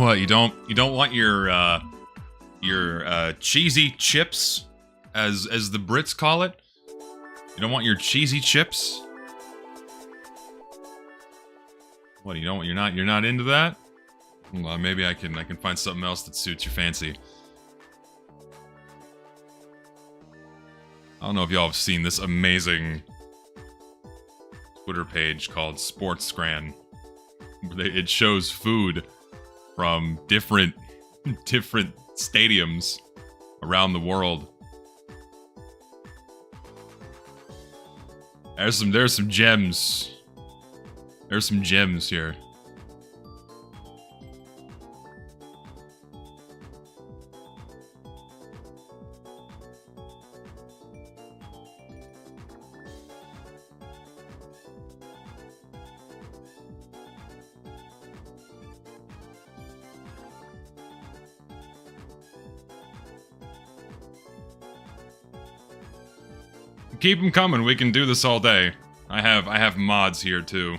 What, you don't want your cheesy chips, as the Brits call it? You don't want your cheesy chips? What, you don't, you're not into that? Well, maybe I can find something else that suits your fancy. I don't know if y'all have seen this amazing Twitter page called Sportscran. It shows food from different stadiums around the world. There's some gems. There's some gems here. Keep them coming. We can do this all day. I have mods here too.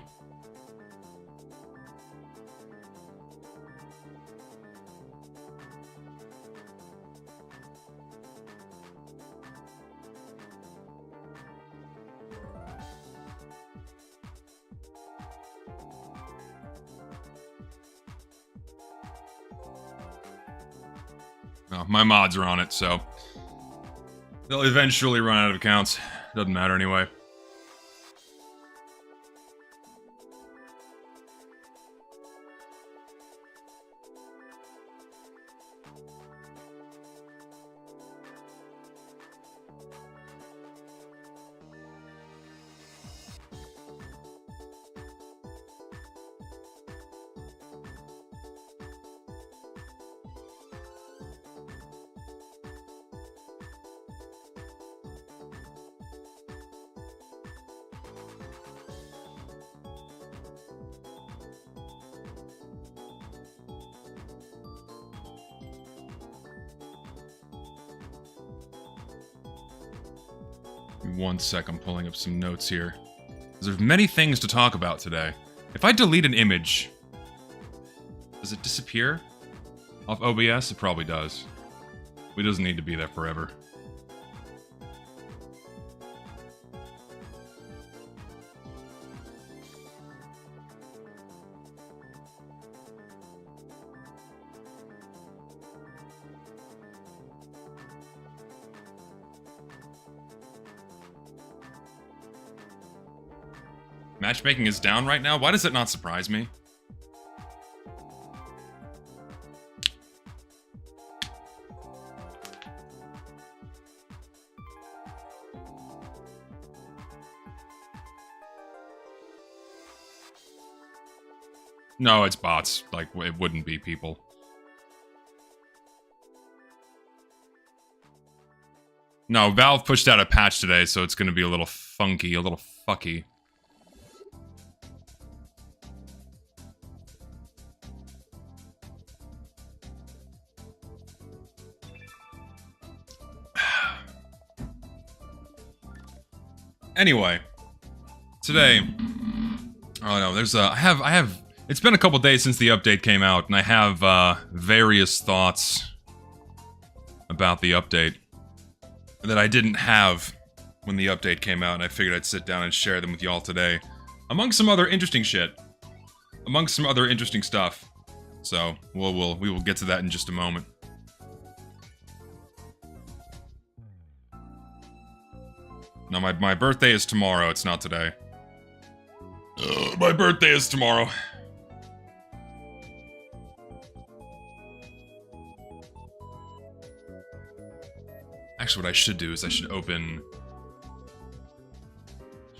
Oh, my mods are on it, so they'll eventually run out of accounts. Doesn't matter anyway. Give me 1 sec, I'm pulling up some notes here. There's many things to talk about today. If I delete an image, does it disappear off OBS? It probably does. It doesn't need to be there forever. Matchmaking is down right now? Why does it not surprise me? No, it's bots. Like, it wouldn't be people. No, Valve pushed out a patch today, so it's gonna be a little funky, a little fucky. Anyway, today, oh no, there's I have, it's been a couple days since the update came out, and I have various thoughts about the update that I didn't have when the update came out, and I figured I'd sit down and share them with y'all today, among some other interesting shit, among some other interesting stuff. So we will get to that in just a moment. No, my birthday is tomorrow, it's not today. My birthday is tomorrow. Actually, what I should do is I should open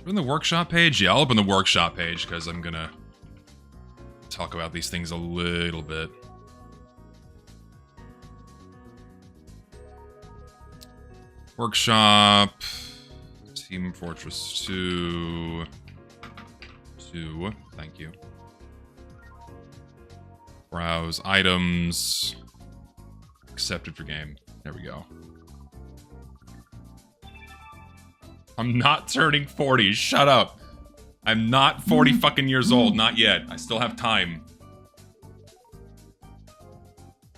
the workshop page? Yeah, I'll open the workshop page, because I'm gonna talk about these things a little bit. Workshop... Team Fortress 2... Thank you. Browse items. Accepted for game. There we go. I'm not turning 40. Shut up. I'm not 40 fucking years old. Not yet. I still have time.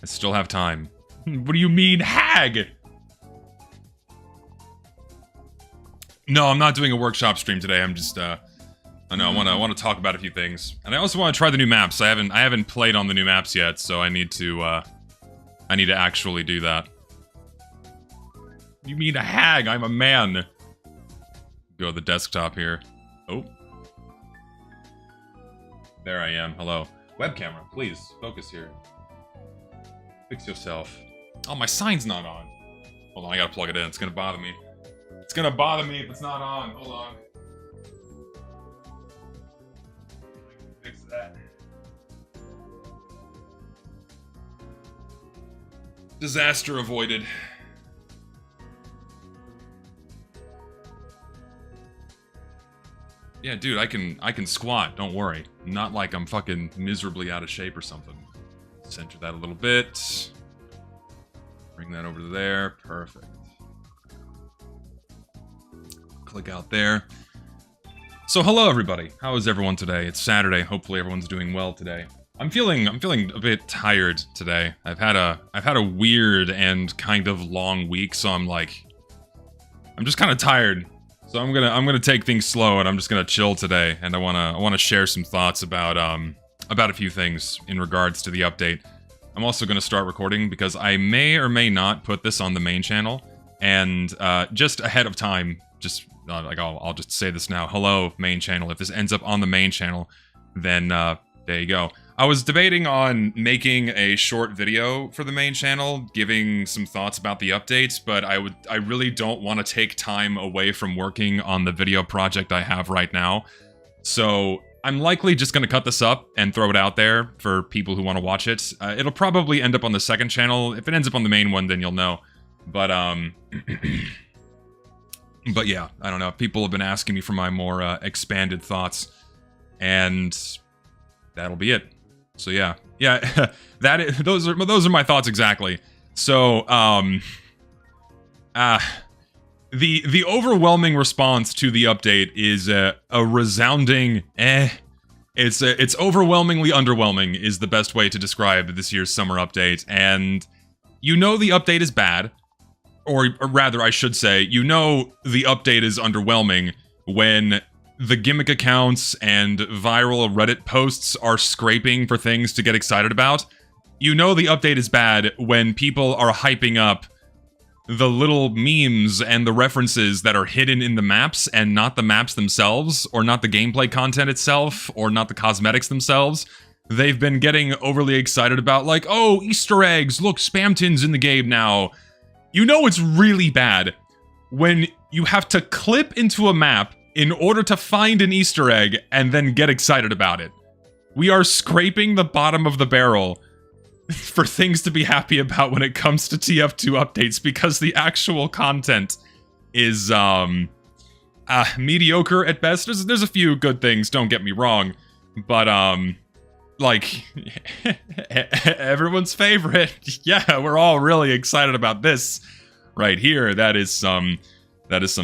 I still have time. What do you mean, hag? No, I'm not doing a workshop stream today. I'm just, I know, I want to talk about a few things. And I also want to try the new maps. I haven't played on the new maps yet, so I need to actually do that. You mean a hag? I'm a man. Go to the desktop here. Oh. There I am. Hello. Web camera, please. Focus here. Fix yourself. Oh, my sign's not on. Hold on, I gotta plug it in. It's gonna bother me. It's gonna bother me if it's not on. Hold on. Fix that. Disaster avoided. Yeah, dude, I can squat, don't worry. Not like I'm fucking miserably out of shape or something. Center that a little bit. Bring that over to there. Perfect. Click out there. So hello everybody. How is everyone today? It's Saturday. Hopefully everyone's doing well today. I'm feeling a bit tired today. I've had a weird and kind of long week, so I'm just kind of tired. So I'm gonna take things slow, and I'm just gonna chill today, and I wanna share some thoughts about a few things in regards to the update. I'm also gonna start recording because I may or may not put this on the main channel, and just ahead of time, just I'll just say this now. Hello, main channel. If this ends up on the main channel, then there you go. I was debating on making a short video for the main channel, giving some thoughts about the updates, but I really don't want to take time away from working on the video project I have right now. So I'm likely just going to cut this up and throw it out there for people who want to watch it. It'll probably end up on the second channel. If it ends up on the main one, then you'll know. But but yeah, I don't know. People have been asking me for my more expanded thoughts, and that'll be it. So yeah, those are my thoughts exactly. So the overwhelming response to the update is a resounding eh. It's overwhelmingly underwhelming is the best way to describe this year's summer update, and you know the update is bad, or rather I should say, you know the update is underwhelming when the gimmick accounts and viral Reddit posts are scraping for things to get excited about. You know the update is bad when people are hyping up the little memes and the references that are hidden in the maps and not the maps themselves, or not the gameplay content itself, or not the cosmetics themselves. They've been getting overly excited about, like, oh, Easter eggs, look, spam tins in the game now. You know it's really bad when you have to clip into a map in order to find an Easter egg and then get excited about it. We are scraping the bottom of the barrel for things to be happy about when it comes to TF2 updates, because the actual content is mediocre at best. There's a few good things, don't get me wrong, but like everyone's favorite. Yeah, we're all really excited about this right here. That is some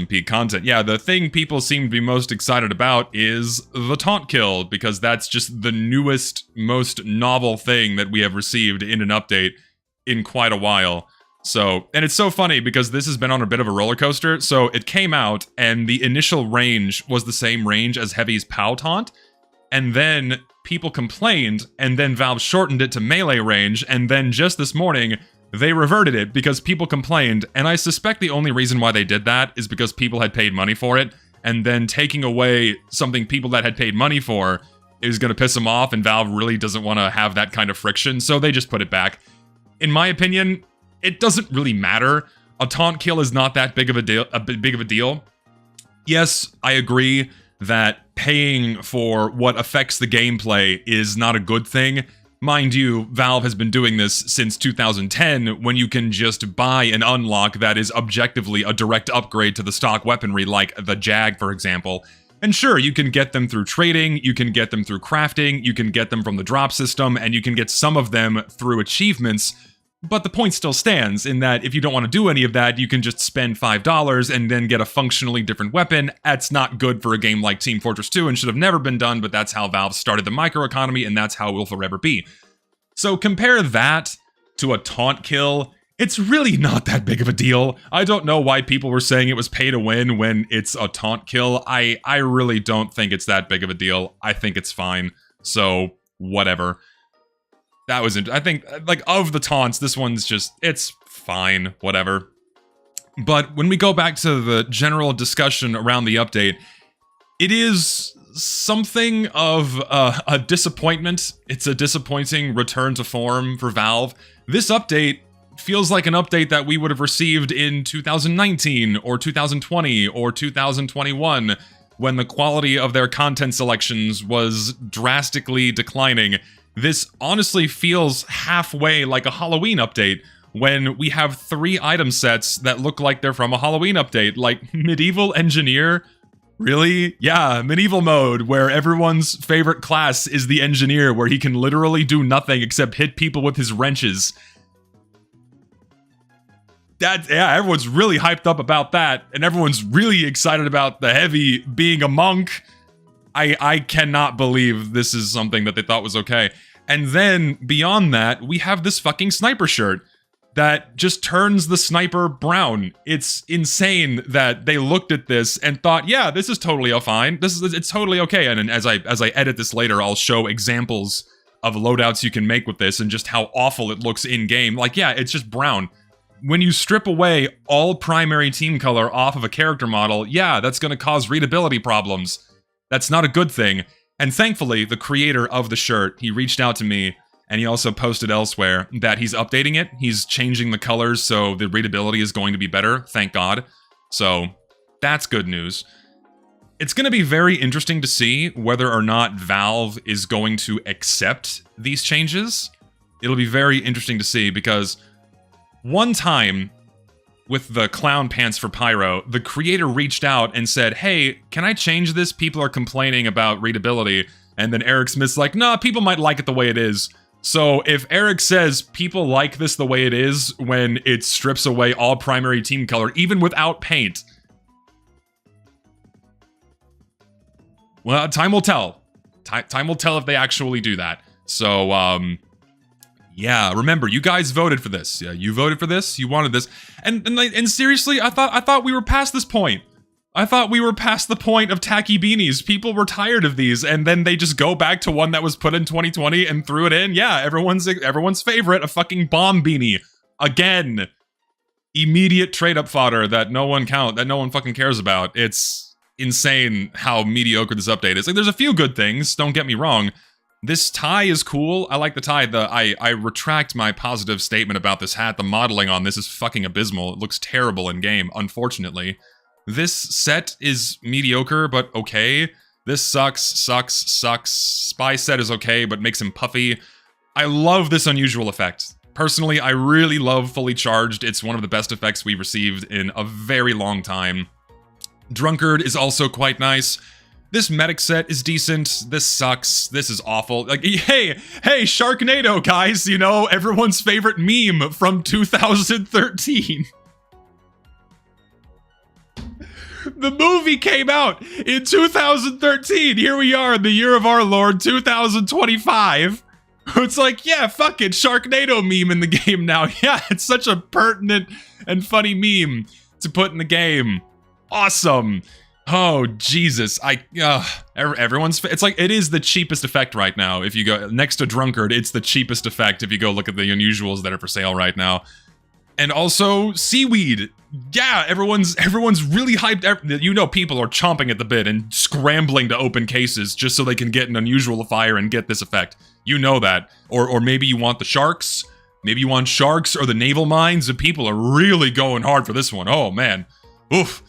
peak content. Yeah, the thing people seem to be most excited about is the taunt kill, because that's just the newest, most novel thing that we have received in an update in quite a while. So, and it's so funny because this has been on a bit of a roller coaster. So it came out and the initial range was the same range as Heavy's POW taunt, and then people complained, and then Valve shortened it to melee range, and then just this morning they reverted it because people complained, and I suspect the only reason why they did that is because people had paid money for it, and then taking away something people that had paid money for is going to piss them off, and Valve really doesn't want to have that kind of friction, so they just put it back. In my opinion, it doesn't really matter. A taunt kill is not that big of a deal. Yes, I agree that paying for what affects the gameplay is not a good thing. Mind you, Valve has been doing this since 2010, when you can just buy an unlock that is objectively a direct upgrade to the stock weaponry, like the Jag, for example. And sure, you can get them through trading, you can get them through crafting, you can get them from the drop system, and you can get some of them through achievements. But the point still stands in that if you don't want to do any of that, you can just spend $5 and then get a functionally different weapon. That's not good for a game like Team Fortress 2 and should have never been done, but that's how Valve started the microeconomy, and that's how it will forever be. So compare that to a taunt kill, it's really not that big of a deal. I don't know why people were saying it was pay to win when it's a taunt kill. I really don't think it's that big of a deal. I think it's fine. So, whatever. That was I think, like, of the taunts, this one's just, it's fine, whatever. But when we go back to the general discussion around the update, it is something of a disappointment. It's a disappointing return to form for Valve. This update feels like an update that we would have received in 2019 or 2020 or 2021 when the quality of their content selections was drastically declining. This honestly feels halfway like a Halloween update when we have 3 item sets that look like they're from a Halloween update, like Medieval Engineer. Really? Yeah, medieval mode, where everyone's favorite class is the engineer, where he can literally do nothing except hit people with his wrenches. Yeah, everyone's really hyped up about that, and everyone's really excited about the heavy being a monk. I cannot believe this is something that they thought was okay. And then, beyond that, we have this fucking sniper shirt that just turns the sniper brown. It's insane that they looked at this and thought, yeah, this is totally fine. It's totally okay. And as I edit this later, I'll show examples of loadouts you can make with this and just how awful it looks in game. Like, yeah, it's just brown. When you strip away all primary team color off of a character model, yeah, that's going to cause readability problems. That's not a good thing. And thankfully, the creator of the shirt, he reached out to me, and he also posted elsewhere that he's updating it. He's changing the colors, so the readability is going to be better, thank God. So, that's good news. It's going to be very interesting to see whether or not Valve is going to accept these changes. It'll be very interesting to see, because one time, with the clown pants for Pyro, the creator reached out and said, hey, can I change this? People are complaining about readability. And then Eric Smith's like, nah, people might like it the way it is. So if Eric says people like this the way it is when it strips away all primary team color, even without paint, well, time will tell. Time will tell if they actually do that. So, yeah, remember, you guys voted for this. Yeah, you voted for this. You wanted this. And seriously, I thought we were past this point. I thought we were past the point of tacky beanies. People were tired of these, and then they just go back to one that was put in 2020 and threw it in. Yeah, everyone's favorite, a fucking bomb beanie. Again. Immediate trade-up fodder that no one fucking cares about. It's insane how mediocre this update is. Like, there's a few good things, don't get me wrong. This tie is cool. I like the tie. I retract my positive statement about this hat. The modeling on this is fucking abysmal. It looks terrible in game, unfortunately. This set is mediocre, but okay. This sucks. Spy set is okay, but makes him puffy. I love this unusual effect. Personally, I really love Fully Charged. It's one of the best effects we've received in a very long time. Drunkard is also quite nice. This medic set is decent. This sucks. This is awful. Like, hey, Sharknado, guys, you know, everyone's favorite meme from 2013. The movie came out in 2013. Here we are in the year of our Lord, 2025. It's like, yeah, fuck it, Sharknado meme in the game now. Yeah, it's such a pertinent and funny meme to put in the game. Awesome. Oh, Jesus. It's like, it is the cheapest effect right now. If you go next to Drunkard, it's the cheapest effect if you go look at the unusuals that are for sale right now. And also, Seaweed. Yeah, everyone's really hyped. You know, people are chomping at the bit and scrambling to open cases just so they can get an unusual fire and get this effect. You know that. Or maybe you want the sharks. Maybe you want sharks or the naval mines. And people are really going hard for this one. Oh, man. Oof.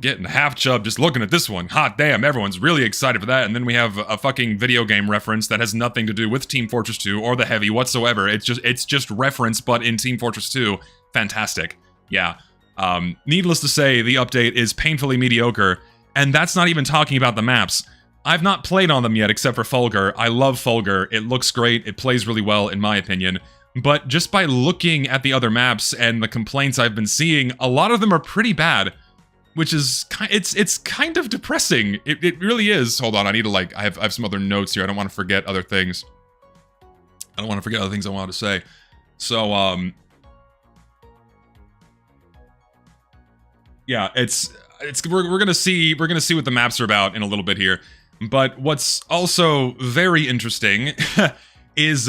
Getting half chub just looking at this one. Hot damn, everyone's really excited for that. And then we have a fucking video game reference that has nothing to do with Team Fortress 2 or the Heavy whatsoever. It's just reference, but in Team Fortress 2. Fantastic. Yeah. Needless to say, the update is painfully mediocre, and that's not even talking about the maps. I've not played on them yet except for Fulgur. I love Fulgur. It looks great. It plays really well, in my opinion. But just by looking at the other maps and the complaints I've been seeing, a lot of them are pretty bad. Which is, it's kind of depressing. It really is. Hold on, I need to I have some other notes here. I don't want to forget other things. I wanted to say. So, yeah, we're gonna see what the maps are about in a little bit here. But what's also very interesting is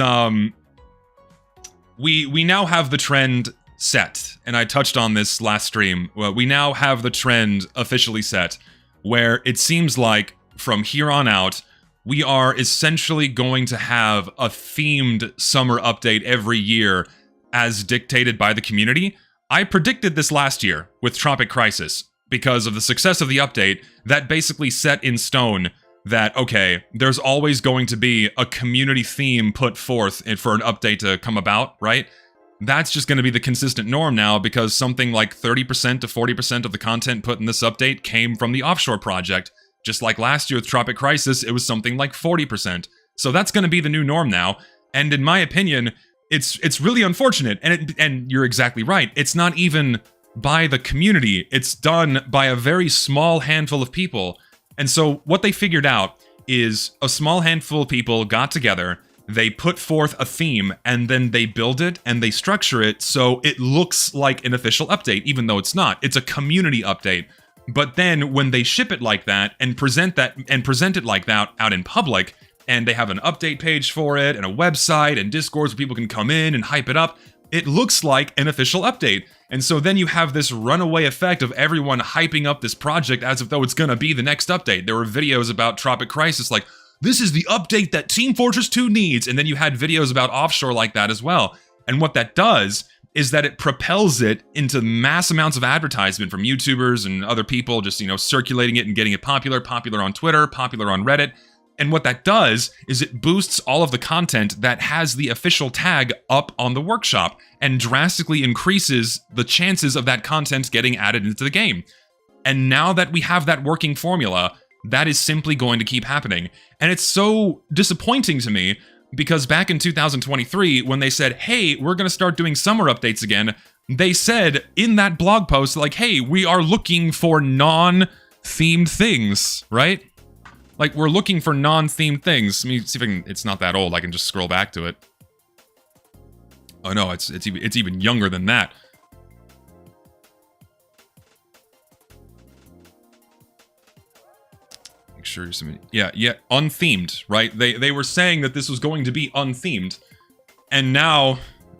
we now have the trend set, and I touched on this last stream. Well, we now have the trend officially set, where it seems like from here on out, we are essentially going to have a themed summer update every year as dictated by the community. I predicted this last year with Tropic Crisis because of the success of the update that basically set in stone that, okay, there's always going to be a community theme put forth for an update to come about, right? That's just going to be the consistent norm now because something like 30% to 40% of the content put in this update came from the offshore project. Just like last year with Tropic Crisis, it was something like 40%. So that's going to be the new norm now. And in my opinion, it's really unfortunate. And you're exactly right. It's not even by the community. It's done by a very small handful of people. And so what they figured out is a small handful of people got together, they put forth a theme, and then they build it and they structure it so it looks like an official update, even though it's not. It's a community update. But then when they ship it like that and present it like that out in public, and they have an update page for it and a website and Discords where people can come in and hype it up, it looks like an official update. And so then you have this runaway effect of everyone hyping up this project as if though it's gonna be the next update. There were videos about Tropic Crisis like, this is the update that Team Fortress 2 needs. And then you had videos about offshore like that as well. And what that does is that it propels it into mass amounts of advertisement from YouTubers and other people just, circulating it and getting it popular on Twitter, popular on Reddit. And what that does is it boosts all of the content that has the official tag up on the workshop and drastically increases the chances of that content getting added into the game. And now that we have that working formula, that is simply going to keep happening. And it's so disappointing to me because back in 2023, when they said, hey, we're going to start doing summer updates again, they said in that blog post, like, hey, we are looking for non-themed things, right? Like, we're looking for non-themed things. Let me see if I can, it's not that old, I can just scroll back to it. Oh no, it's even younger than that. Make sure you're submitting. Yeah, unthemed, right? They were saying that this was going to be unthemed. And now,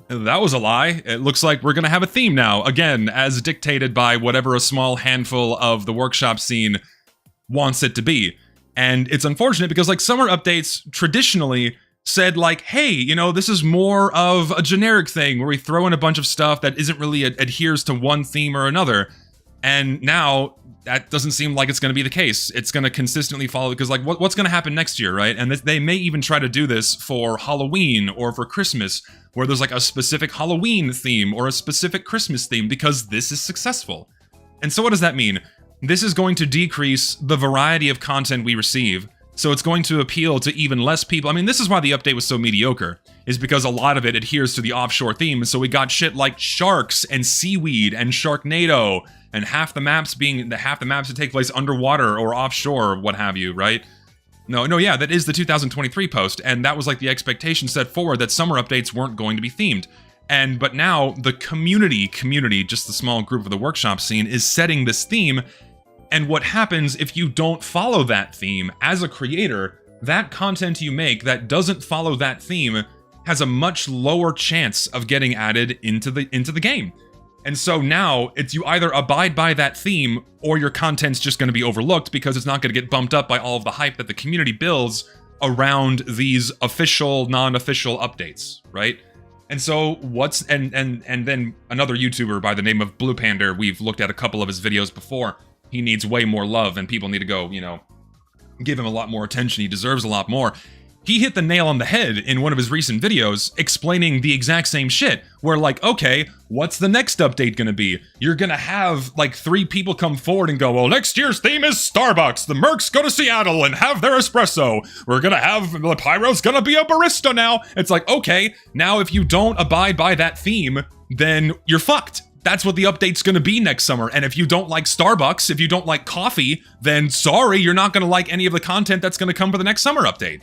that was a lie. It looks like we're gonna have a theme now, again, as dictated by whatever a small handful of the workshop scene wants it to be. And it's unfortunate because, like, summer updates traditionally said, like, hey, this is more of a generic thing where we throw in a bunch of stuff that isn't really adheres to one theme or another. And now that doesn't seem like it's going to be the case. It's going to consistently follow because, like, what's going to happen next year, right? And they may even try to do this for Halloween or for Christmas, where there's like a specific Halloween theme or a specific Christmas theme because this is successful. And so what does that mean? This is going to decrease the variety of content we receive, so it's going to appeal to even less people. I mean, this is why the update was so mediocre, is because a lot of it adheres to the offshore theme, so we got shit like sharks and seaweed and Sharknado, and half the maps that take place underwater or offshore or what have you, right? No, yeah, that is the 2023 post, and that was like the expectation set forward that summer updates weren't going to be themed. But now the community, just the small group of the workshop scene, is setting this theme. And what happens if you don't follow that theme as a creator, that content you make that doesn't follow that theme has a much lower chance of getting added into the game. And so now it's you either abide by that theme or your content's just going to be overlooked because it's not going to get bumped up by all of the hype that the community builds around these official, non-official updates, right? And so and then another YouTuber by the name of Blue Panda, we've looked at a couple of his videos before. He needs way more love and people need to go, give him a lot more attention. He deserves a lot more. He hit the nail on the head in one of his recent videos explaining the exact same shit. Where like, okay, what's the next update gonna be? You're gonna have like 3 people come forward and go, well, next year's theme is Starbucks. The Mercs go to Seattle and have their espresso. We're gonna have, the Pyro's gonna be a barista now. It's like, okay, now if you don't abide by that theme, then you're fucked. That's what the update's gonna be next summer. And if you don't like Starbucks, if you don't like coffee, then sorry, you're not gonna like any of the content that's gonna come for the next summer update.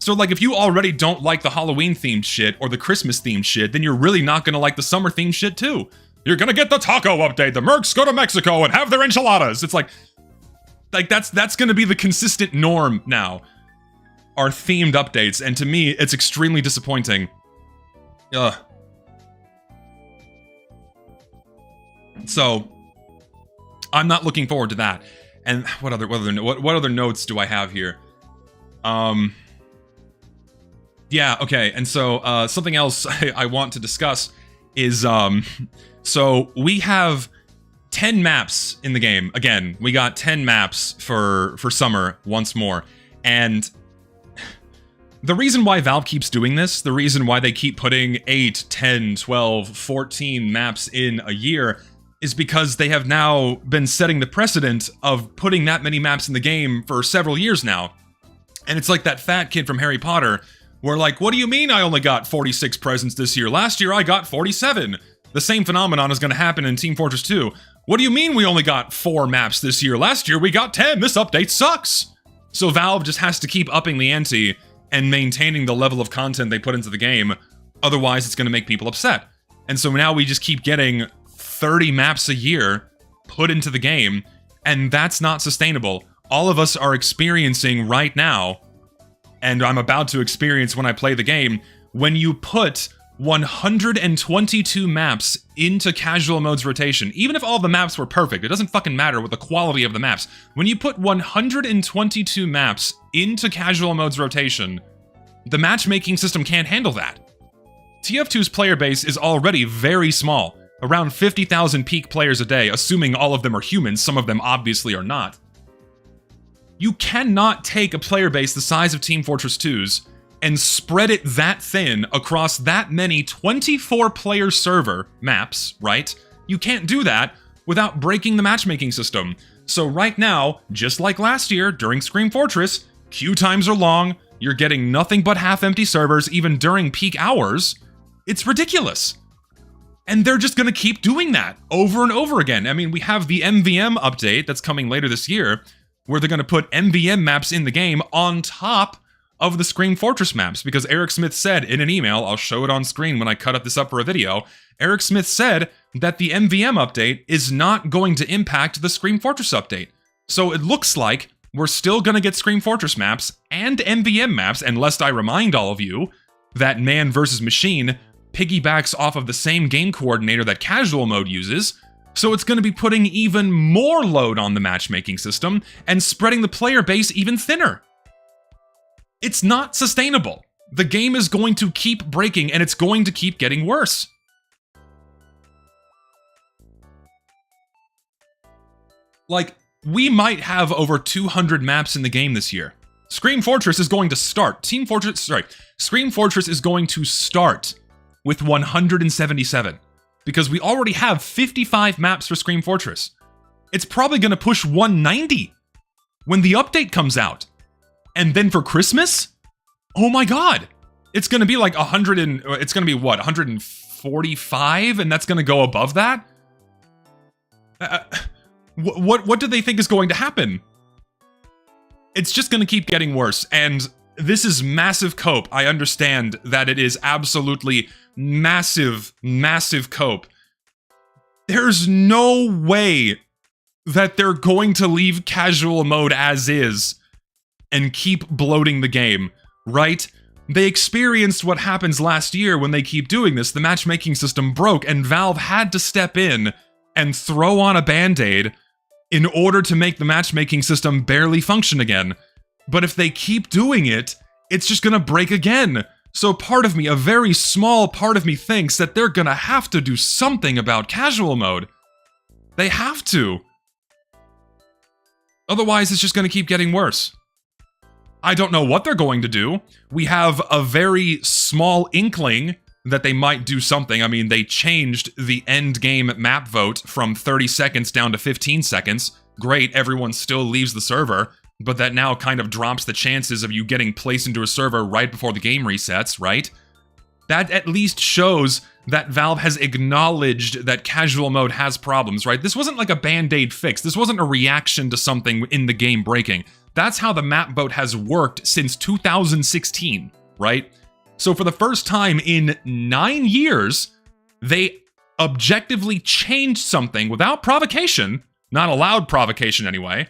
So, like, if you already don't like the Halloween-themed shit or the Christmas-themed shit, then you're really not gonna like the summer-themed shit, too. You're gonna get the taco update. The Mercs go to Mexico and have their enchiladas. It's like that's gonna be the consistent norm now. Are themed updates, and to me, it's extremely disappointing. Ugh. So, I'm not looking forward to that. And what other notes do I have here? Yeah, okay, and so, something else I want to discuss is, so we have 10 maps in the game. Again, we got 10 maps for summer once more, and the reason why Valve keeps doing this, the reason why they keep putting 8, 10, 12, 14 maps in a year, is because they have now been setting the precedent of putting that many maps in the game for several years now. And it's like that fat kid from Harry Potter, where like, what do you mean I only got 46 presents this year? Last year I got 47. The same phenomenon is going to happen in Team Fortress 2. What do you mean we only got 4 maps this year? Last year we got 10. This update sucks. So Valve just has to keep upping the ante and maintaining the level of content they put into the game. Otherwise, it's going to make people upset. And so now we just keep getting 30 maps a year put into the game, and that's not sustainable. All of us are experiencing right now, and I'm about to experience when I play the game, when you put 122 maps into casual mode's rotation, even if all the maps were perfect, it doesn't fucking matter with the quality of the maps. When you put 122 maps into casual mode's rotation, the matchmaking system can't handle that. TF2's player base is already very small, around 50,000 peak players a day, assuming all of them are humans, some of them obviously are not. You cannot take a player base the size of Team Fortress 2's and spread it that thin across that many 24-player server maps, right? You can't do that without breaking the matchmaking system. So right now, just like last year during Scream Fortress, queue times are long, you're getting nothing but half-empty servers even during peak hours. It's ridiculous. And they're just gonna keep doing that over and over again. I mean, we have the MVM update that's coming later this year, where they're gonna put MVM maps in the game on top of the Scream Fortress maps, because Eric Smith said in an email, I'll show it on screen when I cut up this up for a video, Eric Smith said that the MVM update is not going to impact the Scream Fortress update. So it looks like we're still gonna get Scream Fortress maps and MVM maps, and lest I remind all of you that Man vs. Machine piggybacks off of the same game coordinator that casual mode uses, so it's gonna be putting even more load on the matchmaking system and spreading the player base even thinner. It's not sustainable. The game is going to keep breaking, and it's going to keep getting worse. Like, we might have over 200 maps in the game this year. Scream Fortress is going to start. Scream Fortress is going to start with 177, because we already have 55 maps for Scream Fortress. It's probably going to push 190 when the update comes out. And then for Christmas? Oh my god! It's gonna be like 100 and... It's gonna be what, 145? And that's gonna go above that? What do they think is going to happen? It's just gonna keep getting worse, and this is massive cope. I understand that it is absolutely massive, massive cope. There's no way that they're going to leave casual mode as is and keep bloating the game, right? They experienced what happens last year when they keep doing this. The matchmaking system broke, and Valve had to step in and throw on a band-aid in order to make the matchmaking system barely function again. But if they keep doing it, it's just gonna break again. So part of me, a very small part of me, thinks that they're gonna have to do something about casual mode. They have to. Otherwise, it's just gonna keep getting worse. I don't know what they're going to do. We have a very small inkling that they might do something. I mean, they changed the end game map vote from 30 seconds down to 15 seconds. Great, everyone still leaves the server, but that now kind of drops the chances of you getting placed into a server right before the game resets, right? That at least shows that Valve has acknowledged that casual mode has problems, right? This wasn't like a band-aid fix. This wasn't a reaction to something in the game breaking. That's how the map boat has worked since 2016, right? So for the first time in 9 years, they objectively changed something without provocation, not allowed provocation anyway,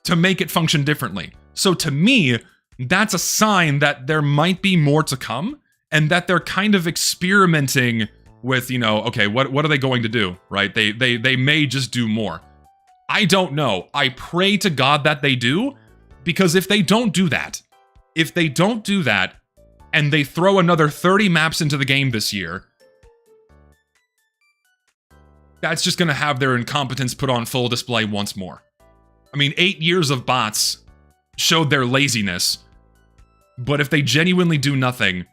to make it function differently. So to me, that's a sign that there might be more to come, and that they're kind of experimenting with, you know, okay, what are they going to do, right? They may just do more. I don't know. I pray to God that they do, because if they don't do that, and they throw another 30 maps into the game this year, that's just going to have their incompetence put on full display once more. I mean, 8 years of bots showed their laziness, but if they genuinely do nothing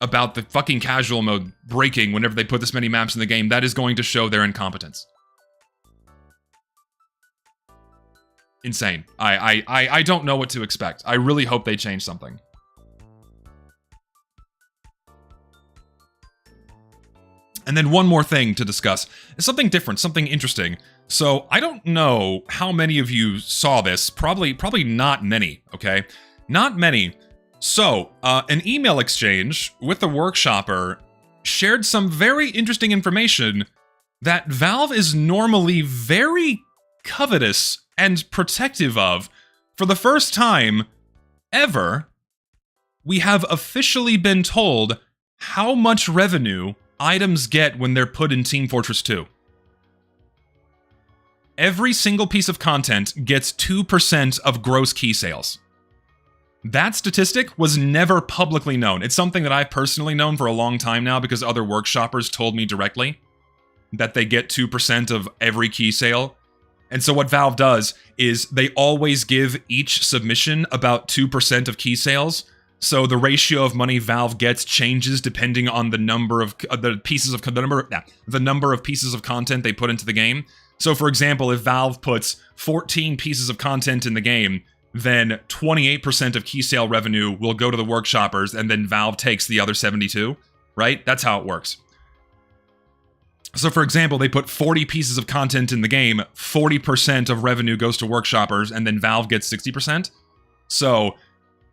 about the fucking casual mode breaking whenever they put this many maps in the game, that is going to show their incompetence. Insane. I don't know what to expect. I really hope they change something. And then one more thing to discuss. It's something different, something interesting. So I don't know how many of you saw this. Probably not many, okay? Not many. So, an email exchange with a workshopper shared some very interesting information that Valve is normally very covetous and protective of. For the first time ever, we have officially been told how much revenue items get when they're put in Team Fortress 2. Every single piece of content gets 2% of gross key sales. That statistic was never publicly known. It's something that I've personally known for a long time now because other workshoppers told me directly that they get 2% of every key sale. And so what Valve does is they always give each submission about 2% of key sales. So the ratio of money Valve gets changes depending on the number of the number of pieces of content they put into the game. So for example, if Valve puts 14 pieces of content in the game, then 28% of key sale revenue will go to the workshoppers, and then Valve takes the other 72, right? That's how it works. So for example, they put 40 pieces of content in the game, 40% of revenue goes to workshoppers, and then Valve gets 60%. So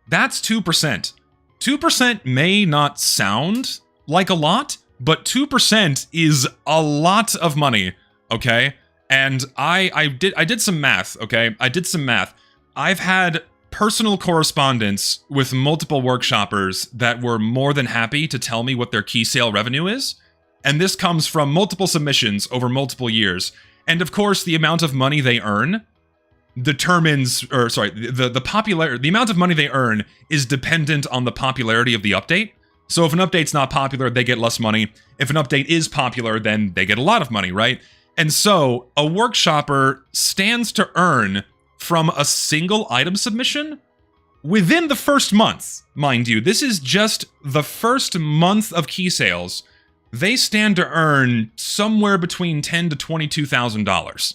that's 2%. 2% may not sound like a lot, but 2% is a lot of money, okay? And I did some math, okay? I did some math. I've had personal correspondence with multiple workshoppers that were more than happy to tell me what their key sale revenue is. And this comes from multiple submissions over multiple years. And of course, the amount of money they earn determines, or sorry, the amount of money they earn is dependent on the popularity of the update. So if an update's not popular, they get less money. If an update is popular, then they get a lot of money, right? And so a workshopper stands to earn from a single item submission within the first month, mind you. This is just the first month of key sales. They stand to earn somewhere between $10,000 to $22,000.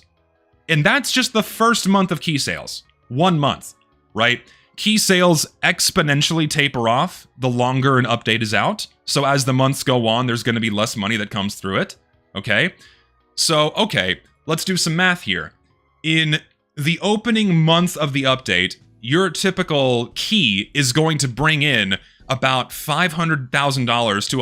And that's just the first month of key sales. 1 month, right? Key sales exponentially taper off the longer an update is out. So as the months go on, there's going to be less money that comes through it, okay? So, okay, let's do some math here. In the opening month of the update, your typical key is going to bring in about $500,000 to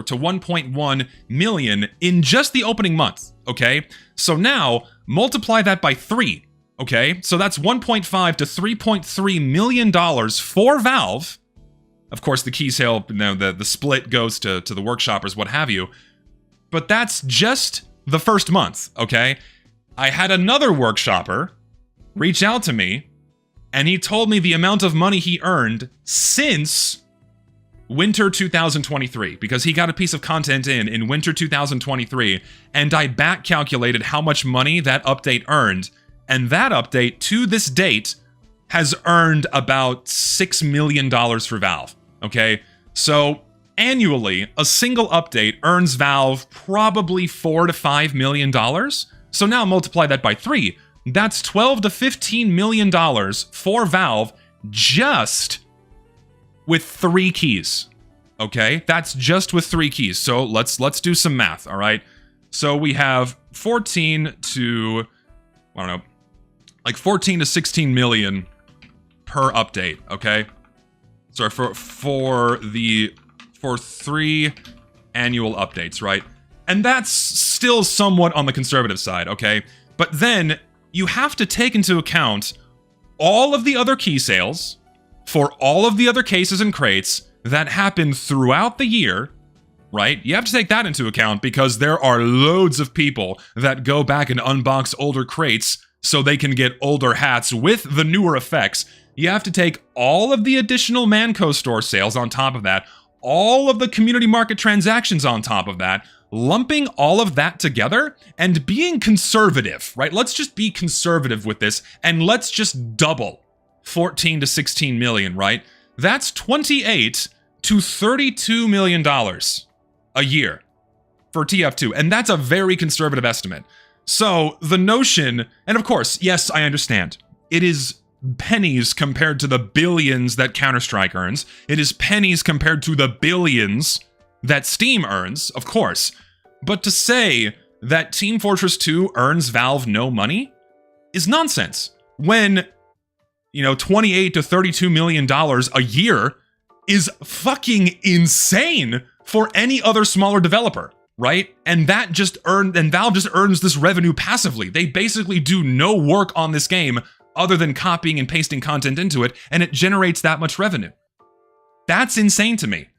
to 1.1 million in just the opening month, okay? So now, multiply that by 3, okay? So that's $1.5 to $3.3 million for Valve. Of course, the key sale, you know, the split goes to the workshoppers, what have you. But that's just the first month, okay? I had another workshopper reach out to me, and he told me the amount of money he earned since winter 2023, because he got a piece of content in winter 2023, and I back calculated how much money that update earned, and that update, to this date, has earned about $6 million for Valve, okay? So, annually, a single update earns Valve probably $4 to $5 million. So now multiply that by 3. That's $12 to $15 million for Valve just with 3 keys. Okay? That's just with 3 keys. So let's do some math, all right? So we have 14 to, I don't know, like 14 to 16 million per update, okay? Sorry, for 3 annual updates, right? And that's still somewhat on the conservative side, okay? But then you have to take into account all of the other key sales for all of the other cases and crates that happen throughout the year, right? You have to take that into account because there are loads of people that go back and unbox older crates so they can get older hats with the newer effects. You have to take all of the additional Manco store sales on top of that, all of the community market transactions on top of that, lumping all of that together and being conservative, right? Let's just be conservative with this and let's just double 14 to 16 million, right? That's 28 to 32 million dollars a year for TF2, and that's a very conservative estimate. So the notion, and of course, yes, I understand, it is pennies compared to the billions that Counter-Strike earns. It is pennies compared to the billions that Steam earns, of course. But to say that Team Fortress 2 earns Valve no money is nonsense. When, 28 to 32 million dollars a year is fucking insane for any other smaller developer, right? And Valve just earns this revenue passively. They basically do no work on this game other than copying and pasting content into it, and it generates that much revenue. That's insane to me.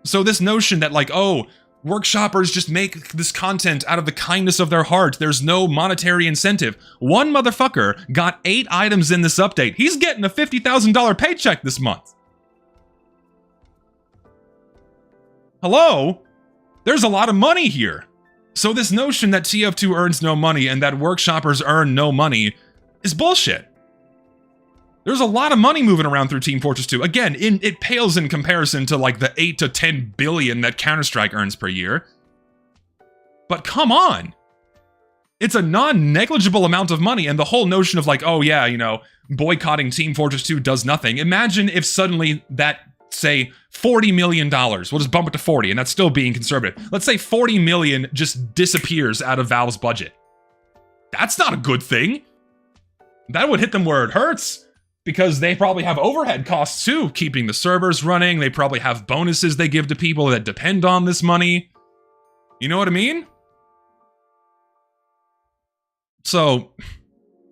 So this notion that workshoppers just make this content out of the kindness of their heart, there's no monetary incentive. One motherfucker got 8 items in this update. He's getting a $50,000 paycheck this month. Hello? There's a lot of money here. So this notion that TF2 earns no money and that workshoppers earn no money is bullshit. There's a lot of money moving around through Team Fortress 2. Again, it pales in comparison to the 8 to 10 billion that Counter-Strike earns per year. But come on. It's a non-negligible amount of money, and the whole notion of boycotting Team Fortress 2 does nothing. Imagine if suddenly that, say, $40 million, we'll just bump it to 40, and that's still being conservative. Let's say 40 million just disappears out of Valve's budget. That's not a good thing. That would hit them where it hurts. Because they probably have overhead costs too, keeping the servers running. They probably have bonuses they give to people that depend on this money. You know what I mean? So,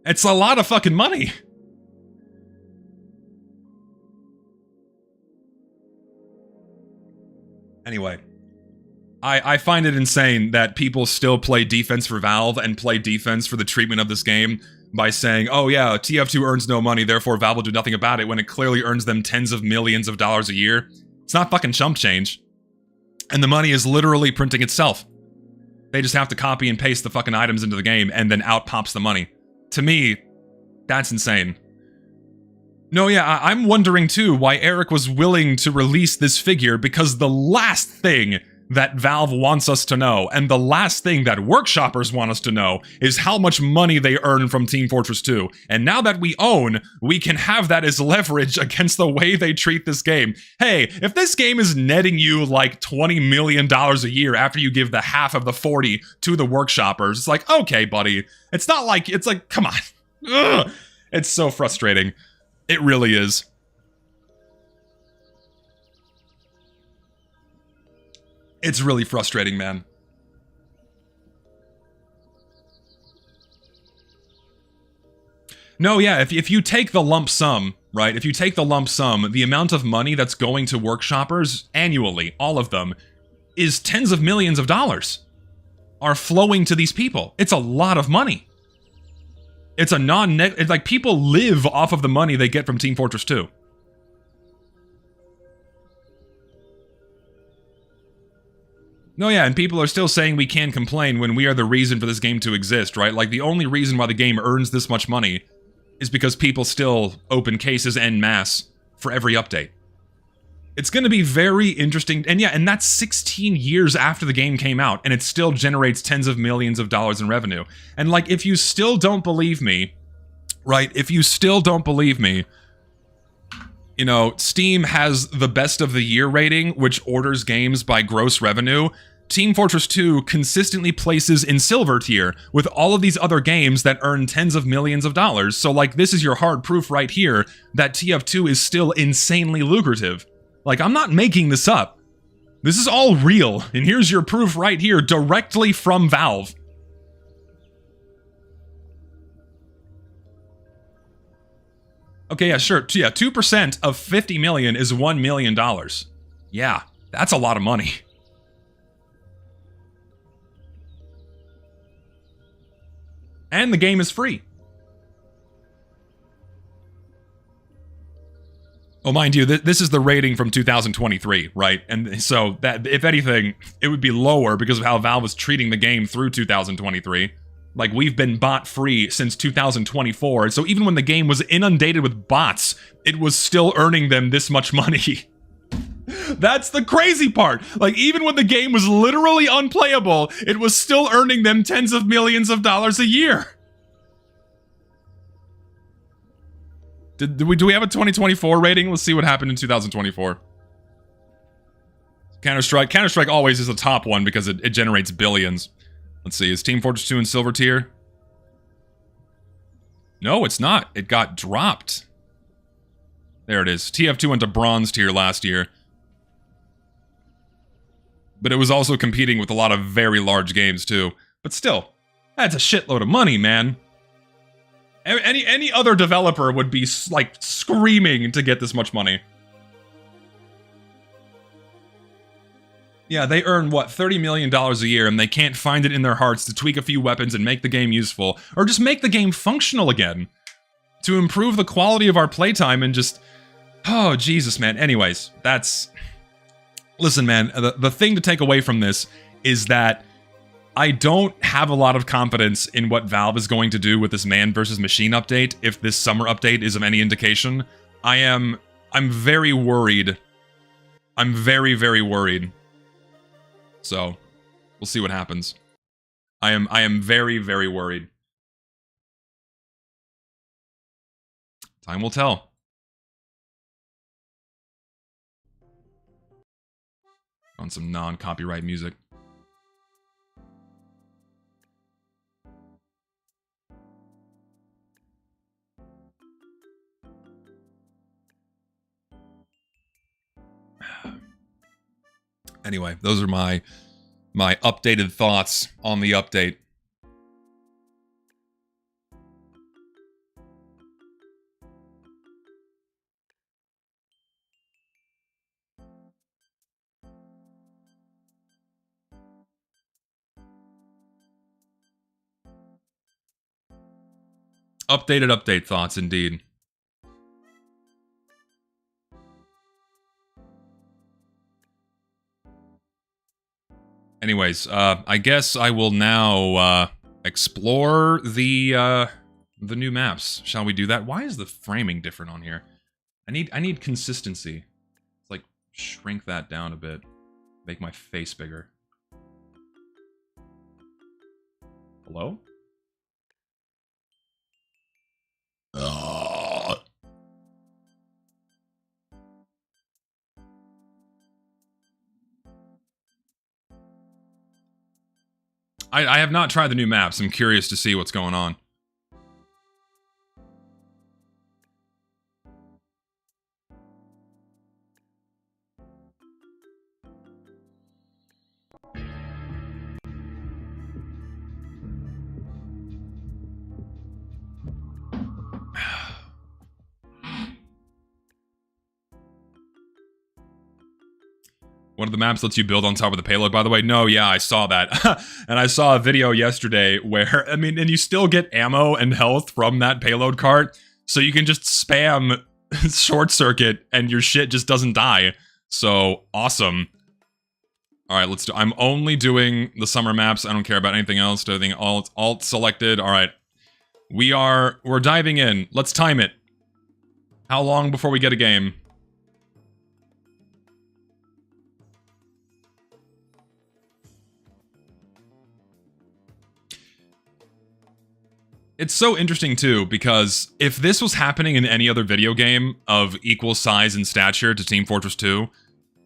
it's a lot of fucking money. Anyway, I find it insane that people still play defense for Valve and play defense for the treatment of this game by saying, oh yeah, TF2 earns no money, therefore Valve will do nothing about it, when it clearly earns them tens of millions of dollars a year. It's not fucking chump change. And the money is literally printing itself. They just have to copy and paste the fucking items into the game, and then out pops the money. To me, that's insane. No, yeah, I'm wondering too why Eric was willing to release this figure, because the last thing that Valve wants us to know, and the last thing that workshoppers want us to know, is how much money they earn from Team Fortress 2. And now that we own, we can have that as leverage against the way they treat this game. Hey, if this game is netting you $20 million a year after you give the half of the 40 to the workshoppers, it's like, okay, buddy. It's like, come on. Ugh. It's so frustrating. It really is. It's really frustrating, man. No, yeah, if you take the lump sum, right? If you take the lump sum, the amount of money that's going to workshoppers annually, all of them, is tens of millions of dollars are flowing to these people. It's a lot of money. It's people live off of the money they get from Team Fortress 2. No, yeah, and people are still saying we can't complain when we are the reason for this game to exist, right? The only reason why the game earns this much money is because people still open cases en masse for every update. It's going to be very interesting, and yeah, and that's 16 years after the game came out, and it still generates tens of millions of dollars in revenue. And if you still don't believe me, right, Steam has the best of the year rating, which orders games by gross revenue. Team Fortress 2 consistently places in silver tier with all of these other games that earn tens of millions of dollars. So, like, this is your hard proof right here that TF2 is still insanely lucrative. Like, I'm not making this up. This is all real, and here's your proof right here directly from Valve. Okay, yeah, sure. Yeah, 2% of 50 million is $1 million. Yeah, that's a lot of money. And the game is free. Oh, mind you, this is the rating from 2023, right? And so, that, if anything, it would be lower because of how Valve was treating the game through 2023. Like, we've been bot free since 2024, so even when the game was inundated with bots, it was still earning them this much money. That's the crazy part. Like, even when the game was literally unplayable, it was still earning them tens of millions of dollars a year. Do we have a 2024 rating? Let's see what happened in 2024. Counter-Strike always is the top one because it generates billions. Let's see, is Team Fortress 2 in silver tier? No, it's not. It got dropped. There it is. TF2 went to bronze tier last year. But it was also competing with a lot of very large games too. But still, that's a shitload of money, man. Any other developer would be, like, screaming to get this much money. Yeah, they earn, what, $30 million a year, and they can't find it in their hearts to tweak a few weapons and make the game useful, or just make the game functional again, to improve the quality of our playtime and just... Oh, Jesus, man. Anyways, that's... Listen, man, the thing to take away from this is that I don't have a lot of confidence in what Valve is going to do with this Man vs. Machine update, if this summer update is of any indication. I'm very worried. I'm very, very worried. So, we'll see what happens. I am very, very worried. Time will tell. On some non-copyright music. Anyway, those are my updated thoughts on the update. Updated update thoughts, indeed. Anyways, I guess I will now explore the new maps. Shall we do that? Why is the framing different on here? I need consistency. Let's, like, shrink that down a bit. Make my face bigger. Hello? I have not tried the new maps. I'm curious to see what's going on. One of the maps lets you build on top of the payload, by the way. No, yeah, I saw that. And I saw a video yesterday where, I mean, and you still get ammo and health from that payload cart, so you can just spam short circuit and your shit just doesn't die. So, awesome. Alright, let's do... I'm only doing the summer maps. I don't care about anything else. Everything alt selected. Alright. We're diving in. Let's time it. How long before we get a game? It's so interesting, too, because if this was happening in any other video game of equal size and stature to Team Fortress 2,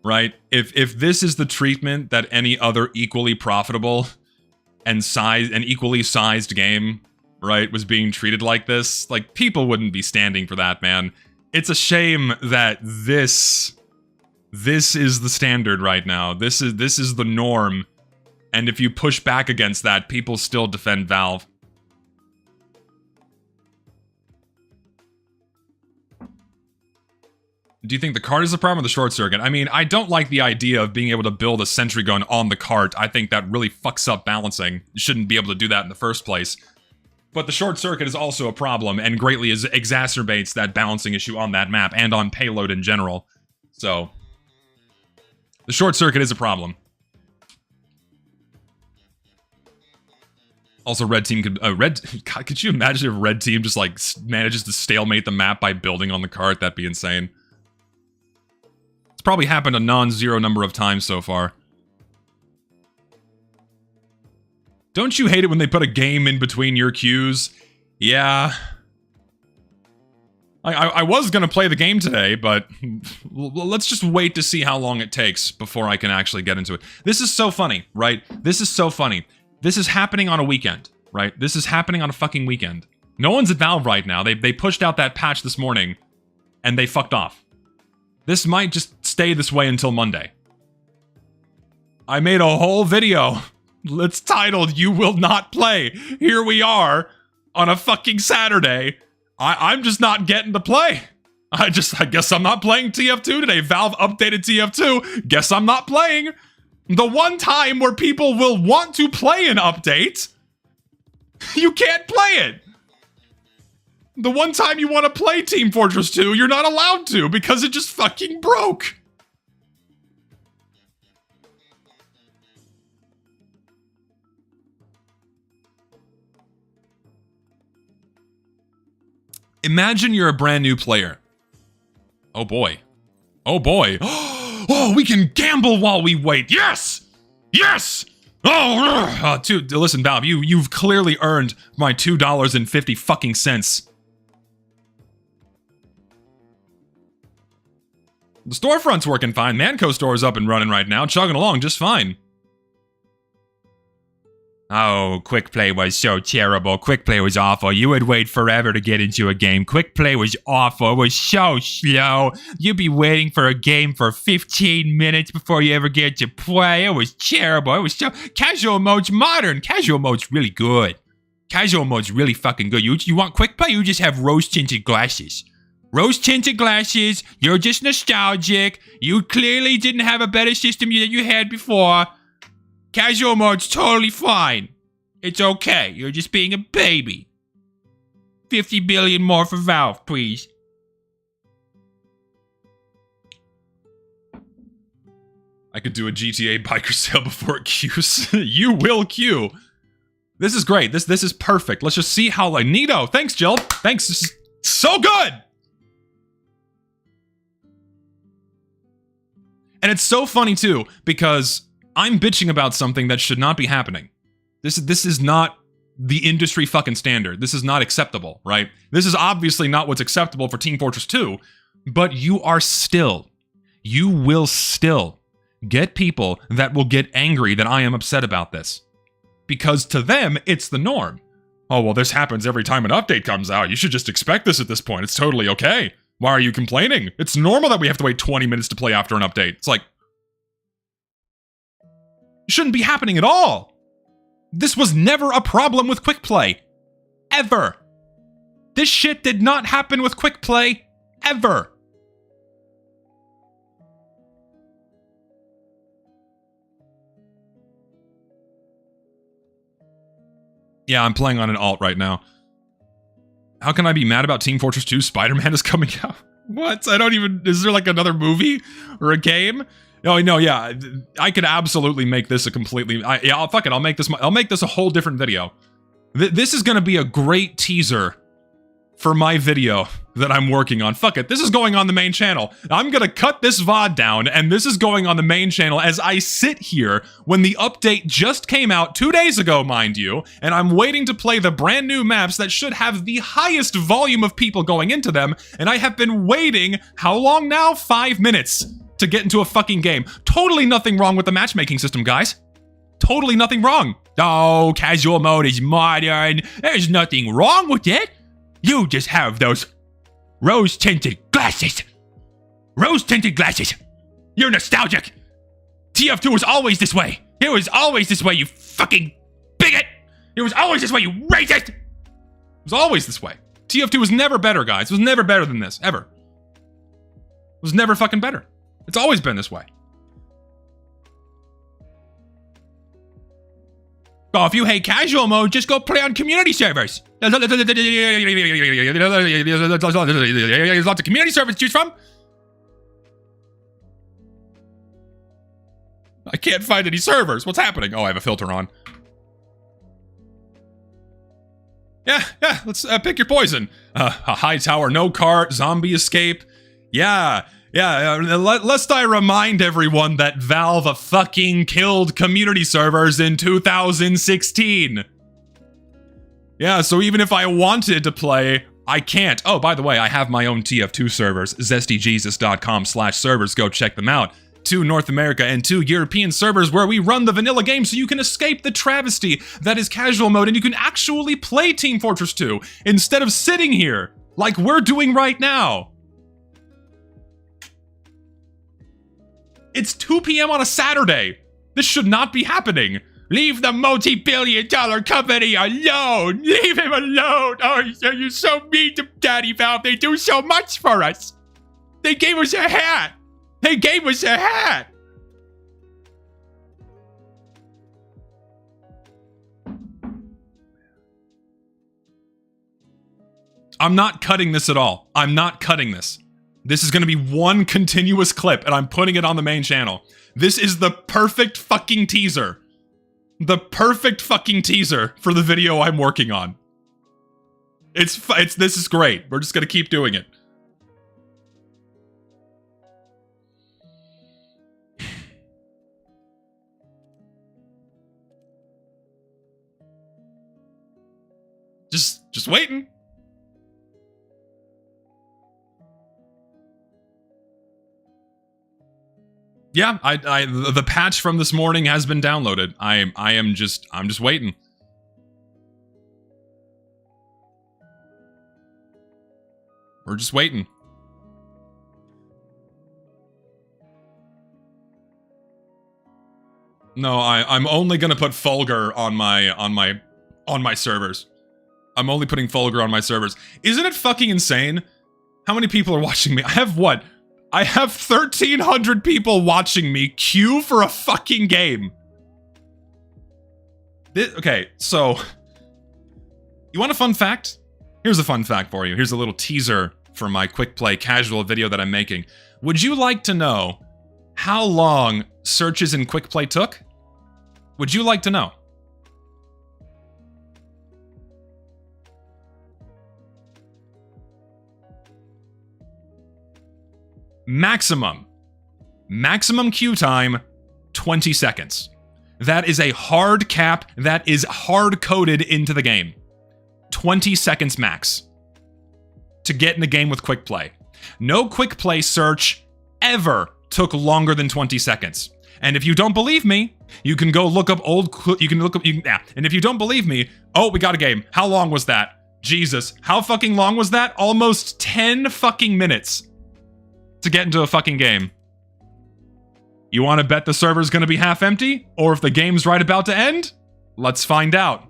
right? If this is the treatment that any other equally profitable and equally sized game, right, was being treated like this, like, people wouldn't be standing for that, man. It's a shame that this is the standard right now. This is the norm. And if you push back against that, people still defend Valve. Do you think the cart is the problem or the short circuit? I mean, I don't like the idea of being able to build a sentry gun on the cart. I think that really fucks up balancing. You shouldn't be able to do that in the first place. But the short circuit is also a problem and greatly exacerbates that balancing issue on that map and on payload in general. So, the short circuit is a problem. Also, red team could God, could you imagine if red team just like manages to stalemate the map by building on the cart? That'd be insane. It's probably happened a non-zero number of times so far. Don't you hate it when they put a game in between your queues? Yeah. I was gonna play the game today, but let's just wait to see how long it takes before I can actually get into it. This is so funny, right? This is so funny. This is happening on a weekend, right? This is happening on a fucking weekend. No one's at Valve right now. They pushed out that patch this morning, and they fucked off. This might just stay this way until Monday. I made a whole video. It's titled, "You Will Not Play." Here we are on a fucking Saturday. I'm just not getting to play. I guess I'm not playing TF2 today. Valve updated TF2. Guess I'm not playing. The one time where people will want to play an update, you can't play it. The one time you want to play Team Fortress 2, you're not allowed to because it just fucking broke. Imagine you're a brand new player. Oh boy. Oh boy. Oh, we can gamble while we wait. Yes! Yes! Oh, dude, listen, Valve, you've clearly earned my $2.50 fucking cents. The storefront's working fine. Manco store's up and running right now, chugging along just fine. Oh, Quickplay was so terrible. Quickplay was awful. You would wait forever to get into a game. Quickplay was awful. It was so slow. You'd be waiting for a game for 15 minutes before you ever get to play. It was terrible. It was so... Casual mode's modern. Casual mode's really good. Casual mode's really fucking good. You want Quickplay? You just have rose-tinted glasses. Rose-tinted glasses. You're just nostalgic. You clearly didn't have a better system than you had before. Casual mode's totally fine. It's okay. You're just being a baby. 50 billion more for Valve, please. I could do a GTA biker sale before it queues. You will queue. This is great. This is perfect. Let's just see how, like, Nito. Thanks, Jill. Thanks. This is so good. And it's so funny, too, because I'm bitching about something that should not be happening. This is not the industry fucking standard. This is not acceptable, right? This is obviously not what's acceptable for Team Fortress 2, but you will still get people that will get angry that I am upset about this. Because to them, it's the norm. Oh, well, this happens every time an update comes out. You should just expect this at this point. It's totally okay. Why are you complaining? It's normal that we have to wait 20 minutes to play after an update. It's like, it shouldn't be happening at all. This was never a problem with Quickplay. Ever. This shit did not happen with Quickplay. Ever. Yeah, I'm playing on an alt right now. How can I be mad about Team Fortress 2? Spider-Man is coming out. What? I don't even... Is there like another movie or a game? Oh, no, yeah. I could absolutely make this a completely... fuck it. I'll make this a whole different video. This is going to be a great teaser for my video that I'm working on. Fuck it. This is going on the main channel. I'm going to cut this VOD down, and this is going on the main channel as I sit here when the update just came out 2 days ago, mind you, and I'm waiting to play the brand new maps that should have the highest volume of people going into them, and I have been waiting, how long now? 5 minutes. to get into a fucking game. Totally nothing wrong with the matchmaking system, guys. Totally nothing wrong. Oh, casual mode is modern. There's nothing wrong with it. You just have those rose-tinted glasses. Rose-tinted glasses. You're nostalgic. TF2 was always this way. It was always this way, you fucking bigot. It was always this way, you racist. It was always this way. TF2 was never better, guys. It was never better than this, ever. It was never fucking better. It's always been this way. Oh, if you hate casual mode, just go play on community servers. There's lots of community servers to choose from. I can't find any servers. What's happening? Oh, I have a filter on. Yeah, let's pick your poison. A high tower, no cart, zombie escape. Yeah. Lest I remind everyone that Valve fucking killed community servers in 2016. Yeah, so even if I wanted to play, I can't. Oh, by the way, I have my own TF2 servers, zestyjesus.com/servers. Go check them out. 2 North America and 2 European servers where we run the vanilla game so you can escape the travesty that is casual mode and you can actually play Team Fortress 2 instead of sitting here like we're doing right now. It's 2 p.m. on a Saturday. This should not be happening. Leave the multi-billion-dollar company alone. Leave him alone. Oh, you're so mean to Daddy Valve. They do so much for us. They gave us a hat. They gave us a hat. I'm not cutting this at all. I'm not cutting this. This is going to be one continuous clip, and I'm putting it on the main channel. This is the perfect fucking teaser. The perfect fucking teaser for the video I'm working on. This is great. We're just going to keep doing it. Just waiting. Yeah, the patch from this morning has been downloaded. I'm just waiting. We're just waiting. No, I'm only gonna put Fulgur on my servers. I'm only putting Fulgur on my servers. Isn't it fucking insane? How many people are watching me? I have what? I have 1,300 people watching me queue for a fucking game. Okay, so... You want a fun fact? Here's a fun fact for you. Here's a little teaser for my Quickplay casual video that I'm making. Would you like to know how long searches in Quickplay took? Would you like to know? Maximum queue time, 20 seconds. That is a hard cap that is hard-coded into the game. 20 seconds max to get in the game with Quickplay. No Quickplay search ever took longer than 20 seconds. And if you don't believe me, you can go look up and if you don't believe me, oh, we got a game. How long was that? Jesus, how fucking long was that? Almost 10 fucking minutes. To get into a fucking game. You want to bet the server's gonna be half empty? Or if the game's right about to end? Let's find out.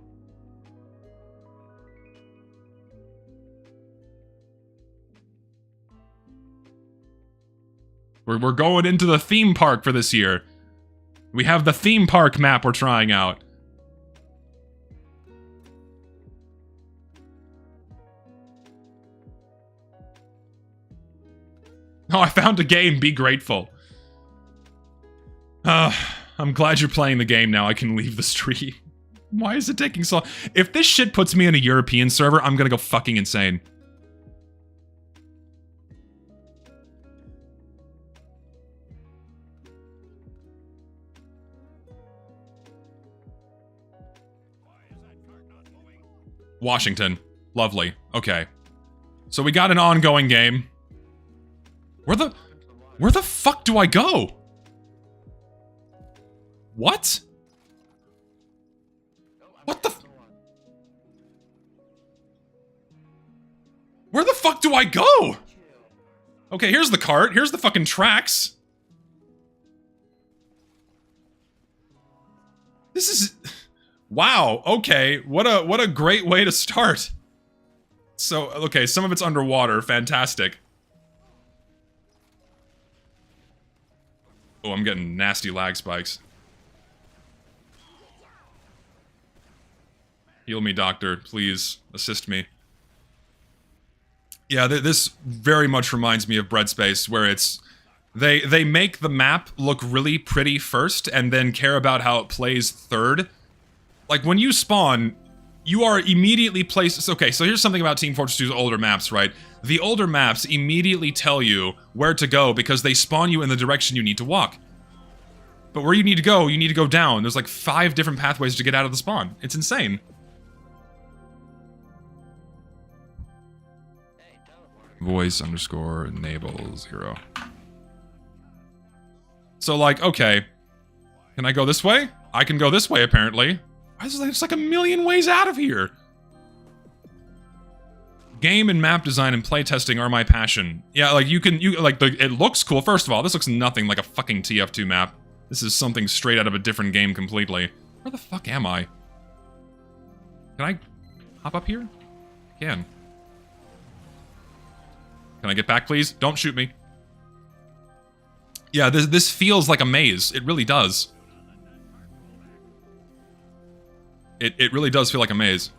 We're going into the theme park for this year. We have the theme park map we're trying out. Oh, I found a game. Be grateful. I'm glad you're playing the game now. I can leave the stream. Why is it taking so long? If this shit puts me in a European server, I'm gonna go fucking insane. Washington. Lovely. Okay. So we got an ongoing game. Where the fuck do I go? What? What the? Where the fuck do I go? Okay, here's the cart. Here's the fucking tracks. This is... Wow, okay. What a great way to start. So, okay, some of it's underwater. Fantastic. Oh, I'm getting nasty lag spikes. Heal me, doctor. Please, assist me. Yeah, this very much reminds me of Bread Space, where it's... They make the map look really pretty first, and then care about how it plays third. Like, when you spawn, you are immediately placed... Okay, so here's something about Team Fortress 2's older maps, right? The older maps immediately tell you where to go because they spawn you in the direction you need to walk. But where you need to go down. There's like 5 different pathways to get out of the spawn. It's insane. Voice _ enable 0. So, like, okay. Can I go this way? I can go this way, apparently. Why is there just like a million ways out of here? Game and map design and playtesting are my passion. Yeah, like, it looks cool. First of all, this looks nothing like a fucking TF2 map. This is something straight out of a different game completely. Where the fuck am I? Can I hop up here? I can. Can I get back, please? Don't shoot me. Yeah, this feels like a maze. It really does. It really does feel like a maze.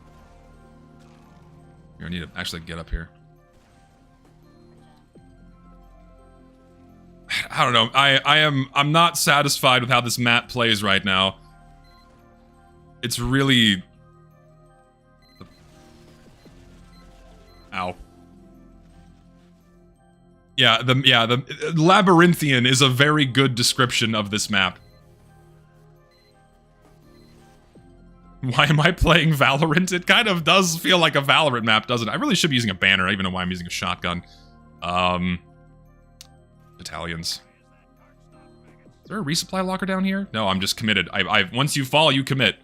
Here, I need to actually get up here. I don't know. I'm not satisfied with how this map plays right now. It's really... Ow. Yeah, the Labyrinthian is a very good description of this map. Why am I playing Valorant? It kind of does feel like a Valorant map, doesn't it? I really should be using a banner. I don't even know why I'm using a shotgun. Battalions. Is there a resupply locker down here? No, I'm just committed. Once you fall, you commit.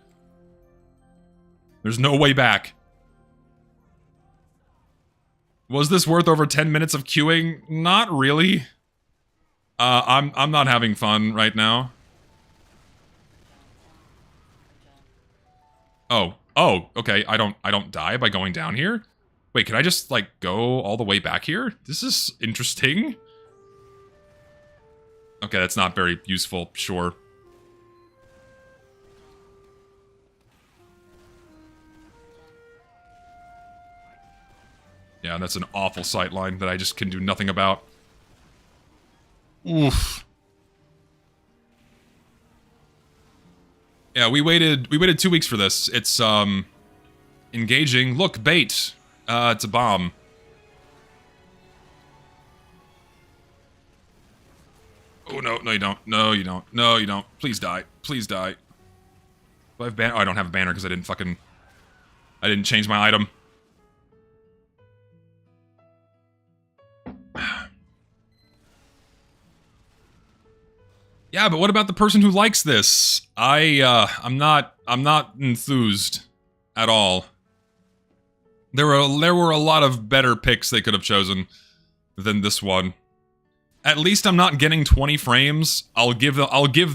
There's no way back. Was this worth over 10 minutes of queuing? Not really. I'm not having fun right now. Oh, okay. I don't die by going down here? Wait, can I just, like, go all the way back here? This is interesting. Okay, that's not very useful, sure. Yeah, that's an awful sightline that I just can do nothing about. Oof. Yeah, we waited 2 weeks for this. It's, engaging. Look, bait. It's a bomb. Oh, no, no, you don't. No, you don't. No, you don't. Please die. Please die. Do I have banner? Oh, I don't have a banner because I didn't change my item. Yeah, but what about the person who likes this? I'm not enthused at all. There were a lot of better picks they could have chosen than this one. At least I'm not getting 20 frames. I'll give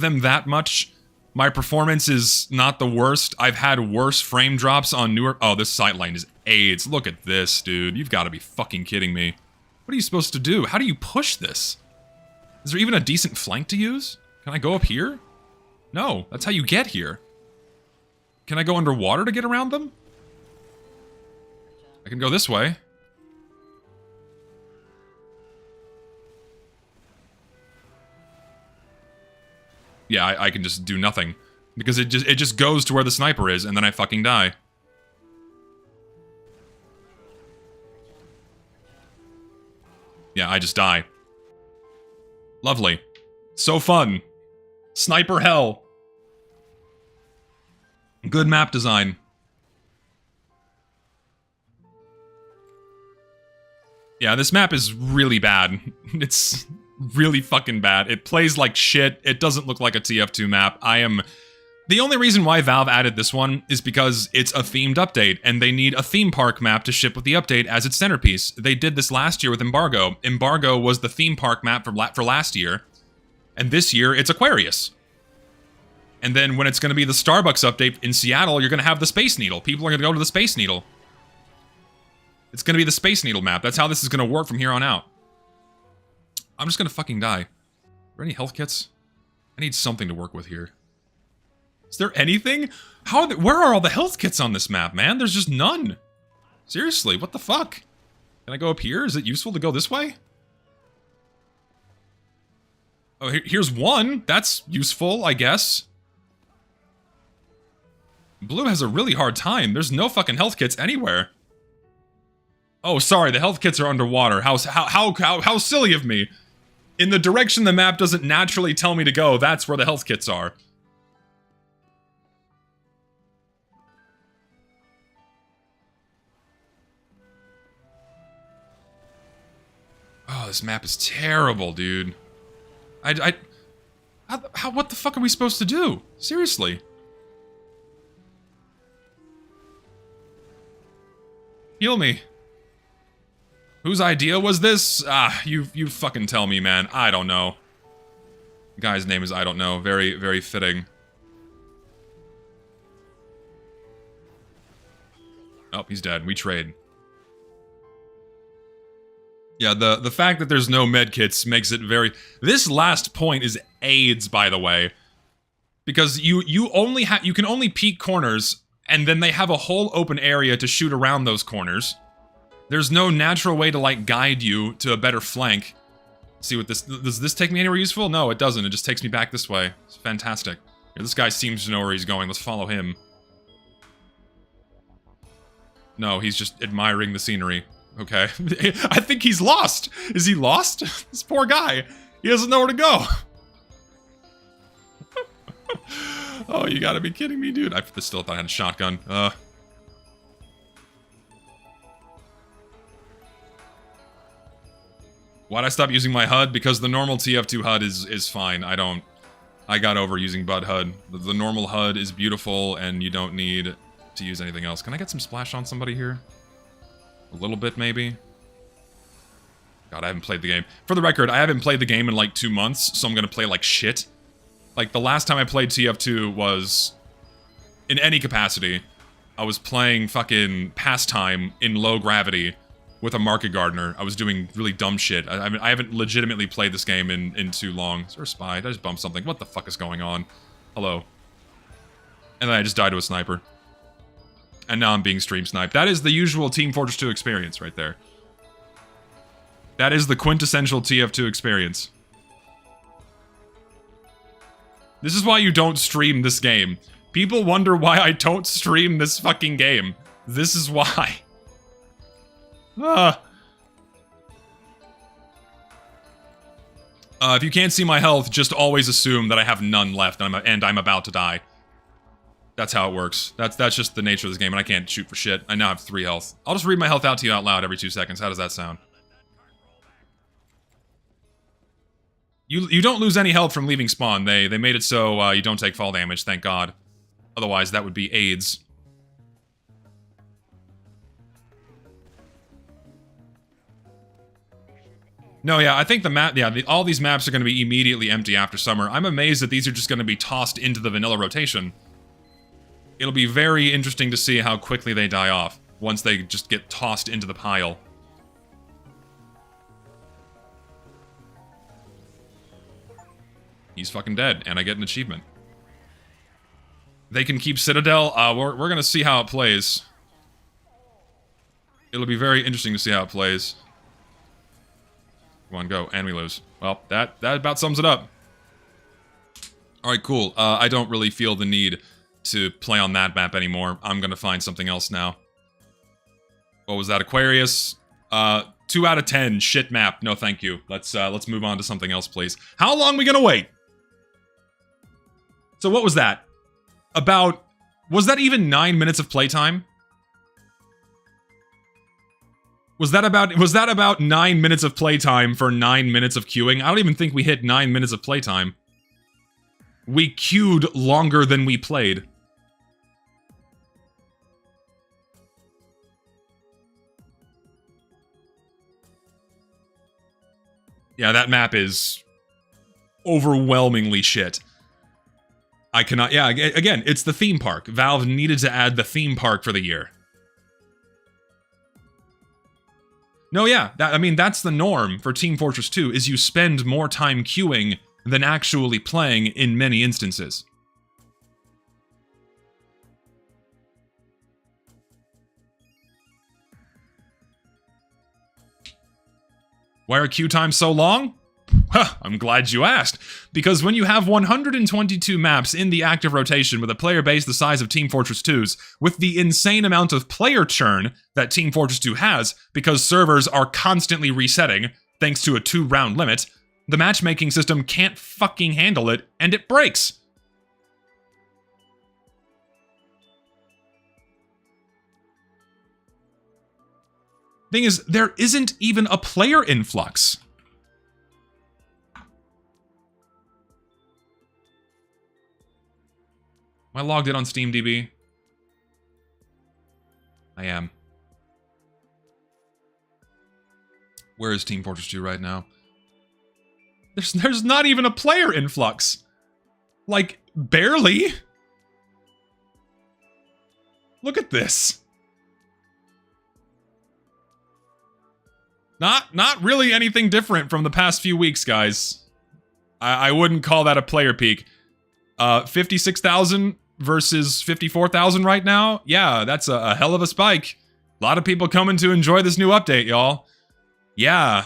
them that much. My performance is not the worst. I've had worse frame drops on newer... Oh, this sightline is AIDS. Look at this, dude. You've got to be fucking kidding me. What are you supposed to do? How do you push this? Is there even a decent flank to use? Can I go up here? No, that's how you get here. Can I go underwater to get around them? I can go this way. Yeah, I can just do nothing. Because it just goes to where the sniper is, and then I fucking die. Yeah, I just die. Lovely. So fun. Sniper hell. Good map design. Yeah, this map is really bad. really fucking bad. It plays like shit. It doesn't look like a TF2 map. The only reason why Valve added this one is because it's a themed update, and they need a theme park map to ship with the update as its centerpiece. They did this last year with Embargo. Embargo was the theme park map for last year, and this year it's Aquarius. And then when it's going to be the Starbucks update in Seattle, you're going to have the Space Needle. People are going to go to the Space Needle. It's going to be the Space Needle map. That's how this is going to work from here on out. I'm just going to fucking die. Are there any health kits? I need something to work with here. Is there anything? Where are all the health kits on this map, man? There's just none. Seriously, what the fuck? Can I go up here? Is it useful to go this way? Oh, here's one. That's useful, I guess. Blue has a really hard time. There's no fucking health kits anywhere. Oh, sorry, the health kits are underwater. How silly of me. In the direction the map doesn't naturally tell me to go, that's where the health kits are. Oh, this map is terrible, dude. What the fuck are we supposed to do? Seriously. Heal me. Whose idea was this? You fucking tell me, man. I don't know. The guy's name is I don't know. Very, very fitting. Oh, he's dead. We trade. Yeah, the fact that there's no medkits makes it very... This last point is AIDS, by the way. Because you can only peek corners, and then they have a whole open area to shoot around those corners. There's no natural way to, like, guide you to a better flank. See what this... Does this take me anywhere useful? No, it doesn't. It just takes me back this way. It's fantastic. Here, this guy seems to know where he's going. Let's follow him. No, he's just admiring the scenery. Okay. I think he's lost. Is he lost? This poor guy. He doesn't know where to go. Oh, you gotta be kidding me, dude. I still thought I had a shotgun. Why'd I stop using my HUD? Because the normal TF2 HUD is fine. I got over using Bud HUD. The normal HUD is beautiful, and you don't need to use anything else. Can I get some splash on somebody here? A little bit, maybe? God, I haven't played the game. For the record, I haven't played the game in like 2 months, so I'm gonna play like shit. Like, the last time I played TF2 was... in any capacity. I was playing fucking Pastime in low gravity with a market gardener. I was doing really dumb shit. I haven't legitimately played this game in too long. Is there a spy? Did I just bump something? What the fuck is going on? Hello. And then I just died to a sniper. And now I'm being stream sniped. That is the usual Team Fortress 2 experience right there. That is the quintessential TF2 experience. This is why you don't stream this game. People wonder why I don't stream this fucking game. This is why. If you can't see my health, just always assume that I have none left and I'm about to die. That's how it works. That's just the nature of this game, and I can't shoot for shit. I now have 3 health. I'll just read my health out to you out loud every 2 seconds. How does that sound? You don't lose any health from leaving spawn. They made it so you don't take fall damage, thank God. Otherwise, that would be AIDS. No, yeah, I think the map, yeah, all these maps are going to be immediately empty after summer. I'm amazed that these are just going to be tossed into the vanilla rotation. It'll be very interesting to see how quickly they die off once they just get tossed into the pile. He's fucking dead, and I get an achievement. They can keep Citadel. We're gonna see how it plays. It'll be very interesting to see how it plays. Come on, go, and we lose. Well, that about sums it up. Alright, cool. I don't really feel the need to play on that map anymore. I'm gonna find something else now. What was that, Aquarius? 2 out of 10, shit map. No, thank you. Let's move on to something else, please. How long are we gonna wait? So what was that? Was that even 9 minutes of playtime? Was that about 9 minutes of playtime for 9 minutes of queuing? I don't even think we hit 9 minutes of playtime. We queued longer than we played. Yeah, that map is overwhelmingly shit. I cannot... Yeah, again, it's the theme park. Valve needed to add the theme park for the year. No, yeah, I mean, that's the norm for Team Fortress 2, is you spend more time queuing than actually playing in many instances. Why are queue times so long? Huh, I'm glad you asked. Because when you have 122 maps in the active rotation with a player base the size of Team Fortress 2's, with the insane amount of player churn that Team Fortress 2 has, because servers are constantly resetting, thanks to a 2-round limit, the matchmaking system can't fucking handle it, and it breaks. Thing is, there isn't even a player influx. Am I logged in on SteamDB? I am. Where is Team Fortress 2 right now? There's not even a player influx. Like, barely. Look at this. Not really anything different from the past few weeks, guys. I wouldn't call that a player peak. 56,000 versus 54,000 right now? Yeah, that's a hell of a spike. A lot of people coming to enjoy this new update, y'all. Yeah,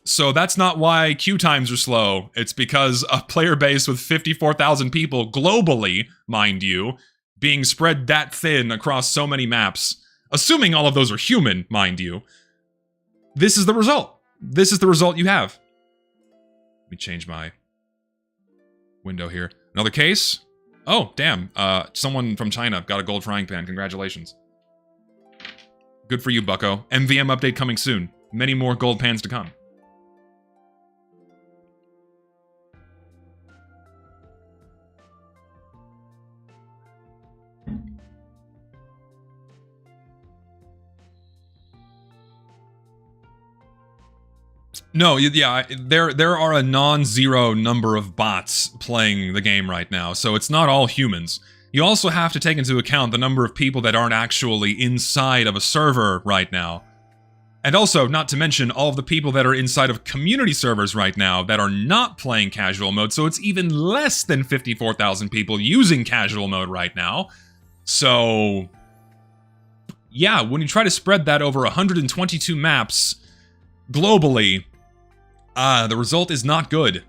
so that's not why queue times are slow. It's because a player base with 54,000 people globally, mind you, being spread that thin across so many maps, assuming all of those are human, mind you, this is the result. This is the result you have. Let me change my window here. Another case? Oh, damn. Someone from China got a gold frying pan. Congratulations. Good for you, bucko. MVM update coming soon. Many more gold pans to come. No, yeah, there are a non-zero number of bots playing the game right now, so it's not all humans. You also have to take into account the number of people that aren't actually inside of a server right now. And also, not to mention all of the people that are inside of community servers right now that are not playing casual mode, so it's even less than 54,000 people using casual mode right now. So, yeah, when you try to spread that over 122 maps globally, the result is not good.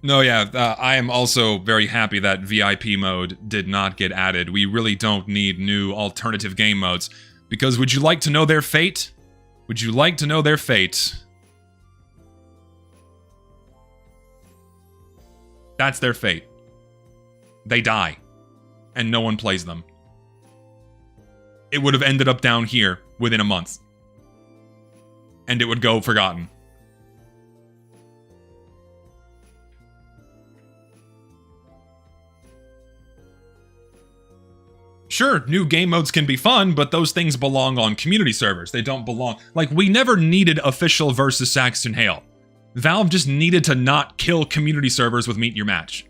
No, yeah, I am also very happy that VIP mode did not get added. We really don't need new alternative game modes. Because would you like to know their fate? Would you like to know their fate? That's their fate. They die. And no one plays them. It would have ended up down here within a month. And it would go forgotten. Sure, new game modes can be fun, but those things belong on community servers. They don't belong... Like, we never needed official versus Saxton Hale. Valve just needed to not kill community servers with Meet Your Match.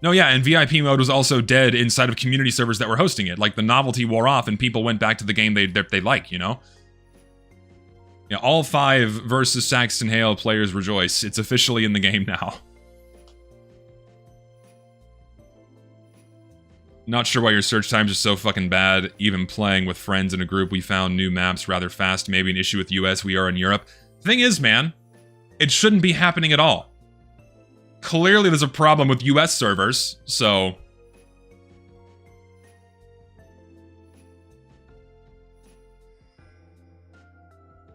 No, yeah, and VIP mode was also dead inside of community servers that were hosting it. Like, the novelty wore off and people went back to the game they like, you know? Yeah, all 5 versus Saxton Hale players rejoice. It's officially in the game now. Not sure why your search times are so fucking bad. Even playing with friends in a group, we found new maps rather fast. Maybe an issue with US, we are in Europe. Thing is, man, it shouldn't be happening at all. Clearly there's a problem with US servers, so...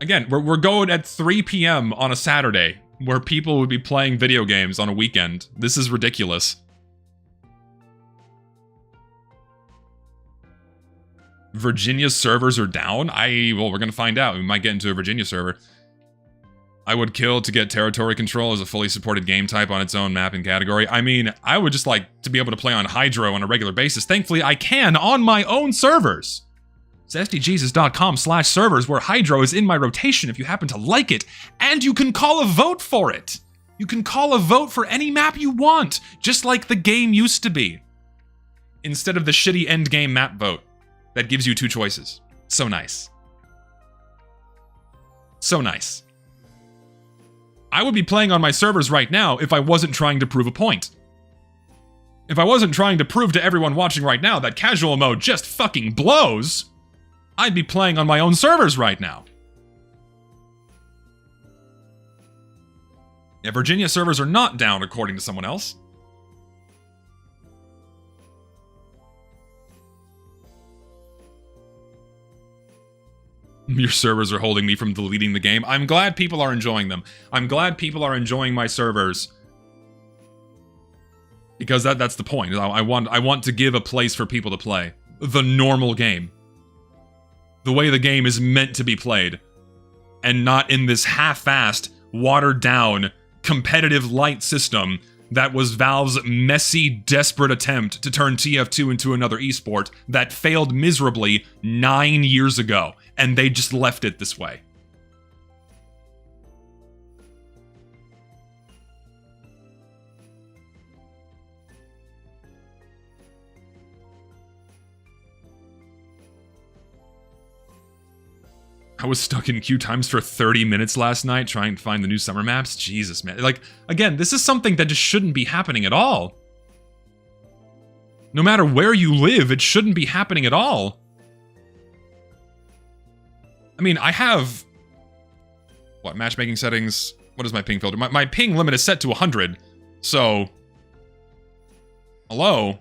Again, we're going at 3 p.m. on a Saturday, where people would be playing video games on a weekend. This is ridiculous. Virginia's servers are down? Well, we're gonna find out. We might get into a Virginia server. I would kill to get territory control as a fully supported game type on its own map and category. I mean, I would just like to be able to play on Hydro on a regular basis. Thankfully, I can on my own servers. It's sdjesus.com/servers, where Hydro is in my rotation if you happen to like it, and you can call a vote for it. You can call a vote for any map you want, just like the game used to be. Instead of the shitty endgame map vote that gives you 2 choices. So nice. So nice. I would be playing on my servers right now if I wasn't trying to prove a point. If I wasn't trying to prove to everyone watching right now that casual mode just fucking blows, I'd be playing on my own servers right now. Yeah, Virginia servers are not down according to someone else. Your servers are holding me from deleting the game. I'm glad people are enjoying them. I'm glad people are enjoying my servers. Because that's the point. I want to give a place for people to play. The normal game. The way the game is meant to be played. And not in this half-assed, watered-down, competitive light system that was Valve's messy, desperate attempt to turn TF2 into another esport that failed miserably 9 years ago. And they just left it this way. I was stuck in queue times for 30 minutes last night trying to find the new summer maps. Jesus, man. Like, again, this is something that just shouldn't be happening at all. No matter where you live, it shouldn't be happening at all. I mean, I have... What, matchmaking settings? What is my ping filter? My ping limit is set to 100, so... Hello?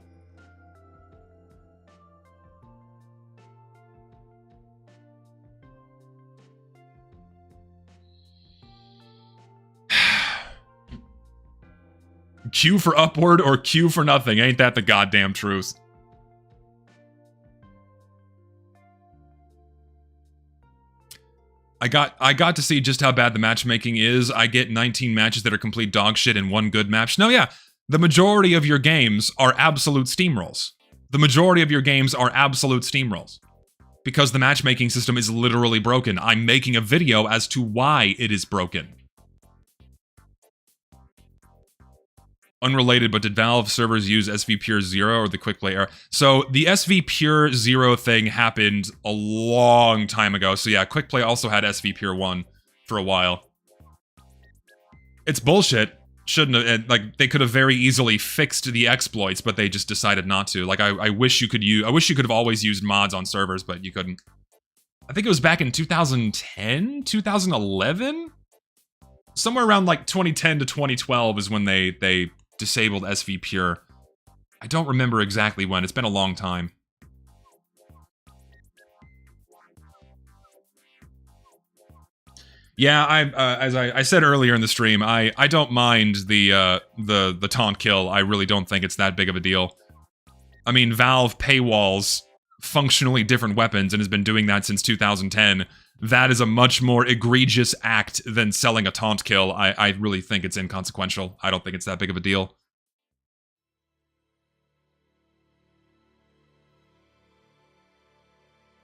Q for upward or Q for nothing. Ain't that the goddamn truth? I got to see just how bad the matchmaking is. I get 19 matches that are complete dog shit and 1 good match. No, yeah. The majority of your games are absolute steamrolls. The majority of your games are absolute steamrolls. Because the matchmaking system is literally broken. I'm making a video as to why it is broken. Unrelated, but did Valve servers use SV Pure 0 or the Quickplay era? So the SV Pure 0 thing happened a long time ago. So yeah, Quickplay also had SV Pure 1 for a while. It's bullshit. Shouldn't have, like, they could have very easily fixed the exploits, but they just decided not to. Like, I wish you could have always used mods on servers, but you couldn't. I think it was back in 2010? 2011? Somewhere around, like, 2010 to 2012 is when they disabled SV Pure. I don't remember exactly when. It's been a long time. Yeah, as I said earlier in the stream, I don't mind the taunt kill. I really don't think it's that big of a deal. I mean, Valve paywalls functionally different weapons and has been doing that since 2010. That is a much more egregious act than selling a taunt kill. I really think it's inconsequential. I don't think it's that big of a deal.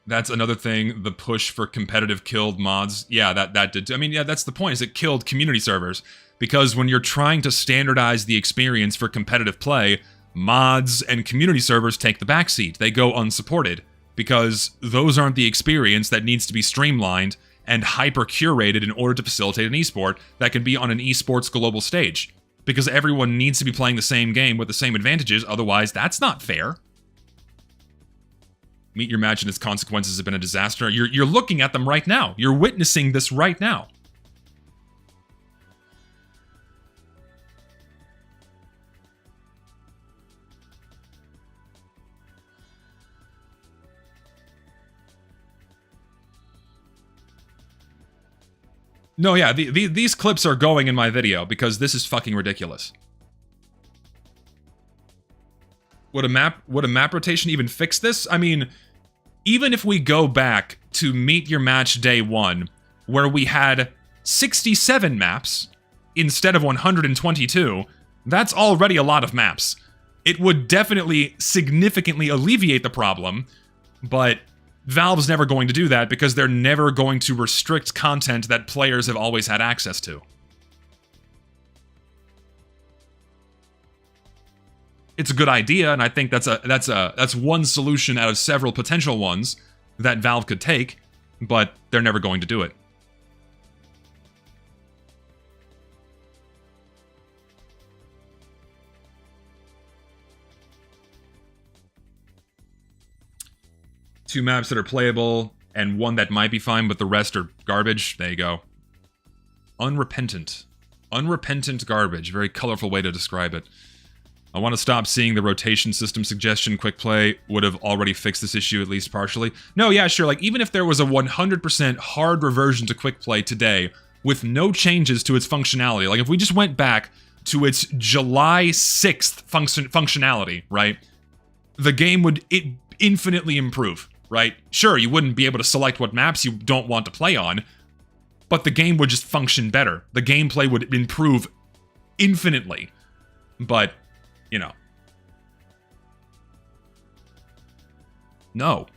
That's another thing, the push for competitive killed mods. Yeah, that did. I mean, yeah, that's the point, is it killed community servers. Because when you're trying to standardize the experience for competitive play, mods and community servers take the backseat. They go unsupported. Because those aren't the experience that needs to be streamlined and hyper-curated in order to facilitate an esport that can be on an esports global stage. Because everyone needs to be playing the same game with the same advantages, otherwise that's not fair. Meet Your Match and its consequences have been a disaster. You're looking at them right now. You're witnessing this right now. No, yeah, these clips are going in my video because this is fucking ridiculous. Would a map rotation even fix this? I mean, even if we go back to Meet Your Match Day 1, where we had 67 maps instead of 122, that's already a lot of maps. It would definitely significantly alleviate the problem, but Valve's never going to do that because they're never going to restrict content that players have always had access to. It's a good idea, and I think that's one solution out of several potential ones that Valve could take, but they're never going to do it. Two maps that are playable, and one that might be fine, but the rest are garbage. There you go. Unrepentant. Unrepentant garbage. Very colorful way to describe it. I want to stop seeing the rotation system suggestion. Quickplay would have already fixed this issue, at least partially. No, yeah, sure, like, even if there was a 100% hard reversion to Quickplay today, with no changes to its functionality, like, if we just went back to its July 6th functionality, right, the game would infinitely improve, right? Sure, you wouldn't be able to select what maps you don't want to play on, but the game would just function better. The gameplay would improve infinitely. But, you know. No.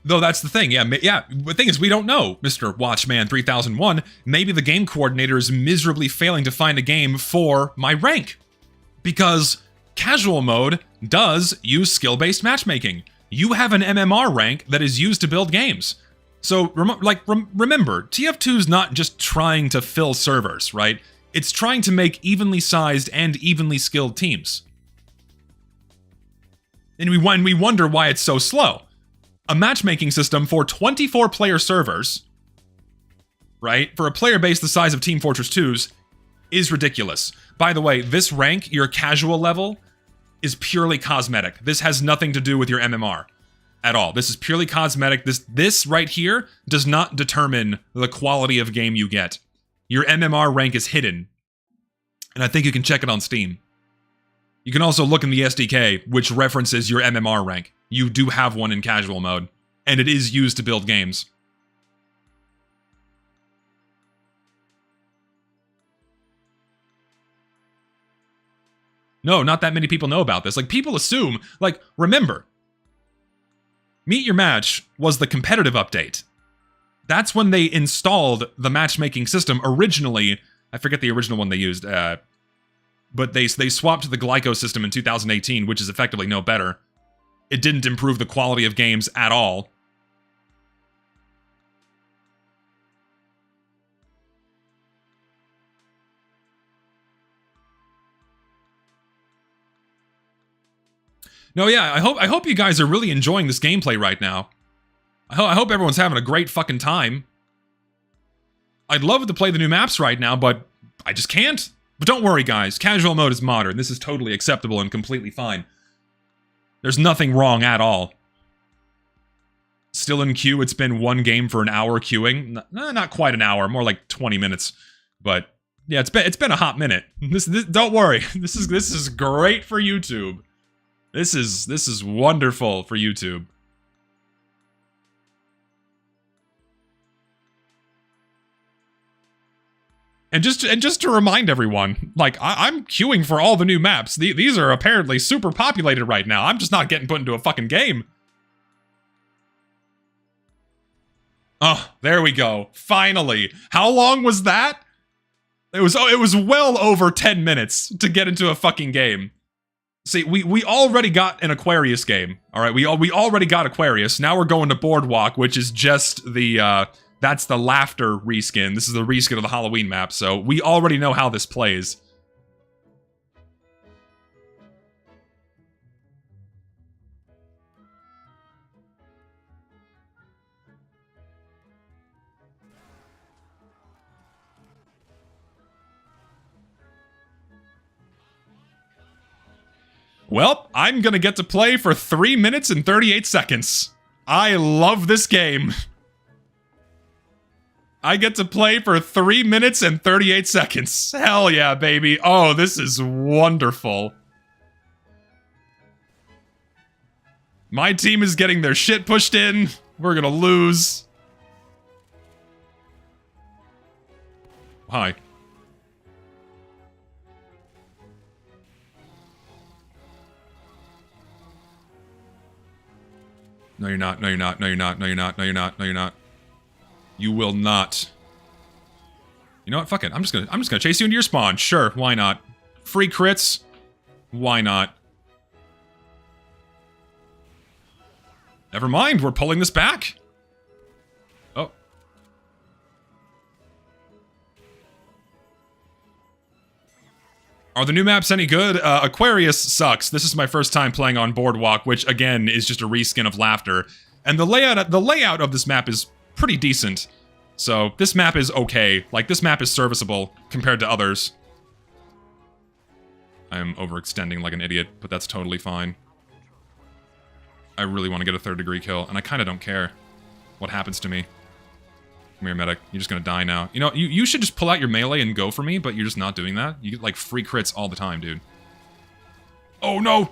Though that's the thing, yeah, the thing is, we don't know, Mr. Watchman 3001. Maybe the game coordinator is miserably failing to find a game for my rank. Because casual mode does use skill-based matchmaking. You have an MMR rank that is used to build games. So, remember, TF2's not just trying to fill servers, right? It's trying to make evenly sized and evenly skilled teams. And we wonder why it's so slow. A matchmaking system for 24-player servers, right, for a player base the size of Team Fortress 2's, is ridiculous. By the way, this rank, your casual level, is purely cosmetic. This has nothing to do with your MMR at all. This is purely cosmetic. This right here does not determine the quality of game you get. Your MMR rank is hidden, and I think you can check it on Steam. You can also look in the SDK, which references your MMR rank. You do have one in casual mode, and it is used to build games. No, not that many people know about this. Like, people assume, like, remember, Meet Your Match was the competitive update. That's when they installed the matchmaking system originally. I forget the original one they used, but they swapped to the Glyco system in 2018, which is effectively no better. It didn't improve the quality of games at all. No, yeah, I hope you guys are really enjoying this gameplay right now. I hope everyone's having a great fucking time. I'd love to play the new maps right now, but I just can't. But don't worry, guys. Casual mode is modern. This is totally acceptable and completely fine. There's nothing wrong at all. Still in queue. It's been one game for an hour queuing. Not quite an hour, more like 20 minutes. But yeah, it's been a hot minute. This don't worry. This is great for YouTube. This is wonderful for YouTube. And just to remind everyone, like, I'm queuing for all the new maps. These are apparently super populated right now. I'm just not getting put into a fucking game. Oh, there we go. Finally. How long was that? It was well over 10 minutes to get into a fucking game. See, we already got an Aquarius game. All right, we already got Aquarius. Now we're going to Boardwalk, which is just the that's the Laughter reskin. This is the reskin of the Halloween map, so we already know how this plays. Well, I'm gonna get to play for 3 minutes and 38 seconds. I love this game. I get to play for 3 minutes and 38 seconds. Hell yeah, baby. Oh, this is wonderful. My team is getting their shit pushed in. We're gonna lose. Hi. No, you're not. No, you're not. No, you're not. No, you're not. No, you're not. No, you're not. You will not. You know what? Fuck it. I'm just gonna chase you into your spawn. Sure, why not? Free crits. Why not? Never mind. We're pulling this back. Oh. Are the new maps any good? Aquarius sucks. This is my first time playing on Boardwalk, which again is just a reskin of Laughter. And the layout of this map is pretty decent. So this map is okay. Like, this map is serviceable compared to others. I am overextending like an idiot, but that's totally fine. I really want to get a 3rd degree kill, and I kind of don't care what happens to me. Come here, medic. You're just gonna die now. You know, you should just pull out your melee and go for me, but you're just not doing that. You get, like, free crits all the time, dude. Oh, no!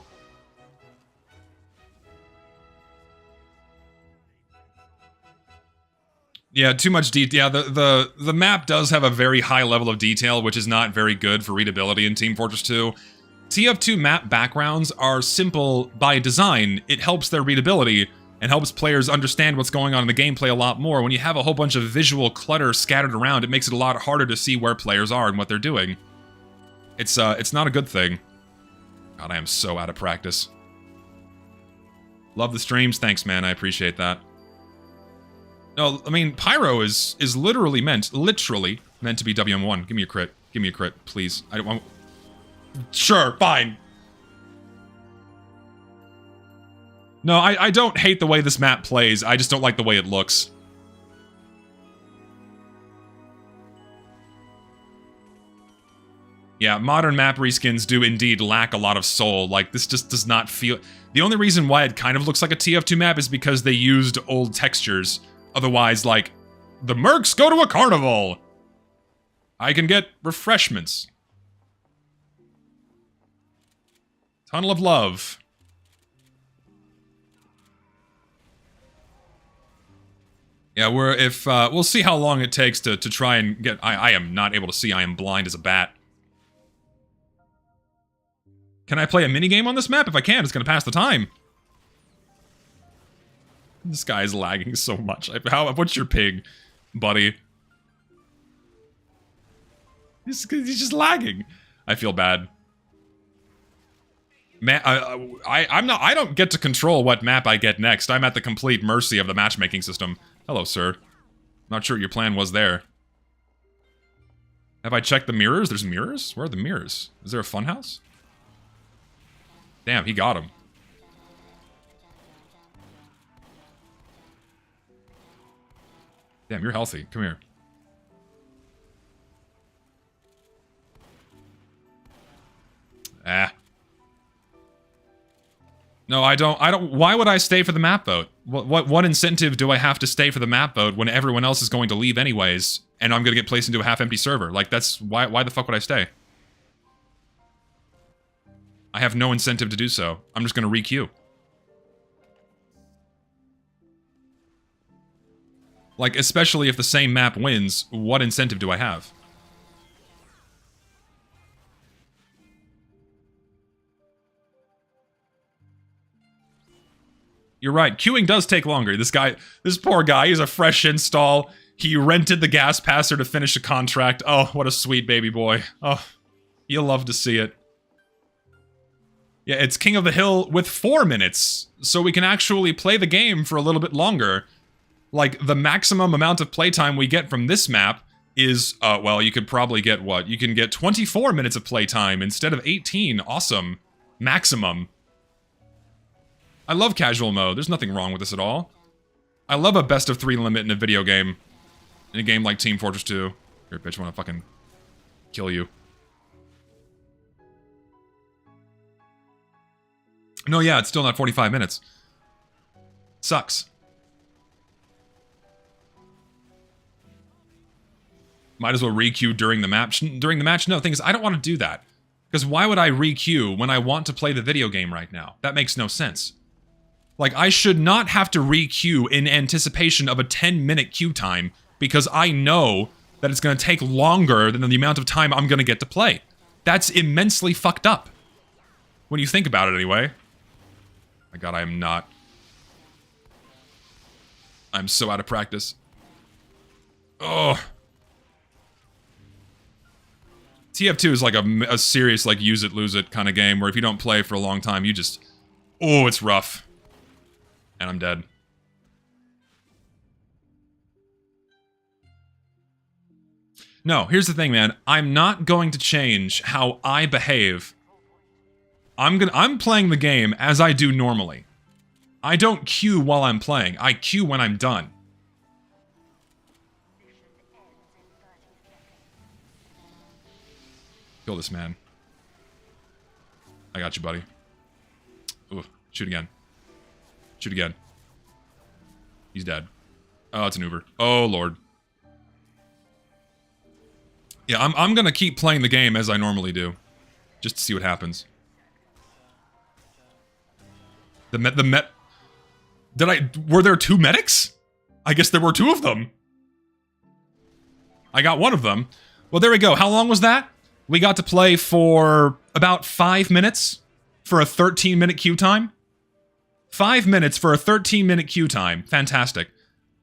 Yeah, too much detail. Yeah, the map does have a very high level of detail, which is not very good for readability in Team Fortress 2. TF2 map backgrounds are simple by design. It helps their readability and helps players understand what's going on in the gameplay a lot more. When you have a whole bunch of visual clutter scattered around, it makes it a lot harder to see where players are and what they're doing. It's not a good thing. God, I am so out of practice. Love the streams. Thanks, man. I appreciate that. No, I mean, Pyro is literally meant to be WM1. Give me a crit. Give me a crit, please. I don't want... Sure, fine. No, I don't hate the way this map plays. I just don't like the way it looks. Yeah, modern map reskins do indeed lack a lot of soul. Like, this just does not feel... The only reason why it kind of looks like a TF2 map is because they used old textures. Otherwise, like, the mercs go to a carnival! I can get refreshments. Tunnel of Love. Yeah, we'll see how long it takes to try and get... I am not able to see. I am blind as a bat. Can I play a minigame on this map? If I can, it's gonna pass the time. This guy is lagging so much. What's your ping, buddy? He's just lagging. I feel bad. Man, I don't get to control what map I get next. I'm at the complete mercy of the matchmaking system. Hello, sir. Not sure what your plan was there. Have I checked the mirrors? There's mirrors? Where are the mirrors? Is there a funhouse? Damn, he got him. Damn, you're healthy. Come here. Ah. No, I don't. Why would I stay for the map vote? What incentive do I have to stay for the map vote when everyone else is going to leave anyways, and I'm gonna get placed into a half-empty server? Like, that's... Why the fuck would I stay? I have no incentive to do so. I'm just gonna re-queue. Like, especially if the same map wins, what incentive do I have? You're right, queuing does take longer. This poor guy, he's a fresh install. He rented the gas passer to finish a contract. Oh, what a sweet baby boy. Oh, you'll love to see it. Yeah, it's King of the Hill with 4 minutes, so we can actually play the game for a little bit longer. Like, the maximum amount of playtime we get from this map is, well, you could probably get what? You can get 24 minutes of playtime instead of 18. Awesome. Maximum. I love casual mode. There's nothing wrong with this at all. I love a best of 3 limit in a video game. In a game like Team Fortress 2. Here, bitch, I wanna fucking kill you. No, yeah, it's still not 45 minutes. Sucks. Might as well re-queue during the match. During the match? No, the thing is, I don't want to do that. Because why would I re-queue when I want to play the video game right now? That makes no sense. Like, I should not have to re-queue in anticipation of a 10-minute queue time because I know that it's going to take longer than the amount of time I'm going to get to play. That's immensely fucked up. When you think about it, anyway. My god, I am not. I'm so out of practice. Oh. TF2 is like a serious, like, use it, lose it kind of game where if you don't play for a long time, you just... Oh, it's rough. And I'm dead. No, here's the thing, man. I'm not going to change how I behave. I'm playing the game as I do normally. I don't queue while I'm playing. I queue when I'm done. Kill this man. I got you, buddy. Ooh, shoot again. Shoot again. He's dead. Oh, it's an Uber. Oh, Lord. Yeah, I'm gonna keep playing the game as I normally do. Just to see what happens. Were there 2 medics? I guess there were 2 of them. I got one of them. Well, there we go. How long was that? We got to play for about 5 minutes for a 13-minute queue time. 5 minutes for a 13-minute queue time. Fantastic.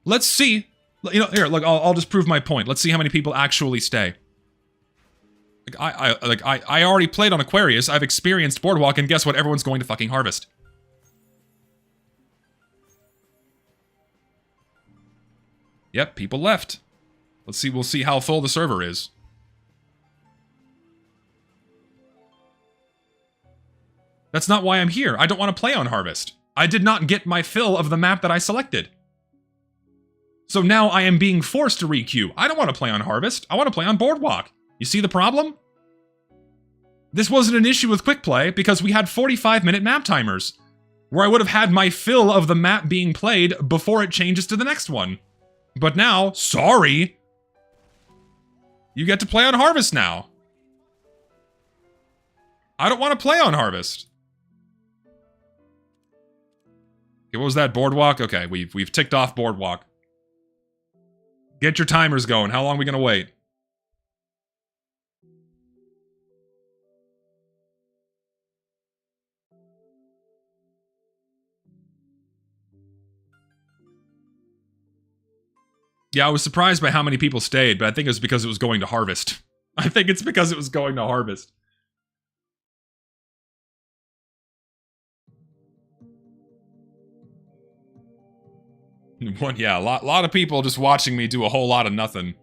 Let's see. You know, here, look, I'll just prove my point. Let's see how many people actually stay. I already played on Aquarius. I've experienced Boardwalk, and guess what? Everyone's going to fucking harvest. Yep, people left. Let's see. We'll see how full the server is. That's not why I'm here. I don't want to play on Harvest. I did not get my fill of the map that I selected. So now I am being forced to re-queue. I don't want to play on Harvest. I want to play on Boardwalk. You see the problem? This wasn't an issue with Quickplay because we had 45-minute map timers, where I would have had my fill of the map being played before it changes to the next one. But now, sorry, you get to play on Harvest now. I don't want to play on Harvest. Okay, what was that? Boardwalk? Okay, we've ticked off Boardwalk. Get your timers going. How long are we gonna wait? Yeah, I was surprised by how many people stayed, but I think it was because it was going to Harvest. I think it's because it was going to Harvest. Yeah, a lot of people just watching me do a whole lot of nothing.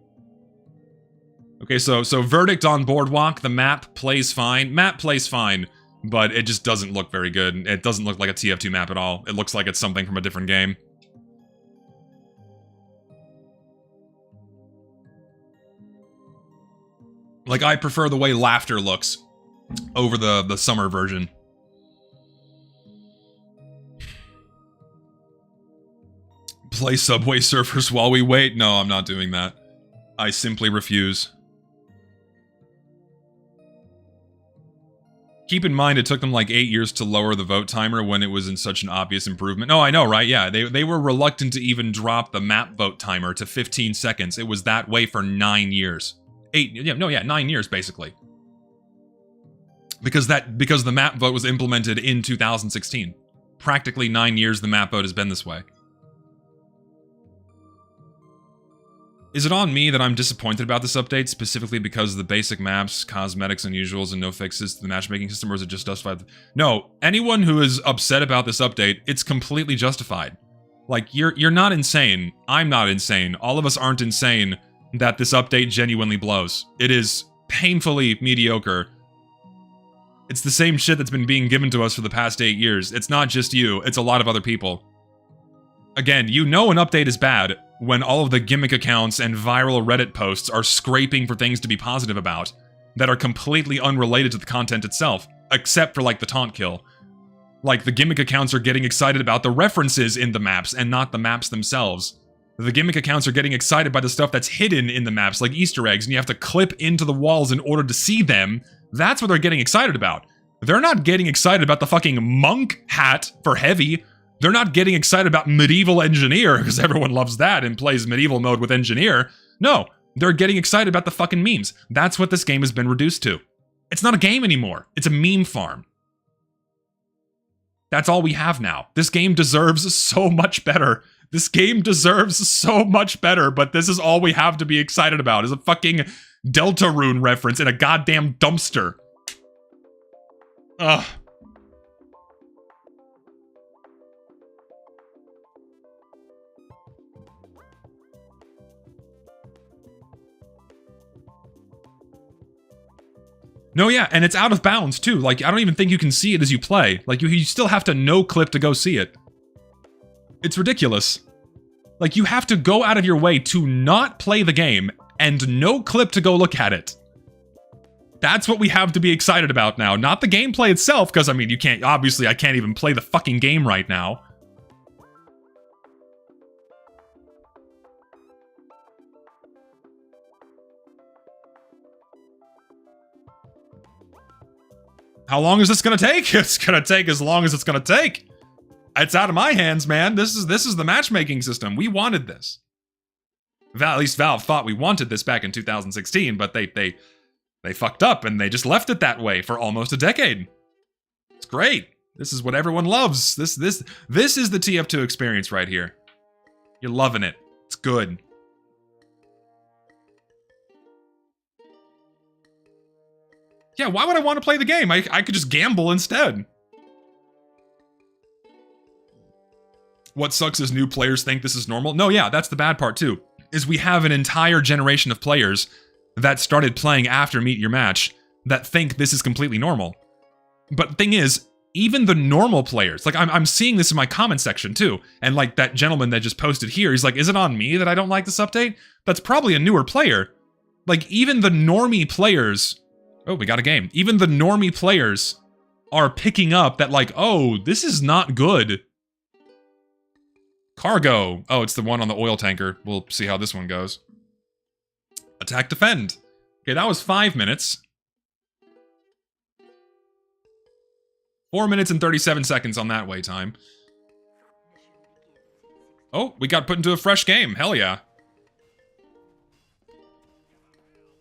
Okay, so verdict on Boardwalk. The map plays fine. Map plays fine, but it just doesn't look very good. It doesn't look like a TF2 map at all. It looks like it's something from a different game. Like, I prefer the way Laughter looks over the summer version. Play Subway Surfers while we wait? No, I'm not doing that. I simply refuse. Keep in mind, it took them like 8 years to lower the vote timer when it was in such an obvious improvement. No, I know, right? Yeah, they were reluctant to even drop the map vote timer to 15 seconds. It was that way for 9 years. 9 years, basically. Because the map vote was implemented in 2016. Practically 9 years the map vote has been this way. Is it on me that I'm disappointed about this update, specifically because of the basic maps, cosmetics, unusuals, and no fixes to the matchmaking system, or is it just justified? No, anyone who is upset about this update, it's completely justified. Like, you're not insane. I'm not insane. All of us aren't insane that this update genuinely blows. It is painfully mediocre. It's the same shit that's been being given to us for the past 8 years. It's not just you, it's a lot of other people. Again, you know an update is bad when all of the gimmick accounts and viral Reddit posts are scraping for things to be positive about that are completely unrelated to the content itself, except for, like, the taunt kill. Like, the gimmick accounts are getting excited about the references in the maps and not the maps themselves. The gimmick accounts are getting excited by the stuff that's hidden in the maps, like Easter eggs, and you have to clip into the walls in order to see them. That's what they're getting excited about. They're not getting excited about the fucking monk hat for heavy. They're not getting excited about medieval engineer, because everyone loves that and plays medieval mode with engineer. No, they're getting excited about the fucking memes. That's what this game has been reduced to. It's not a game anymore. It's a meme farm. That's all we have now. This game deserves so much better. This game deserves so much better, but this is all we have to be excited about, is a fucking Deltarune reference in a goddamn dumpster. Ugh. No, yeah, and it's out of bounds, too. Like, I don't even think you can see it as you play. Like, you still have to no-clip to go see it. It's ridiculous. Like, you have to go out of your way to not play the game and no-clip to go look at it. That's what we have to be excited about now. Not the gameplay itself, because, I mean, you can't... Obviously, I can't even play the fucking game right now. How long is this gonna take? It's gonna take as long as it's gonna take. It's out of my hands, man. This is the matchmaking system. We wanted this. At least Valve thought we wanted this back in 2016, but they fucked up and they just left it that way for almost a decade. It's great. This is what everyone loves. This is the TF2 experience right here. You're loving it. It's good. Yeah, why would I want to play the game? I could just gamble instead. What sucks is new players think this is normal. No, yeah, that's the bad part too. Is we have an entire generation of players that started playing after Meet Your Match that think this is completely normal. But the thing is, even the normal players, like I'm seeing this in my comment section too, and like that gentleman that just posted here, he's like, is it on me that I don't like this update? That's probably a newer player. Like even the normie players... Oh, we got a game. Even the normie players are picking up that like, oh, this is not good. Cargo. Oh, it's the one on the oil tanker. We'll see how this one goes. Attack, defend. Okay, that was 5 minutes. 4 minutes and 37 seconds on that wait time. Oh, we got put into a fresh game. Hell yeah.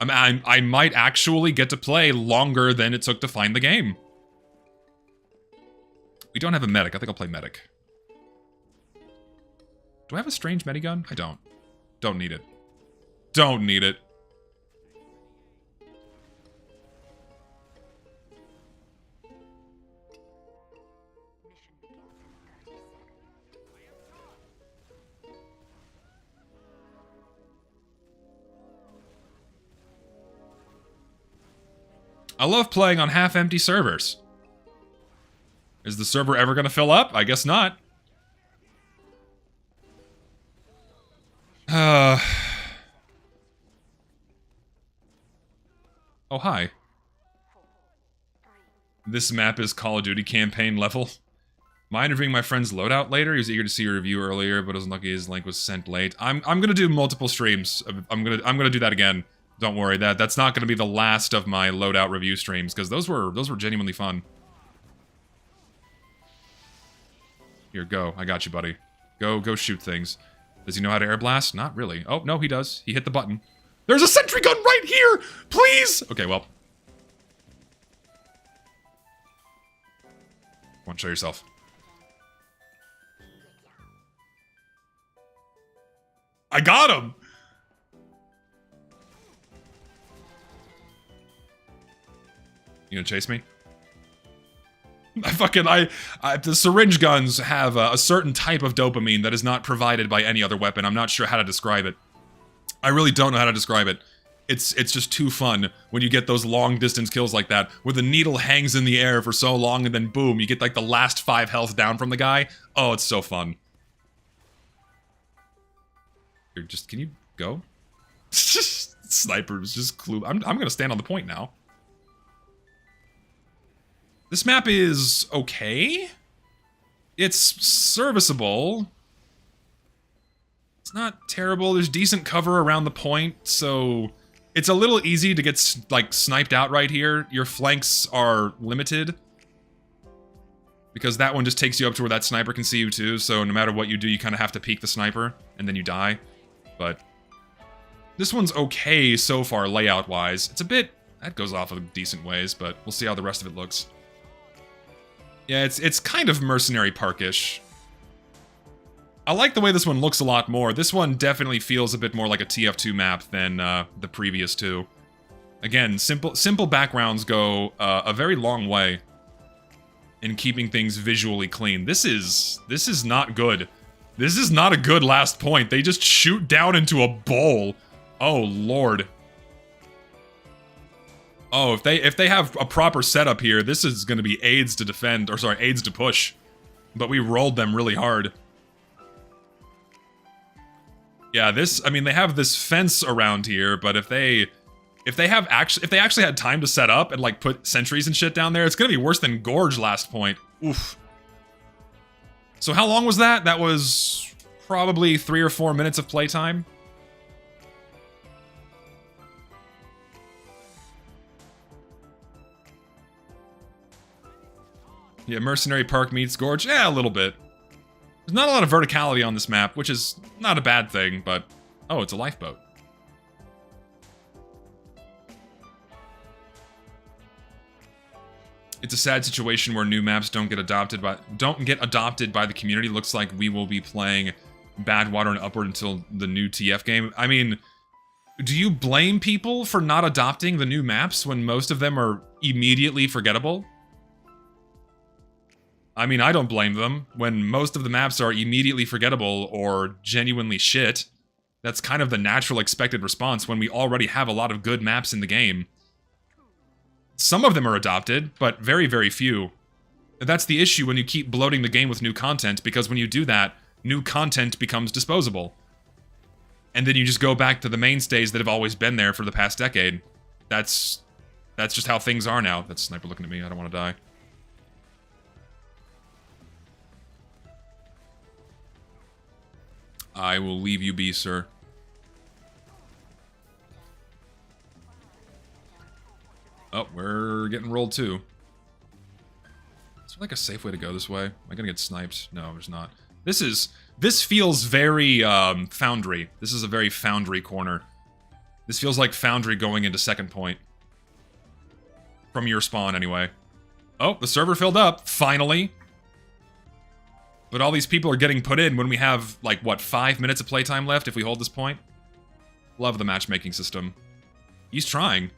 I might actually get to play longer than it took to find the game. We don't have a medic. I think I'll play medic. Do I have a strange medigun? I don't. Don't need it. Don't need it. I love playing on half-empty servers. Is the server ever gonna fill up? I guess not. Oh, hi. This map is Call of Duty campaign level. Am I interviewing my friend's loadout later? He was eager to see your review earlier, but was unlucky his link was sent late. I'm gonna do multiple streams. I'm gonna do that again. Don't worry, that's not gonna be the last of my loadout review streams, because those were genuinely fun. Here, go. I got you, buddy. Go shoot things. Does he know how to air blast? Not really. Oh, no, he does. He hit the button. There's a sentry gun right here! Please! Okay, well. Come on, show yourself. I got him! You gonna chase me? The syringe guns have a certain type of dopamine that is not provided by any other weapon. I'm not sure how to describe it. I really don't know how to describe it. It's just too fun when you get those long distance kills like that, where the needle hangs in the air for so long and then boom, you get like the last 5 health down from the guy. Oh, it's so fun. Here, can you go? Sniper's just clue. I'm gonna stand on the point now. This map is okay. It's serviceable. It's not terrible. There's decent cover around the point, so it's a little easy to get, like, sniped out right here. Your flanks are limited, because that one just takes you up to where that sniper can see you too, so no matter what you do, you kind of have to peek the sniper, and then you die. But this one's okay so far, layout-wise. It's a bit... that goes off of decent ways, but we'll see how the rest of it looks. Yeah, it's kind of Mercenary Park-ish. I like the way this one looks a lot more. This one definitely feels a bit more like a TF2 map than the previous two. Again, simple backgrounds go a very long way in keeping things visually clean. This is not good. This is not a good last point. They just shoot down into a bowl. Oh, Lord. Oh, if they have a proper setup here, this is going to be aids to defend, or sorry, aids to push. But we rolled them really hard. Yeah, I mean, they have this fence around here, but if they actually had time to set up and, like, put sentries and shit down there, it's gonna be worse than Gorge last point. Oof. So how long was that? That was probably 3 or 4 minutes of playtime. Yeah, Mercenary Park meets Gorge. Yeah, a little bit. There's not a lot of verticality on this map, which is not a bad thing, but... oh, it's a lifeboat. It's a sad situation where new maps don't get adopted by the community. Looks like we will be playing Badwater and Upward until the new TF game. I mean, do you blame people for not adopting the new maps when most of them are immediately forgettable? I mean, I don't blame them. When most of the maps are immediately forgettable or genuinely shit, that's kind of the natural expected response when we already have a lot of good maps in the game. Some of them are adopted, but very, very few. That's the issue when you keep bloating the game with new content, because when you do that, new content becomes disposable. And then you just go back to the mainstays that have always been there for the past decade. That's just how things are now. That's Sniper looking at me, I don't want to die. I will leave you be, sir. Oh, we're getting rolled too. Is there like a safe way to go this way? Am I gonna get sniped? No, there's not. This feels very, Foundry. This is a very Foundry corner. This feels like Foundry going into second point. From your spawn, anyway. Oh, the server filled up, finally. But all these people are getting put in when we have, like, what, 5 minutes of playtime left if we hold this point? Love the matchmaking system. He's trying.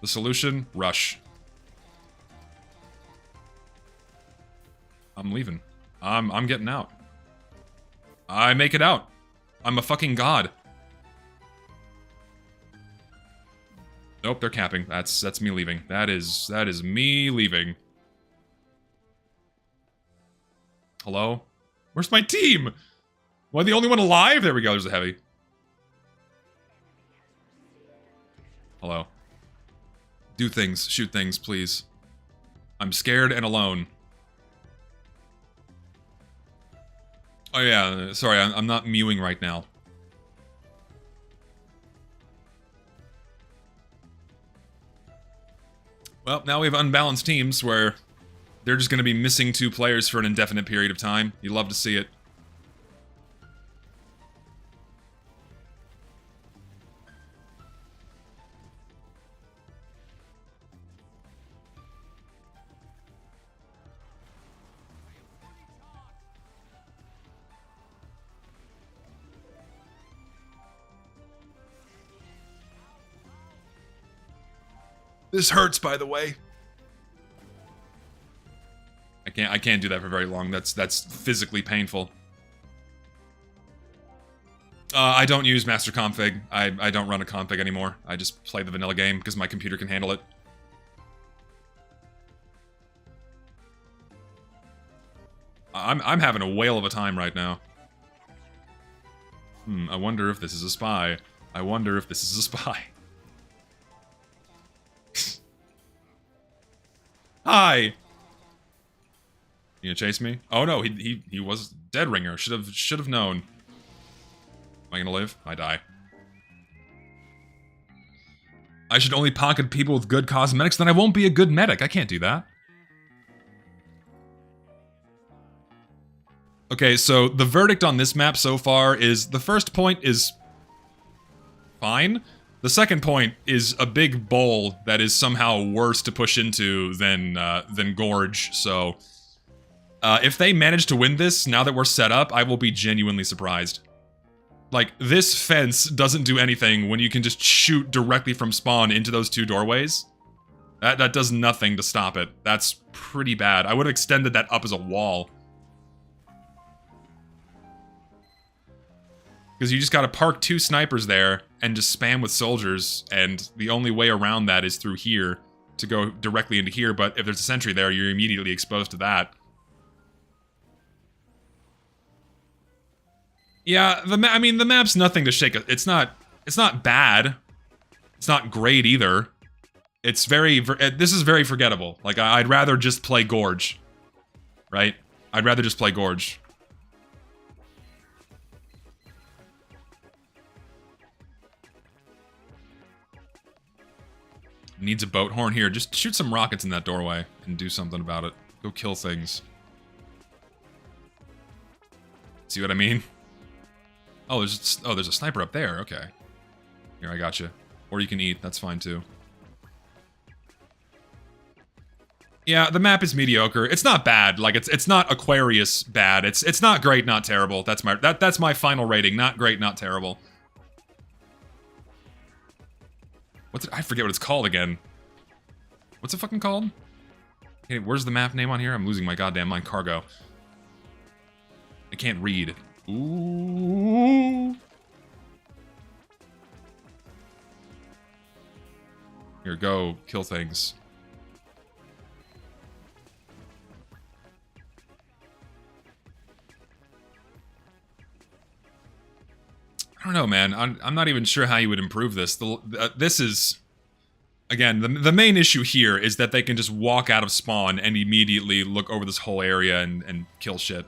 The solution? Rush. I'm leaving. I'm getting out. I make it out. I'm a fucking god. Nope, they're capping. That's me leaving. That is me leaving. Hello? Where's my team? Am I the only one alive? There we go, there's a heavy. Hello. Do things, shoot things, please. I'm scared and alone. Oh yeah, sorry, I'm not mewing right now. Well, now we have unbalanced teams where they're just going to be missing 2 players for an indefinite period of time. You'd love to see it. This hurts, by the way. I can't do that for very long. That's physically painful. I don't use master config. I don't run a config anymore. I just play the vanilla game because my computer can handle it. I'm having a whale of a time right now. I wonder if this is a spy. I wonder if this is a spy. Hi! You gonna chase me? Oh no, he was dead ringer. Should have known. Am I gonna live? I die. I should only pocket people with good cosmetics, then I won't be a good medic. I can't do that. Okay, so the verdict on this map so far is the first point is fine. The second point is a big bowl that is somehow worse to push into than Gorge, so... if they manage to win this, now that we're set up, I will be genuinely surprised. Like, this fence doesn't do anything when you can just shoot directly from spawn into those two doorways. That does nothing to stop it. That's pretty bad. I would have extended that up as a wall. Because you just gotta park 2 snipers there and just spam with soldiers, and the only way around that is through here to go directly into here, but if there's a sentry there, you're immediately exposed to that. Yeah, I mean, the map's nothing to shake. It's not bad. It's not great either. It's this is very forgettable. Like, I'd rather just play Gorge. Right? I'd rather just play Gorge. Needs a boat horn here. Just shoot some rockets in that doorway and do something about it. Go kill things. See what I mean? Oh, there's a sniper up there. Okay. Here, I got you. Or you can eat. That's fine too. Yeah, the map is mediocre. It's not bad. Like, it's not Aquarius bad. It's not great, not terrible. That's my final rating. Not great, not terrible. I forget what it's called again. What's it fucking called? Okay, where's the map name on here? I'm losing my goddamn mind. Cargo. I can't read. Ooh. Here, go. Kill things. I don't know, man. I'm not even sure how you would improve this. This is... Again, the main issue here is that they can just walk out of spawn and immediately look over this whole area and kill shit.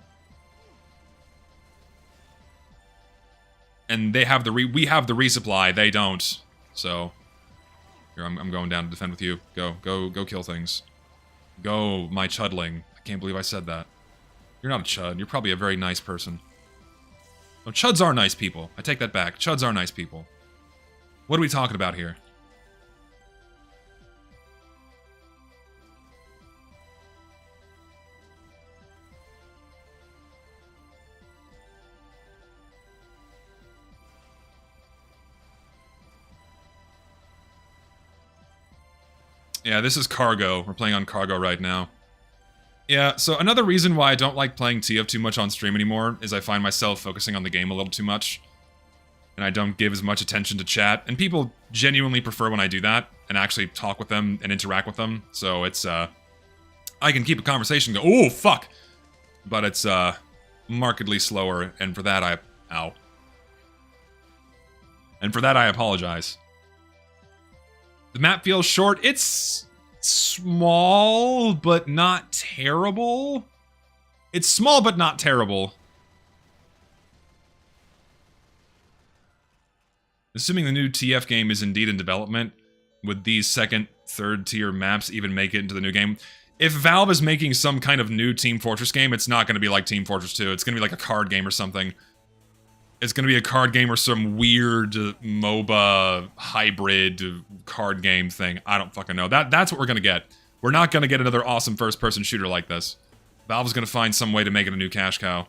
And they have we have the resupply, they don't. So, here, I'm going down to defend with you. Go kill things. Go, my chudling. I can't believe I said that. You're not a chud. You're probably a very nice person. No, chuds are nice people. I take that back. Chuds are nice people. What are we talking about here? Yeah, this is Cargo. We're playing on Cargo right now. Yeah, so another reason why I don't like playing TF too much on stream anymore is I find myself focusing on the game a little too much. And I don't give as much attention to chat. And people genuinely prefer when I do that and actually talk with them and interact with them. So it's, I can keep a conversation and go, oh, fuck! But it's, markedly slower, and for that ow. And for that I apologize. The map feels short. It's small, but not terrible. It's small, but not terrible. Assuming the new TF game is indeed in development, would these second, third tier maps even make it into the new game? If Valve is making some kind of new Team Fortress game, it's not going to be like Team Fortress 2. It's going to be like a card game or something. It's going to be a card game or some weird MOBA hybrid card game thing. I don't fucking know. That's what we're going to get. We're not going to get another awesome first-person shooter like this. Valve's going to find some way to make it a new cash cow.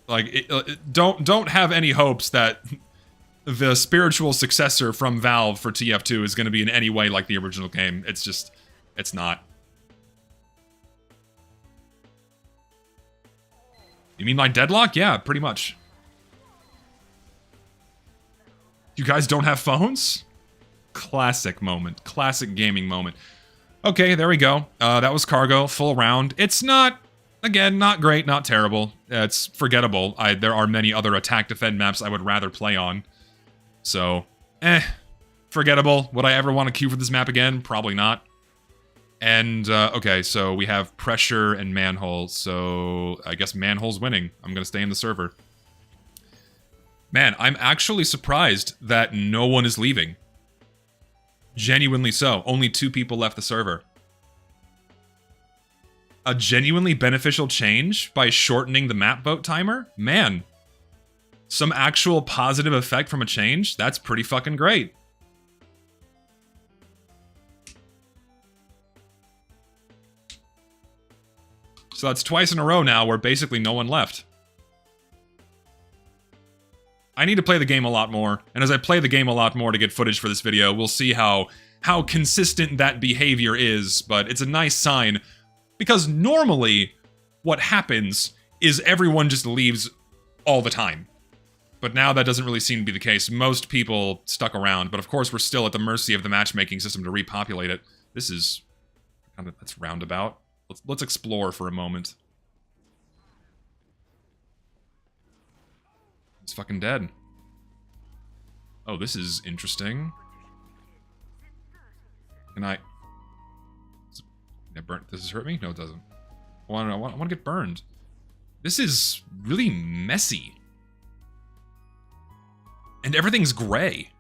Like, don't have any hopes that the spiritual successor from Valve for TF2 is going to be in any way like the original game. It's just, it's not. You mean like Deadlock? Yeah, pretty much. You guys don't have phones? Classic moment. Classic gaming moment. Okay, there we go. That was Cargo, full round. It's not, again, not great, not terrible. It's forgettable. There are many other attack-defend maps I would rather play on. So, forgettable. Would I ever want to queue for this map again? Probably not. And, okay, so we have Pressure and Manhole, so I guess Manhole's winning. I'm gonna stay in the server. Man, I'm actually surprised that no one is leaving. Genuinely so. Only 2 people left the server. A genuinely beneficial change by shortening the map vote timer? Man. Some actual positive effect from a change? That's pretty fucking great. So that's twice in a row now where basically no one left. I need to play the game a lot more, and as I play the game a lot more to get footage for this video, we'll see how consistent that behavior is, but it's a nice sign, because normally what happens is everyone just leaves all the time. But now that doesn't really seem to be the case. Most people stuck around, but of course we're still at the mercy of the matchmaking system to repopulate it. This is kind of, that's roundabout. Let's explore for a moment. It's fucking dead. Oh, this is interesting. Can I burn? Does this hurt me? No, it doesn't. I want to get burned. This is really messy. And everything's gray.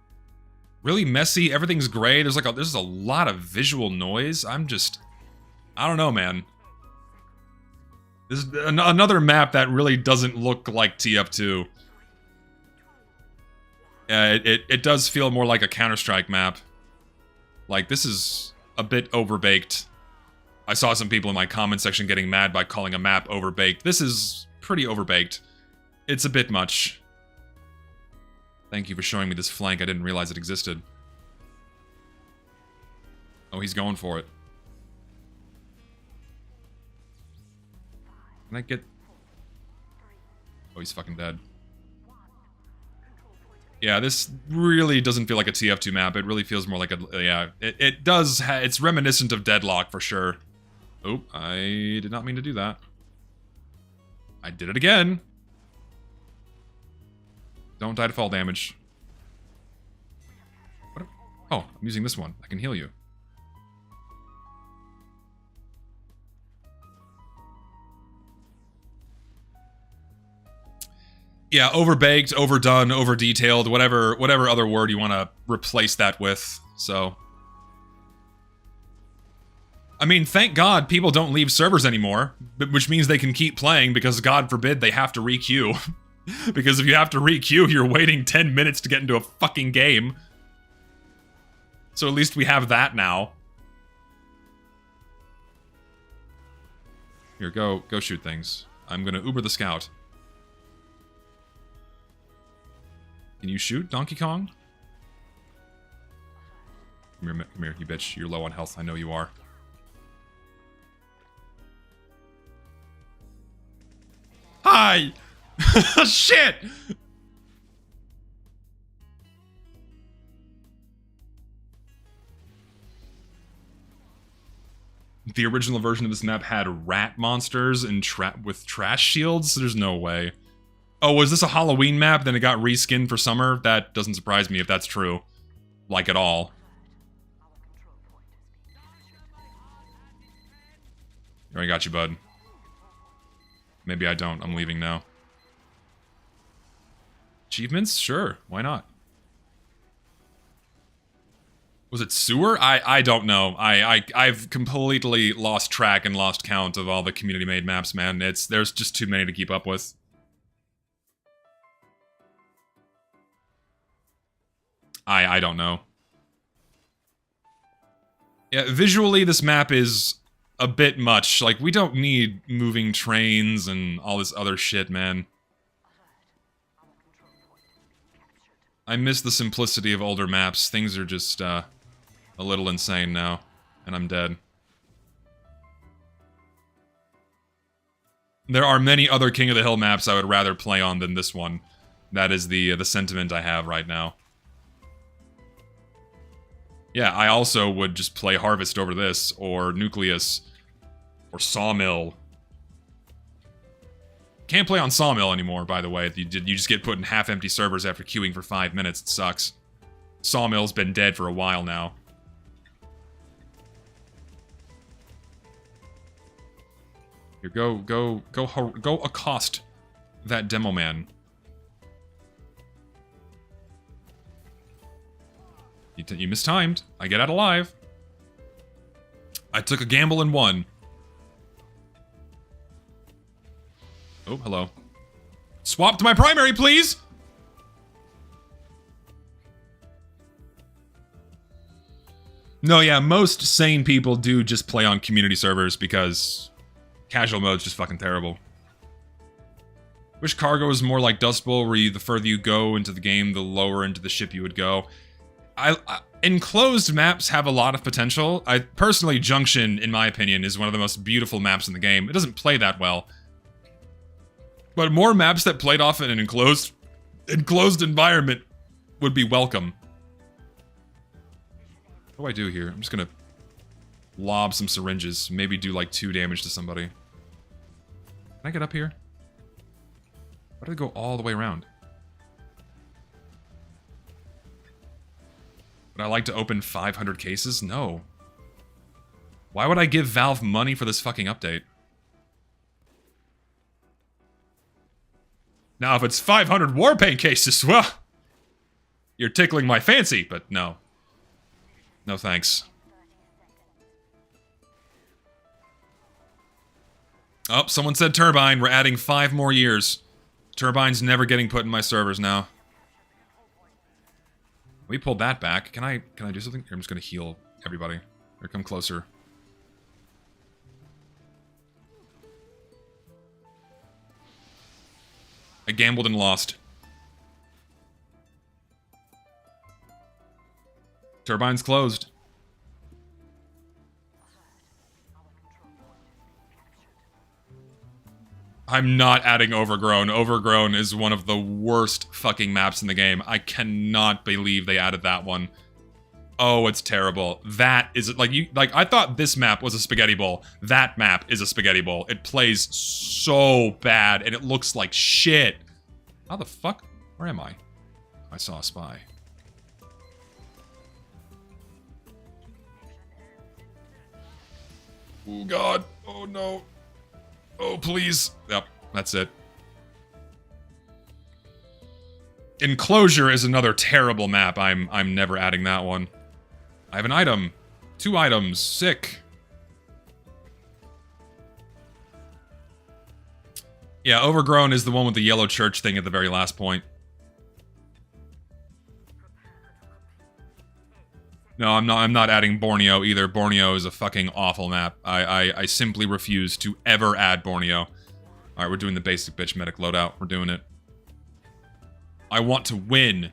Really messy, everything's gray. There's a lot of visual noise. I don't know, man. This is another map that really doesn't look like TF2. It does feel more like a Counter-Strike map. Like, this is a bit overbaked. I saw some people in my comment section getting mad by calling a map overbaked. This is pretty overbaked. It's a bit much. Thank you for showing me this flank. I didn't realize it existed. Oh, he's going for it. Can I get... Oh, he's fucking dead. Yeah, this really doesn't feel like a TF2 map. It really feels more like a... Yeah, it does... It's reminiscent of Deadlock, for sure. Oh, I did not mean to do that. I did it again. Don't die to fall damage. What? Oh, I'm using this one. I can heal you. Yeah, overbaked, overdone, overdetailed, whatever other word you want to replace that with. So, I mean, thank God people don't leave servers anymore, which means they can keep playing because God forbid they have to re-queue. Because if you have to re-queue, you're waiting 10 minutes to get into a fucking game. So at least we have that now. Here, go shoot things. I'm gonna Uber the scout. Can you shoot, Donkey Kong? Come here, you bitch. You're low on health. I know you are. Hi! Shit! The original version of this map had rat monsters and with trash shields? There's no way. Oh, was this a Halloween map, then it got reskinned for summer? That doesn't surprise me if that's true. Like, at all. I got you, bud. Maybe I don't. I'm leaving now. Achievements? Sure. Why not? Was it sewer? I don't know. I've completely lost track and lost count of all the community-made maps, man. There's just too many to keep up with. I don't know. Yeah, visually this map is a bit much. Like, we don't need moving trains and all this other shit, man. I miss the simplicity of older maps. Things are just, a little insane now. And I'm dead. There are many other King of the Hill maps I would rather play on than this one. That is the sentiment I have right now. Yeah, I also would just play Harvest over this, or Nucleus, or Sawmill. Can't play on Sawmill anymore, by the way. You just get put in half-empty servers after queuing for 5 minutes. It sucks. Sawmill's been dead for a while now. Here, go accost that demo man. You mistimed. I get out alive. I took a gamble and won. Oh, hello. Swap to my primary, please! No, yeah, most sane people do just play on community servers because casual mode's just fucking terrible. Wish cargo is more like Dust Bowl, where the further you go into the game, the lower into the ship you would go. Enclosed maps have a lot of potential. Personally, Junction, in my opinion, is one of the most beautiful maps in the game. It doesn't play that well. But more maps that played off in an enclosed environment would be welcome. What do I do here? I'm just gonna lob some syringes. Maybe do like 2 damage to somebody. Can I get up here? Why did I go all the way around? Would I like to open 500 cases? No. Why would I give Valve money for this fucking update? Now, if it's 500 Warpaint cases, well, you're tickling my fancy, but no. No thanks. Oh, someone said Turbine. We're adding 5 more years. Turbine's never getting put in my servers now. We pulled that back. Can I do something? Here, I'm just gonna heal everybody. Here, come closer. I gambled and lost. Turbine's closed. I'm not adding Overgrown. Overgrown is one of the worst fucking maps in the game. I cannot believe they added that one. Oh, it's terrible. That is like I thought this map was a spaghetti bowl. That map is a spaghetti bowl. It plays so bad and it looks like shit. How the fuck? Where am I? I saw a spy. Oh god. Oh no. Oh please. Yep, that's it. Enclosure is another terrible map. I'm never adding that one. I have an item. 2 items. Sick. Yeah, Overgrown is the one with the yellow church thing at the very last point. No, I'm not adding Borneo either. Borneo is a fucking awful map. I simply refuse to ever add Borneo. Alright, we're doing the basic bitch medic loadout. We're doing it. I want to win.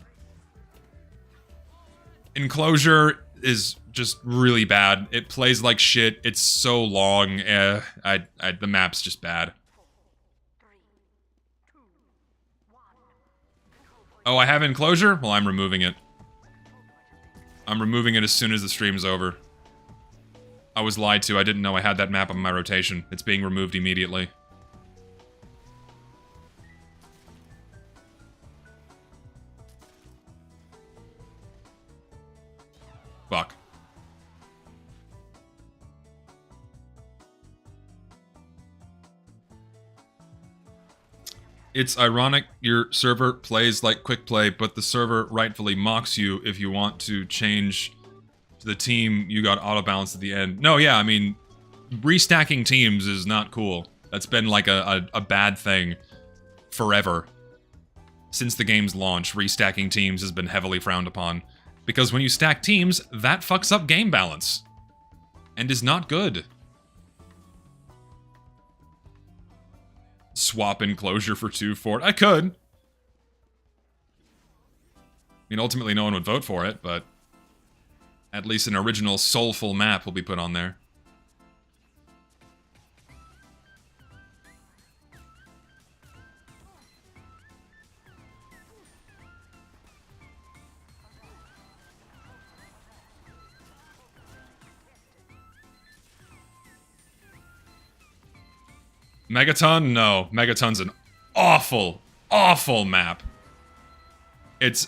Enclosure is just really bad. It plays like shit. It's so long. The map's just bad. Oh, I have enclosure? Well, I'm removing it. I'm removing it as soon as the stream's over. I was lied to. I didn't know I had that map on my rotation. It's being removed immediately. Fuck. It's ironic your server plays like Quickplay, but the server rightfully mocks you if you want to change to the team you got auto-balanced at the end. No, yeah, I mean, restacking teams is not cool. That's been like a bad thing forever. Since the game's launch, restacking teams has been heavily frowned upon. Because when you stack teams, that fucks up game balance. And is not good. Swap enclosure for 2 fort. I could. I mean, ultimately no one would vote for it, but at least an original soulful map will be put on there. Megaton? No. Megaton's an awful, awful map.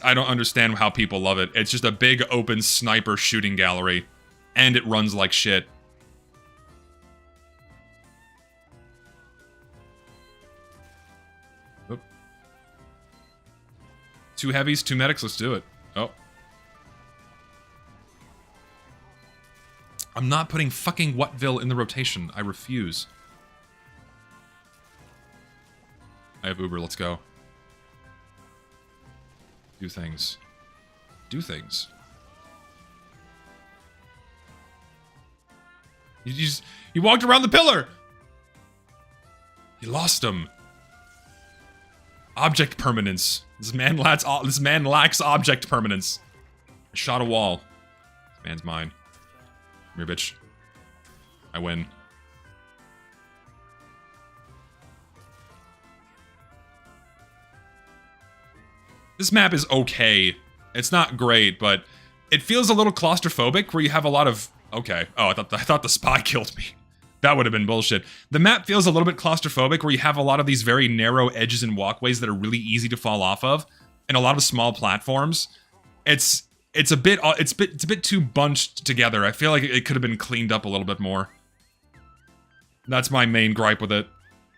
I don't understand how people love it. It's just a big open sniper shooting gallery. And it runs like shit. Oop. 2 heavies, 2 medics, let's do it. Oh. I'm not putting fucking Whatville in the rotation. I refuse. I have Uber, let's go. Do things. Do things. You walked around the pillar! You lost him. Object permanence. This man lacks object permanence. I shot a wall. This man's mine. Come here, bitch. I win. This map is okay. It's not great, but it feels a little claustrophobic where you have a lot of... Okay. Oh, I thought the spy killed me. That would have been bullshit. The map feels a little bit claustrophobic where you have a lot of these very narrow edges and walkways that are really easy to fall off of, and a lot of small platforms. It's a bit too bunched together. I feel like it could have been cleaned up a little bit more. That's my main gripe with it.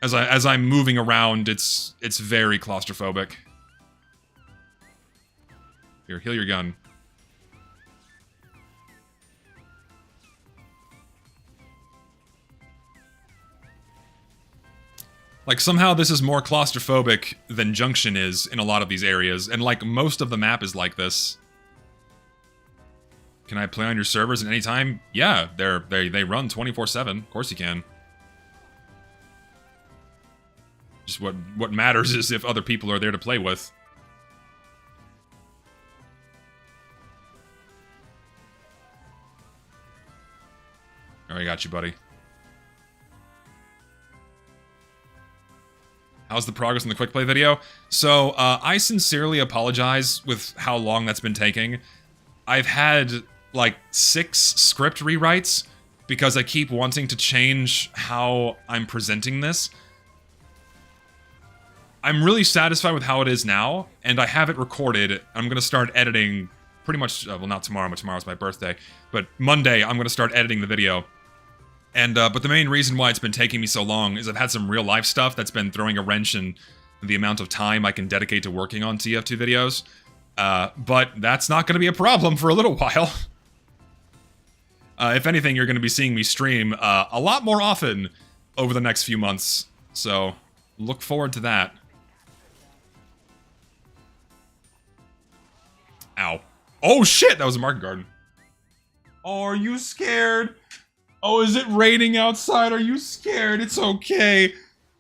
As I'm moving around, it's very claustrophobic. Here, heal your gun. Like, somehow this is more claustrophobic than Junction is in a lot of these areas, and like, most of the map is like this. Can I play on your servers at any time? Yeah, they run 24/7. Of course you can. Just what matters is if other people are there to play with. Alright, I got you, buddy. How's the progress in the Quickplay video? So, I sincerely apologize with how long that's been taking. I've had, like, 6 script rewrites because I keep wanting to change how I'm presenting this. I'm really satisfied with how it is now, and I have it recorded. I'm gonna start editing pretty much, well, not tomorrow, but tomorrow's my birthday, but Monday I'm gonna start editing the video. And, but the main reason why it's been taking me so long is I've had some real life stuff that's been throwing a wrench in the amount of time I can dedicate to working on TF2 videos. But that's not going to be a problem for a little while. If anything, you're going to be seeing me stream a lot more often over the next few months. So, look forward to that. Ow. Oh shit, that was a market garden. Oh, are you scared? Oh, is it raining outside? Are you scared? It's okay.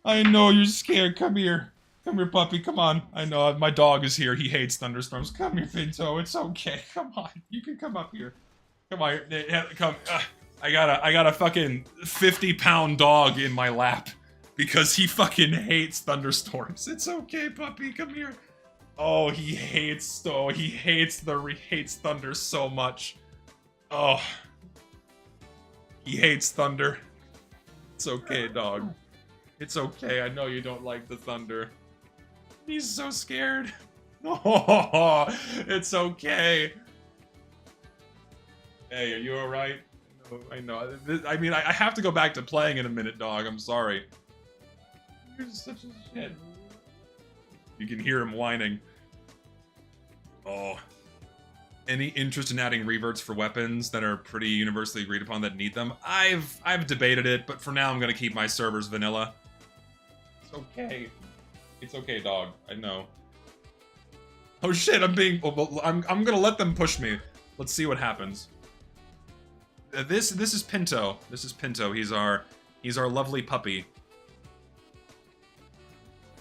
I know you're scared. Come here. Come here, puppy. Come on. I know. My dog is here. He hates thunderstorms. Come here, Finto. It's okay. Come on. You can come up here. Come on. Come. I got a fucking 50-pound dog in my lap because he fucking hates thunderstorms. It's okay, puppy. Come here. Oh, he hates thunder so much. Oh. He hates thunder. It's okay, dog. It's okay. I know you don't like the thunder. He's so scared. Oh, it's okay. Hey, are you alright? I know. I mean, I have to go back to playing in a minute, dog. I'm sorry. You're such a shit. You can hear him whining. Oh. Any interest in adding reverts for weapons that are pretty universally agreed upon that need them? I've debated it, but for now I'm gonna keep my servers vanilla. It's okay. It's okay, dog. I know. Oh shit, I'm gonna let them push me. Let's see what happens. This is Pinto. This is Pinto. He's our lovely puppy.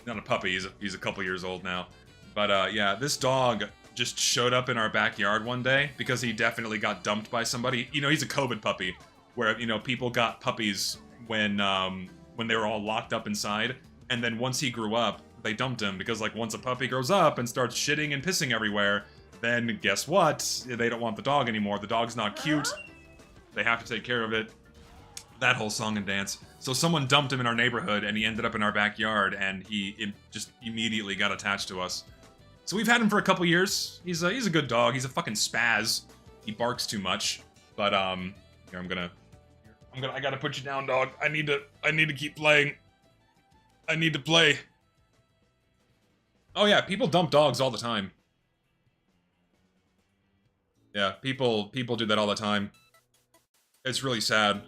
Not a puppy. He's a couple years old now. But yeah, this dog just showed up in our backyard one day because he definitely got dumped by somebody. You know, he's a COVID puppy, where, you know, people got puppies when they were all locked up inside, and then once he grew up, they dumped him because, like, once a puppy grows up and starts shitting and pissing everywhere, then guess what? They don't want the dog anymore. The dog's not cute. They have to take care of it. That whole song and dance. So someone dumped him in our neighborhood, and he ended up in our backyard, and he just immediately got attached to us. So we've had him for a couple years. He's a good dog. He's a fucking spaz. He barks too much. But here I gotta put you down, dog. I need to keep playing. I need to play. Oh yeah, people dump dogs all the time. Yeah, people do that all the time. It's really sad.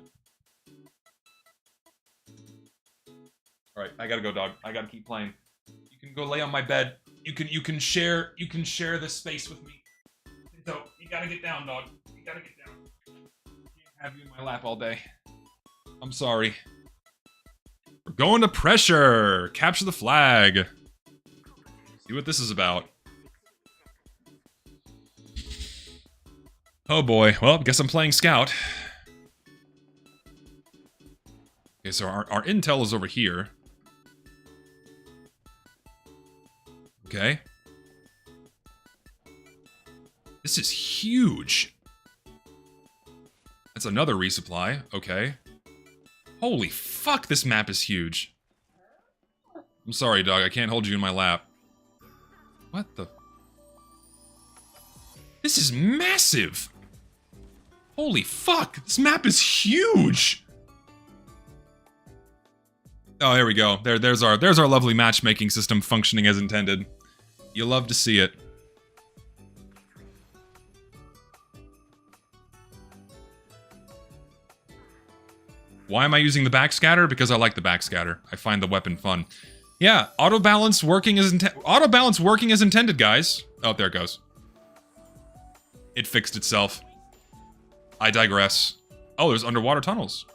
Alright, I gotta go, dog. I gotta keep playing. You can go lay on my bed. You can share this space with me. So you gotta get down, dog. You gotta get down. Can't have you in my lap all day. I'm sorry. We're going to pressure! Capture the flag. See what this is about. Oh boy, well, guess I'm playing Scout. Okay, so our intel is over here. Okay. This is huge. That's another resupply, okay. Holy fuck, this map is huge. I'm sorry, dog, I can't hold you in my lap. What the? This is massive! Holy fuck, this map is huge! Oh, there we go. There's our lovely matchmaking system functioning as intended. You love to see it. Why am I using the backscatter? Because I like the backscatter. I find the weapon fun. Yeah, auto balance working as intended, guys. Oh, there it goes. It fixed itself. I digress. Oh, there's underwater tunnels.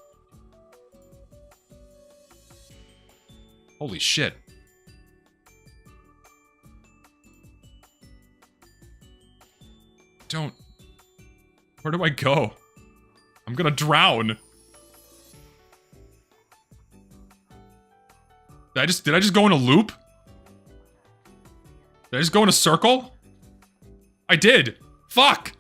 Holy shit. Don't... Where do I go? I'm gonna drown. Did I just go in a loop? Did I just go in a circle? I did. Fuck!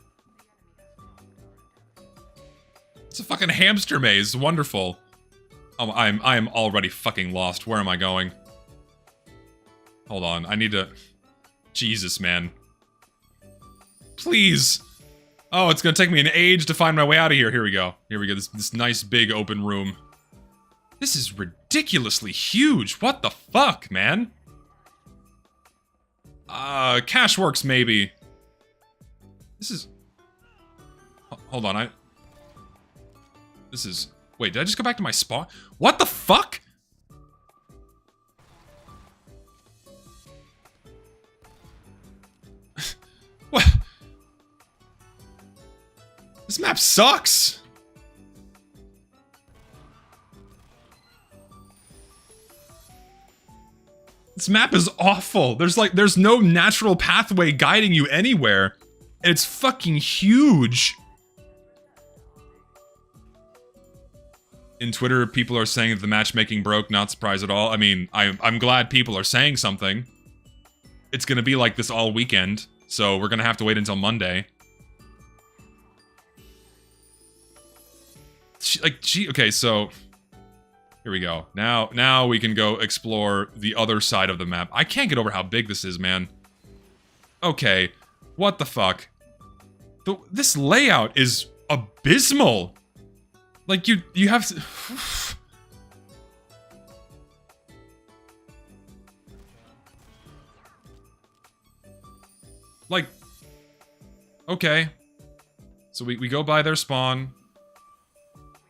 It's a fucking hamster maze. Wonderful. Oh, I am already fucking lost. Where am I going? Hold on. I need to... Jesus, man. Please! Oh, it's gonna take me an age to find my way out of here. Here we go. Here we go. This nice big open room. This is ridiculously huge. What the fuck, man? Cashworks, maybe. This is... Hold on, This is... Wait, did I just go back to my spawn? What the fuck? What? This map sucks! This map is awful. There's no natural pathway guiding you anywhere. And it's fucking huge. In Twitter, people are saying that the matchmaking broke, not surprised at all. I mean, I'm glad people are saying something. It's gonna be like this all weekend, so we're gonna have to wait until Monday. Okay, so... Here we go. Now we can go explore the other side of the map. I can't get over how big this is, man. Okay, what the fuck? This layout is abysmal! Like, you have to... Like... Okay. So we go by their spawn.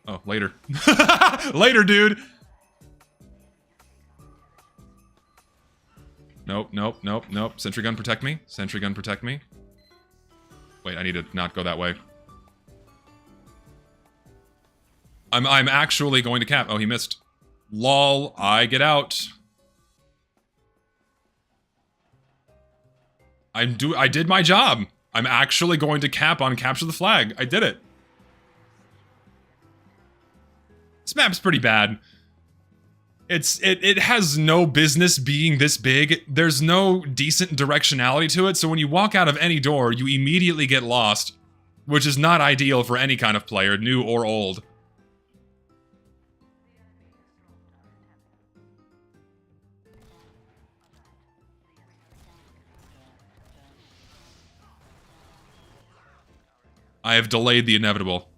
Oh, later. Later, dude! Nope. Sentry gun, protect me. Sentry gun, protect me. Wait, I need to not go that way. I'm actually going to cap. Oh, he missed. Lol, I get out. I did my job. I'm actually going to cap on capture the flag. I did it. This map's pretty bad. It has no business being this big. There's no decent directionality to it, so when you walk out of any door, you immediately get lost, which is not ideal for any kind of player, new or old. I have delayed the inevitable.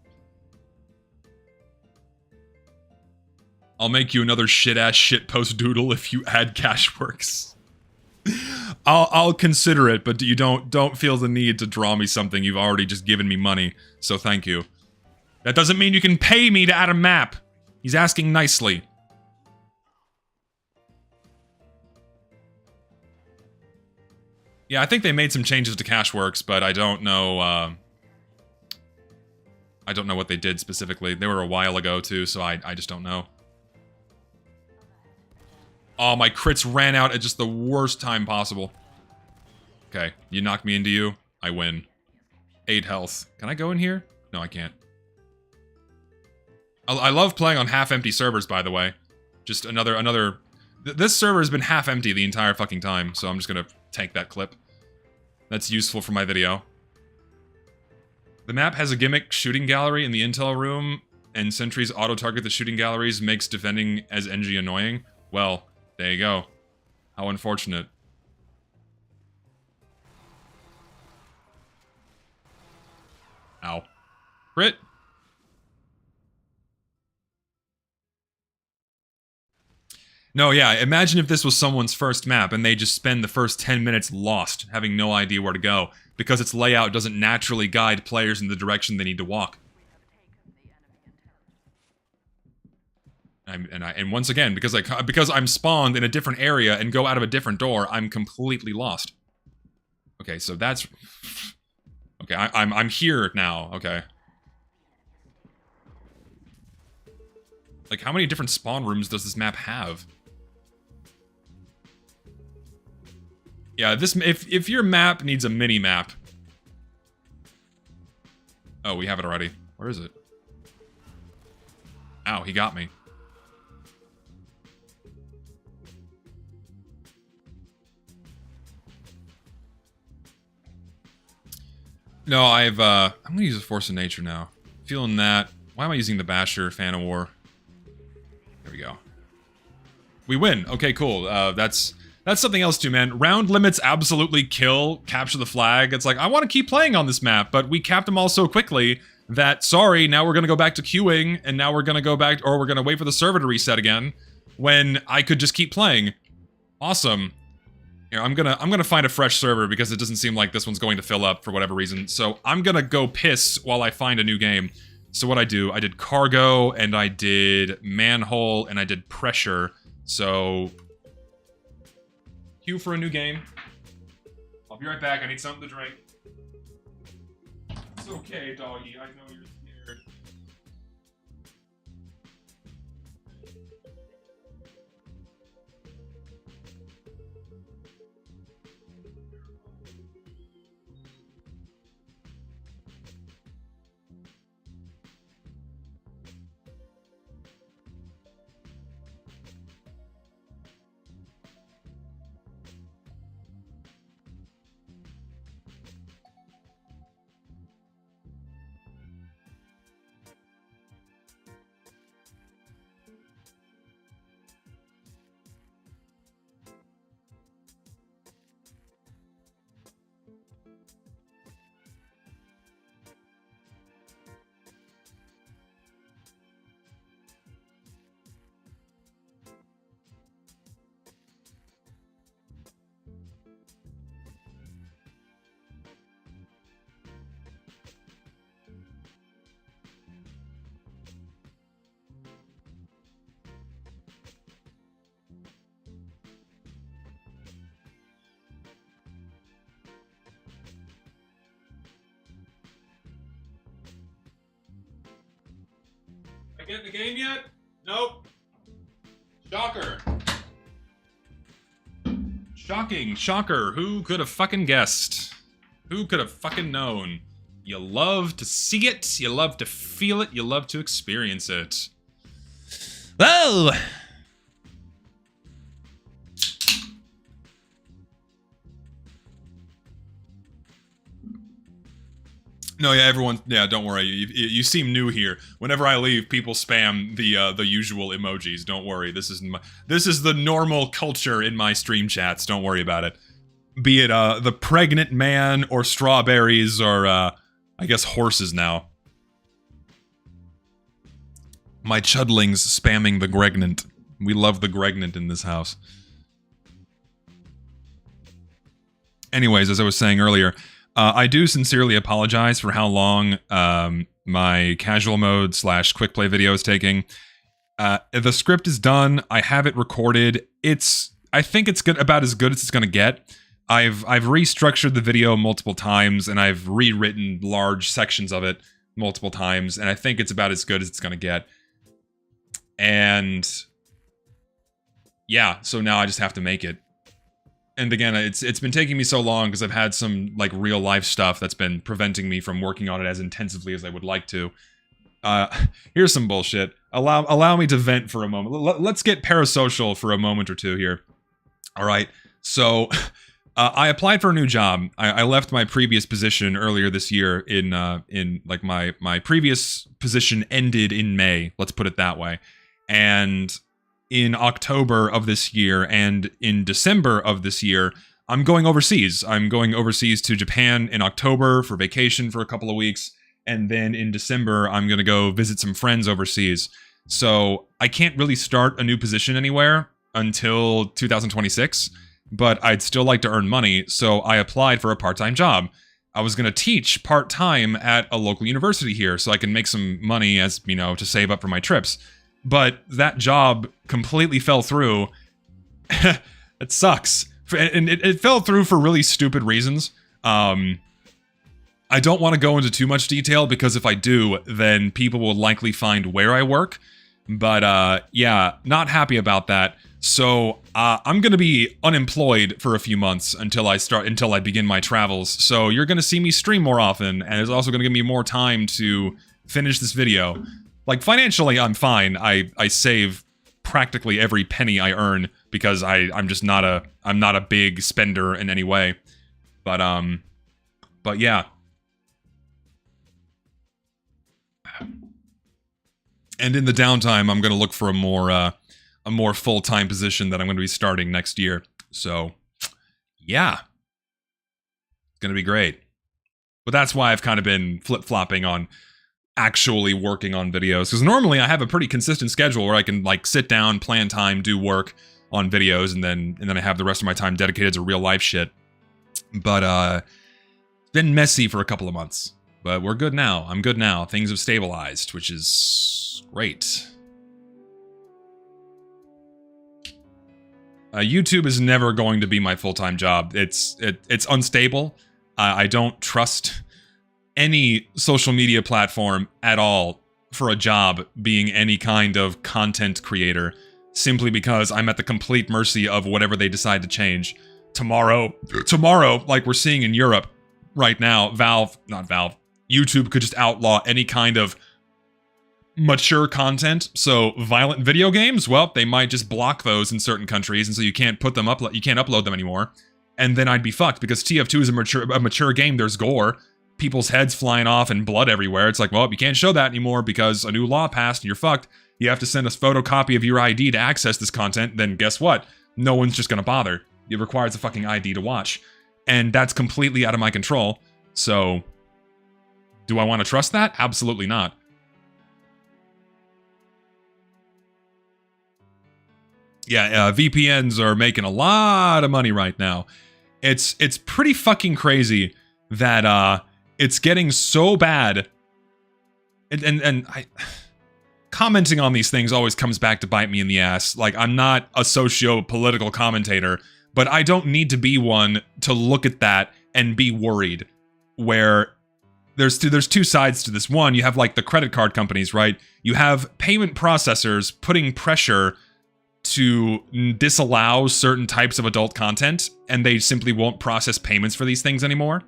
I'll make you another shit-ass shitpost doodle if you add Cashworks. I'll consider it, but you don't feel the need to draw me something. You've already just given me money, so thank you. That doesn't mean you can pay me to add a map. He's asking nicely. Yeah, I think they made some changes to Cashworks, but I don't know. I don't know what they did specifically. They were a while ago too, so I just don't know. Oh, my crits ran out at just the worst time possible. Okay, you knocked me into you. I win. 8 health. Can I go in here? No, I can't. I love playing on half-empty servers, by the way. Just another... This server has been half-empty the entire fucking time, so I'm just gonna tank that clip. That's useful for my video. The map has a gimmick shooting gallery in the intel room, and sentries auto-target the shooting galleries, makes defending as NG annoying. Well, there you go. How unfortunate. Ow. Crit! No, yeah, imagine if this was someone's first map and they just spend the first 10 minutes lost, having no idea where to go, because its layout doesn't naturally guide players in the direction they need to walk. And once again, because I'm spawned in a different area and go out of a different door, I'm completely lost. Okay, so that's... Okay, I'm here now, okay. Like, how many different spawn rooms does this map have? Yeah, this if your map needs a mini map. Oh, we have it already. Where is it? Ow, he got me. No, I'm gonna use a Force of Nature now. Feeling that. Why am I using the Basher, Fan of War? There we go. We win. Okay, cool. That's something else too, man. Round limits absolutely kill Capture the Flag. It's like, I want to keep playing on this map, but we capped them all so quickly that, sorry, now we're going to go back to queuing, and now we're going to go back, or we're going to wait for the server to reset again, when I could just keep playing. Awesome. Here, I'm gonna find a fresh server because it doesn't seem like this one's going to fill up for whatever reason. So I'm gonna go piss while I find a new game. So what I did Cargo, and I did Manhole, and I did Pressure. So... queue for a new game. I'll be right back, I need something to drink. It's okay, doggy, I know you're scared. I get in the game yet? Nope. Shocker. Shocking. Shocker. Who could have fucking guessed? Who could have fucking known? You love to see it, you love to feel it, you love to experience it. Whoa! No, yeah, everyone, yeah, don't worry. You seem new here. Whenever I leave, people spam the usual emojis. Don't worry. This is the normal culture in my stream chats. Don't worry about it. Be it the pregnant man or strawberries or I guess horses now. My chudlings spamming the Gregnant. We love the Gregnant in this house. Anyways, as I was saying earlier, I do sincerely apologize for how long my casual mode / quick play video is taking. The script is done. I have it recorded. I think it's about as good as it's gonna get. I've restructured the video multiple times, and I've rewritten large sections of it multiple times, and I think it's about as good as it's gonna get. And yeah, so now I just have to make it. And again, it's been taking me so long because I've had some like real life stuff that's been preventing me from working on it as intensively as I would like to. Here's some bullshit. Allow me to vent for a moment. Let's get parasocial for a moment or two here. All right. So I applied for a new job. I left my previous position earlier this year in like my previous position ended in May. Let's put it that way. And in October of this year and in December of this year, I'm going overseas. I'm going overseas to Japan in October for vacation for a couple of weeks. And then in December, I'm going to go visit some friends overseas. So I can't really start a new position anywhere until 2026, but I'd still like to earn money. So I applied for a part-time job. I was going to teach part-time at a local university here so I can make some money as, you know, to save up for my trips. But that job completely fell through. It sucks. And it fell through for really stupid reasons. I don't want to go into too much detail because if I do, then people will likely find where I work. But yeah, not happy about that. So I'm going to be unemployed for a few months until I begin my travels. So you're going to see me stream more often, and it's also going to give me more time to finish this video. Like, financially, I'm fine. I save practically every penny I earn because I'm just not a big spender in any way. But yeah. And in the downtime, I'm going to look for a more full-time position that I'm going to be starting next year. So, yeah. It's going to be great. But that's why I've kind of been flip-flopping on actually working on videos, because normally I have a pretty consistent schedule where I can like sit down, plan time, do work on videos, and then I have the rest of my time dedicated to real life shit. But it's been messy for a couple of months, but we're good now. I'm good now. Things have stabilized, which is great. YouTube is never going to be my full-time job. It's unstable. I don't trust any social media platform at all for a job being any kind of content creator, simply because I'm at the complete mercy of whatever they decide to change. Tomorrow, like we're seeing in Europe right now, YouTube could just outlaw any kind of mature content. So violent video games, well, they might just block those in certain countries, and so you can't put them up, you can't upload them anymore. And then I'd be fucked because TF2 is a mature game. There's gore, people's heads flying off and blood everywhere. It's like, well, you can't show that anymore because a new law passed and you're fucked. You have to send a photocopy of your ID to access this content. Then guess what? No one's just gonna bother. It requires a fucking ID to watch. And that's completely out of my control. So, do I want to trust that? Absolutely not. Yeah, VPNs are making a lot of money right now. It's pretty fucking crazy that it's getting so bad. And I commenting on these things always comes back to bite me in the ass. Like, I'm not a socio-political commentator, but I don't need to be one to look at that and be worried. Where there's two sides to this. One, you have like the credit card companies, right? You have payment processors putting pressure to disallow certain types of adult content, and they simply won't process payments for these things anymore.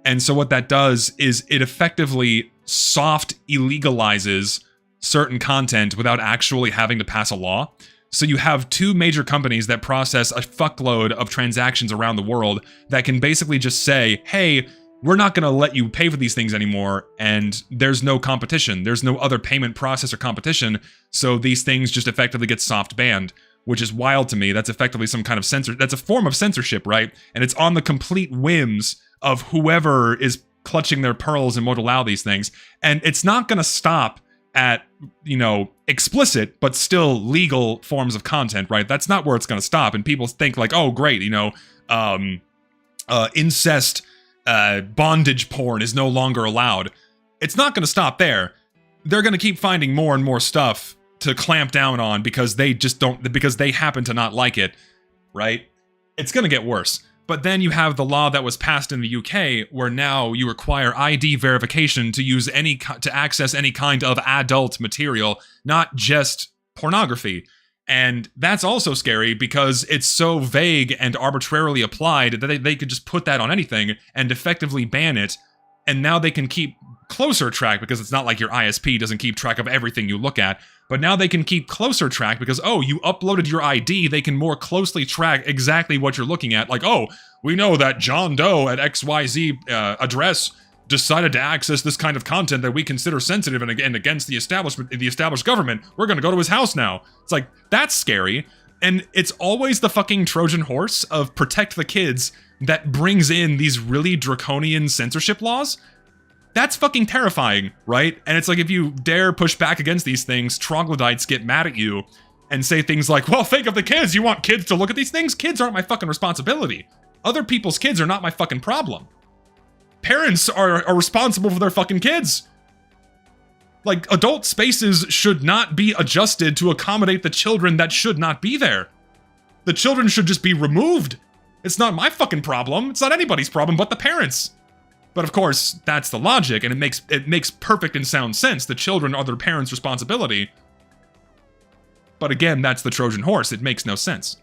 And so what that does is it effectively soft illegalizes certain content without actually having to pass a law. So you have two major companies that process a fuckload of transactions around the world that can basically just say, hey, we're not going to let you pay for these things anymore, and there's no competition. There's no other payment processor competition, so these things just effectively get soft banned, which is wild to me. That's effectively some kind of that's a form of censorship, right? And it's on the complete whims of whoever is clutching their pearls and won't allow these things. And it's not going to stop at, you know, explicit, but still legal forms of content, right? That's not where it's going to stop. And people think like, oh, great, you know, incest, bondage porn is no longer allowed. It's not going to stop there. They're going to keep finding more and more stuff to clamp down on because they just don't, because they happen to not like it, right? It's going to get worse. But then you have the law that was passed in the UK where now you require ID verification to use to access any kind of adult material, not just pornography. And that's also scary because it's so vague and arbitrarily applied that they could just put that on anything and effectively ban it. And now they can keep closer track because it's not like your ISP doesn't keep track of everything you look at. But now they can keep closer track because, oh, you uploaded your ID, they can more closely track exactly what you're looking at. Like, oh, we know that John Doe at XYZ address decided to access this kind of content that we consider sensitive and against the established government. We're going to go to his house now. It's like, that's scary. And it's always the fucking Trojan horse of protect the kids that brings in these really draconian censorship laws. That's fucking terrifying, right? And it's like, if you dare push back against these things, troglodytes get mad at you and say things like, well, think of the kids. You want kids to look at these things? Kids aren't my fucking responsibility. Other people's kids are not my fucking problem. Parents are responsible for their fucking kids. Like, adult spaces should not be adjusted to accommodate the children that should not be there. The children should just be removed. It's not my fucking problem. It's not anybody's problem but the parents. But of course, that's the logic, and it makes perfect and sound sense. The children are their parents' responsibility. But again, that's the Trojan horse. It makes no sense.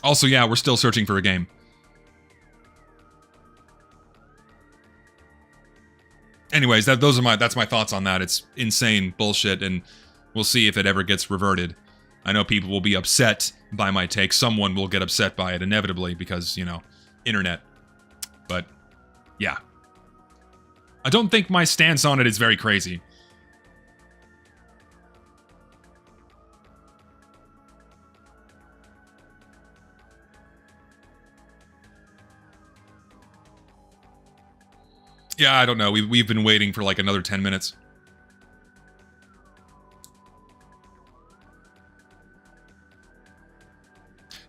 Also, yeah, we're still searching for a game. Anyways, that's my thoughts on that. It's insane bullshit, and we'll see if it ever gets reverted. I know people will be upset by my take. Someone will get upset by it, inevitably, because, you know, internet. But, yeah. I don't think my stance on it is very crazy. Yeah, I don't know. We've been waiting for like another 10 minutes.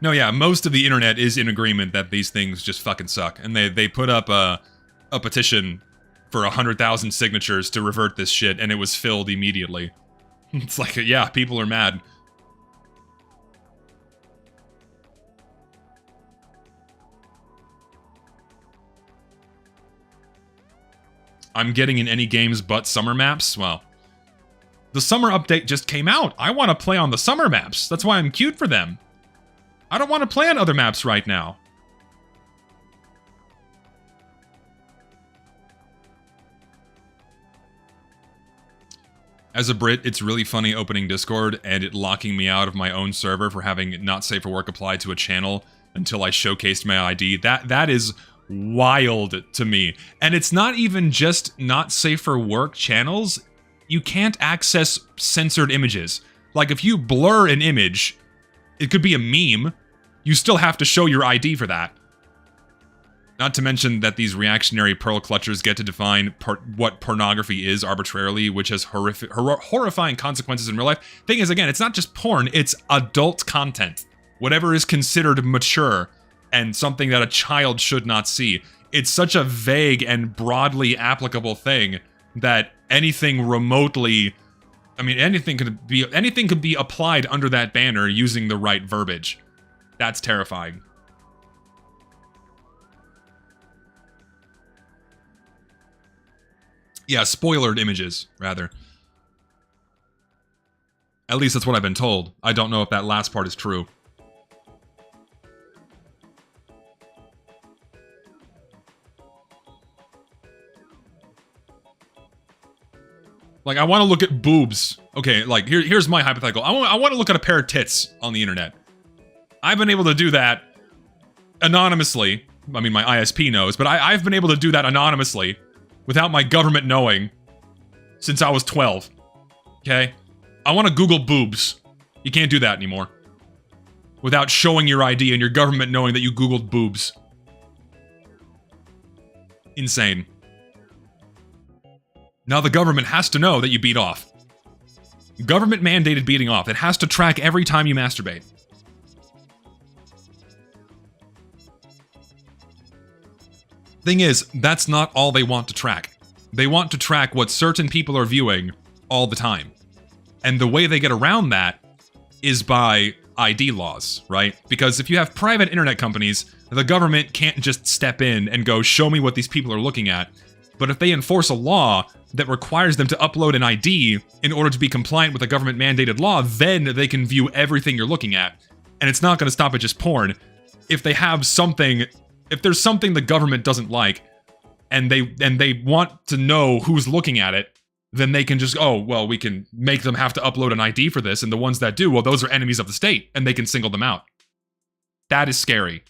No, yeah, most of the internet is in agreement that these things just fucking suck. And they put up a petition for 100,000 signatures to revert this shit, and it was filled immediately. It's like, yeah, people are mad. I'm getting in any games but summer maps? Well, the summer update just came out. I want to play on the summer maps. That's why I'm cute for them. I don't want to play on other maps right now. As a Brit, it's really funny opening Discord and it locking me out of my own server for having not safe for work applied to a channel until I showcased my ID. That is wild to me. And it's not even just not safe for work channels. You can't access censored images. Like, if you blur an image, it could be a meme, you still have to show your ID for that. Not to mention that these reactionary pearl clutchers get to define what pornography is arbitrarily, which has horrifying consequences in real life. Thing is, again, it's not just porn, it's adult content. Whatever is considered mature and something that a child should not see. It's such a vague and broadly applicable thing that anything remotely... I mean, anything could be applied under that banner using the right verbiage. That's terrifying. Yeah, spoilered images, rather. At least that's what I've been told. I don't know if that last part is true. Like, I want to look at boobs. Okay, like, here's my hypothetical. I want to look at a pair of tits on the internet. I've been able to do that anonymously. I mean, my ISP knows, but I've been able to do that anonymously without my government knowing since I was 12. Okay? I want to Google boobs. You can't do that anymore. Without showing your ID and your government knowing that you Googled boobs. Insane. Now the government has to know that you beat off. Government mandated beating off. It has to track every time you masturbate. Thing is, that's not all they want to track. They want to track what certain people are viewing all the time. And the way they get around that is by ID laws, right? Because if you have private internet companies, the government can't just step in and go, show me what these people are looking at. But if they enforce a law that requires them to upload an ID in order to be compliant with a government-mandated law, then they can view everything you're looking at. And it's not going to stop at just porn. If they have something... If there's something the government doesn't like, and they want to know who's looking at it, then they can just, oh, well, we can make them have to upload an ID for this, and the ones that do, well, those are enemies of the state, and they can single them out. That is scary.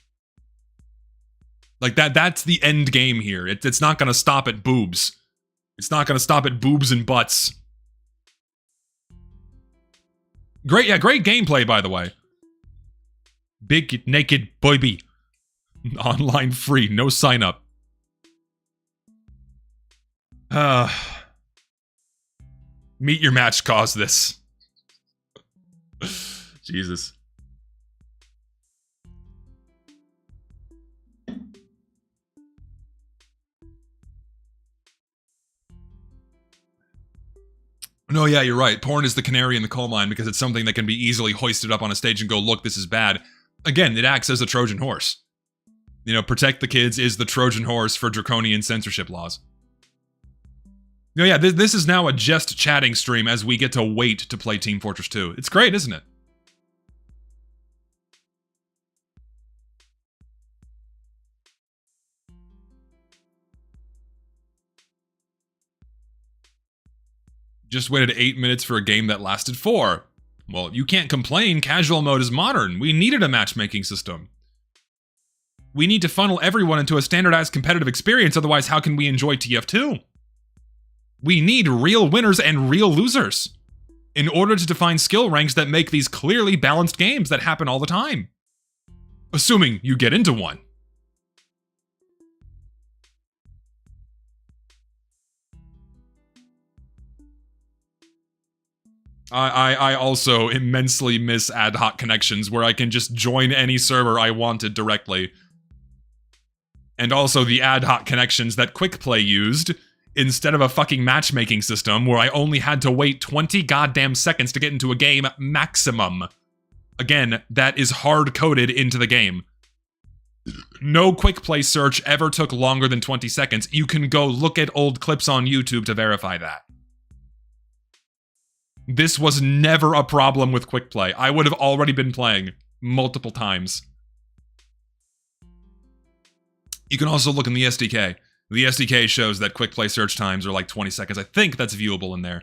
Like, that's the end game here. It's not gonna stop at boobs. It's not gonna stop at boobs and butts. Great gameplay, by the way. Big naked baby. Online free, no sign up. Meet your match caused this. Jesus. No, yeah, you're right. Porn is the canary in the coal mine because it's something that can be easily hoisted up on a stage and go, look, this is bad. Again, it acts as a Trojan horse. You know, protect the kids is the Trojan horse for draconian censorship laws. No, yeah, this is now a just chatting stream as we get to wait to play Team Fortress 2. It's great, isn't it? Just waited 8 minutes for a game that lasted 4. Well, you can't complain. Casual mode is modern. We needed a matchmaking system. We need to funnel everyone into a standardized competitive experience, otherwise how can we enjoy TF2? We need real winners and real losers in order to define skill ranks that make these clearly balanced games that happen all the time. Assuming you get into one. I also immensely miss ad hoc connections where I can just join any server I wanted directly. And also the ad hoc connections that Quickplay used instead of a fucking matchmaking system where I only had to wait 20 goddamn seconds to get into a game maximum. Again, that is hard-coded into the game. No Quickplay search ever took longer than 20 seconds. You can go look at old clips on YouTube to verify that. This was never a problem with Quickplay. I would have already been playing multiple times. You can also look in the SDK. The SDK shows that Quickplay search times are like 20 seconds. I think that's viewable in there.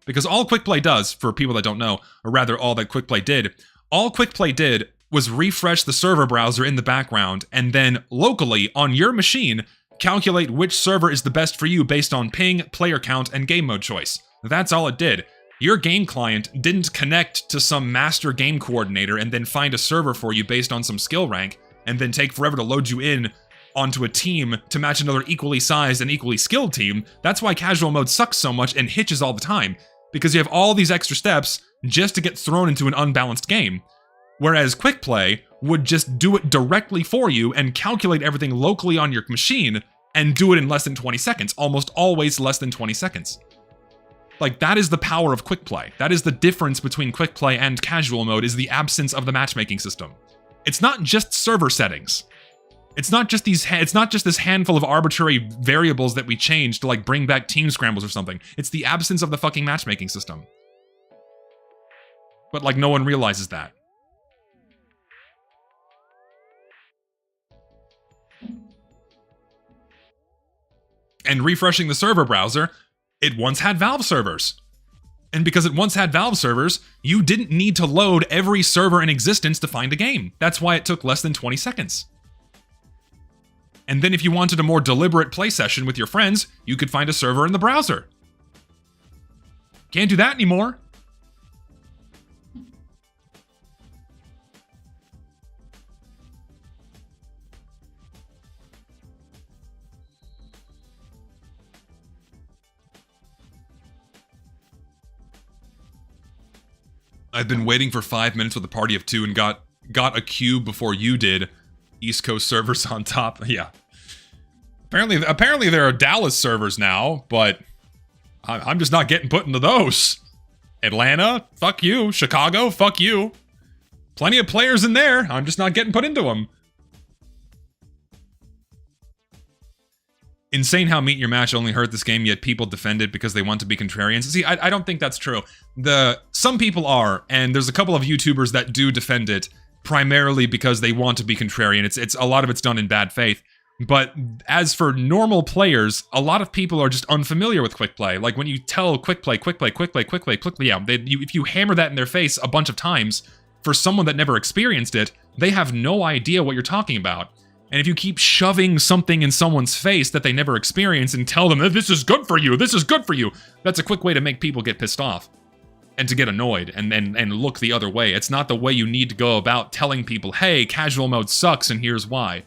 Because all Quickplay does, for people that don't know, or rather all Quickplay did was refresh the server browser in the background, and then locally, on your machine, calculate which server is the best for you based on ping, player count, and game mode choice. That's all it did. Your game client didn't connect to some master game coordinator and then find a server for you based on some skill rank, and then take forever to load you in onto a team to match another equally sized and equally skilled team. That's why casual mode sucks so much and hitches all the time, because you have all these extra steps just to get thrown into an unbalanced game. Whereas Quickplay would just do it directly for you and calculate everything locally on your machine and do it in less than 20 seconds, almost always less than 20 seconds. Like, that is the power of Quickplay. That is the difference between Quickplay and casual mode, is the absence of the matchmaking system. It's not just server settings. It's not just this handful of arbitrary variables that we change to like bring back team scrambles or something. It's the absence of the fucking matchmaking system. But like no one realizes that. And refreshing the server browser, it once had Valve servers. And because it once had Valve servers, you didn't need to load every server in existence to find a game. That's why it took less than 20 seconds. And then if you wanted a more deliberate play session with your friends, you could find a server in the browser. Can't do that anymore. I've been waiting for 5 minutes with a party of 2 and got a cube before you did. East Coast servers on top. Yeah. Apparently there are Dallas servers now, but I'm just not getting put into those. Atlanta, fuck you. Chicago, fuck you. Plenty of players in there. I'm just not getting put into them. Insane how Meet Your Match only hurt this game, yet people defend it because they want to be contrarians. See, I don't think that's true. Some people are, and there's a couple of YouTubers that do defend it primarily because they want to be contrarian. It's a lot of it's done in bad faith. But as for normal players, a lot of people are just unfamiliar with Quickplay. Like when you tell Quickplay, yeah, if you hammer that in their face a bunch of times, for someone that never experienced it, they have no idea what you're talking about. And if you keep shoving something in someone's face that they never experienced and tell them, this is good for you, this is good for you, that's a quick way to make people get pissed off and to get annoyed and look the other way. It's not the way you need to go about telling people, hey, casual mode sucks and here's why.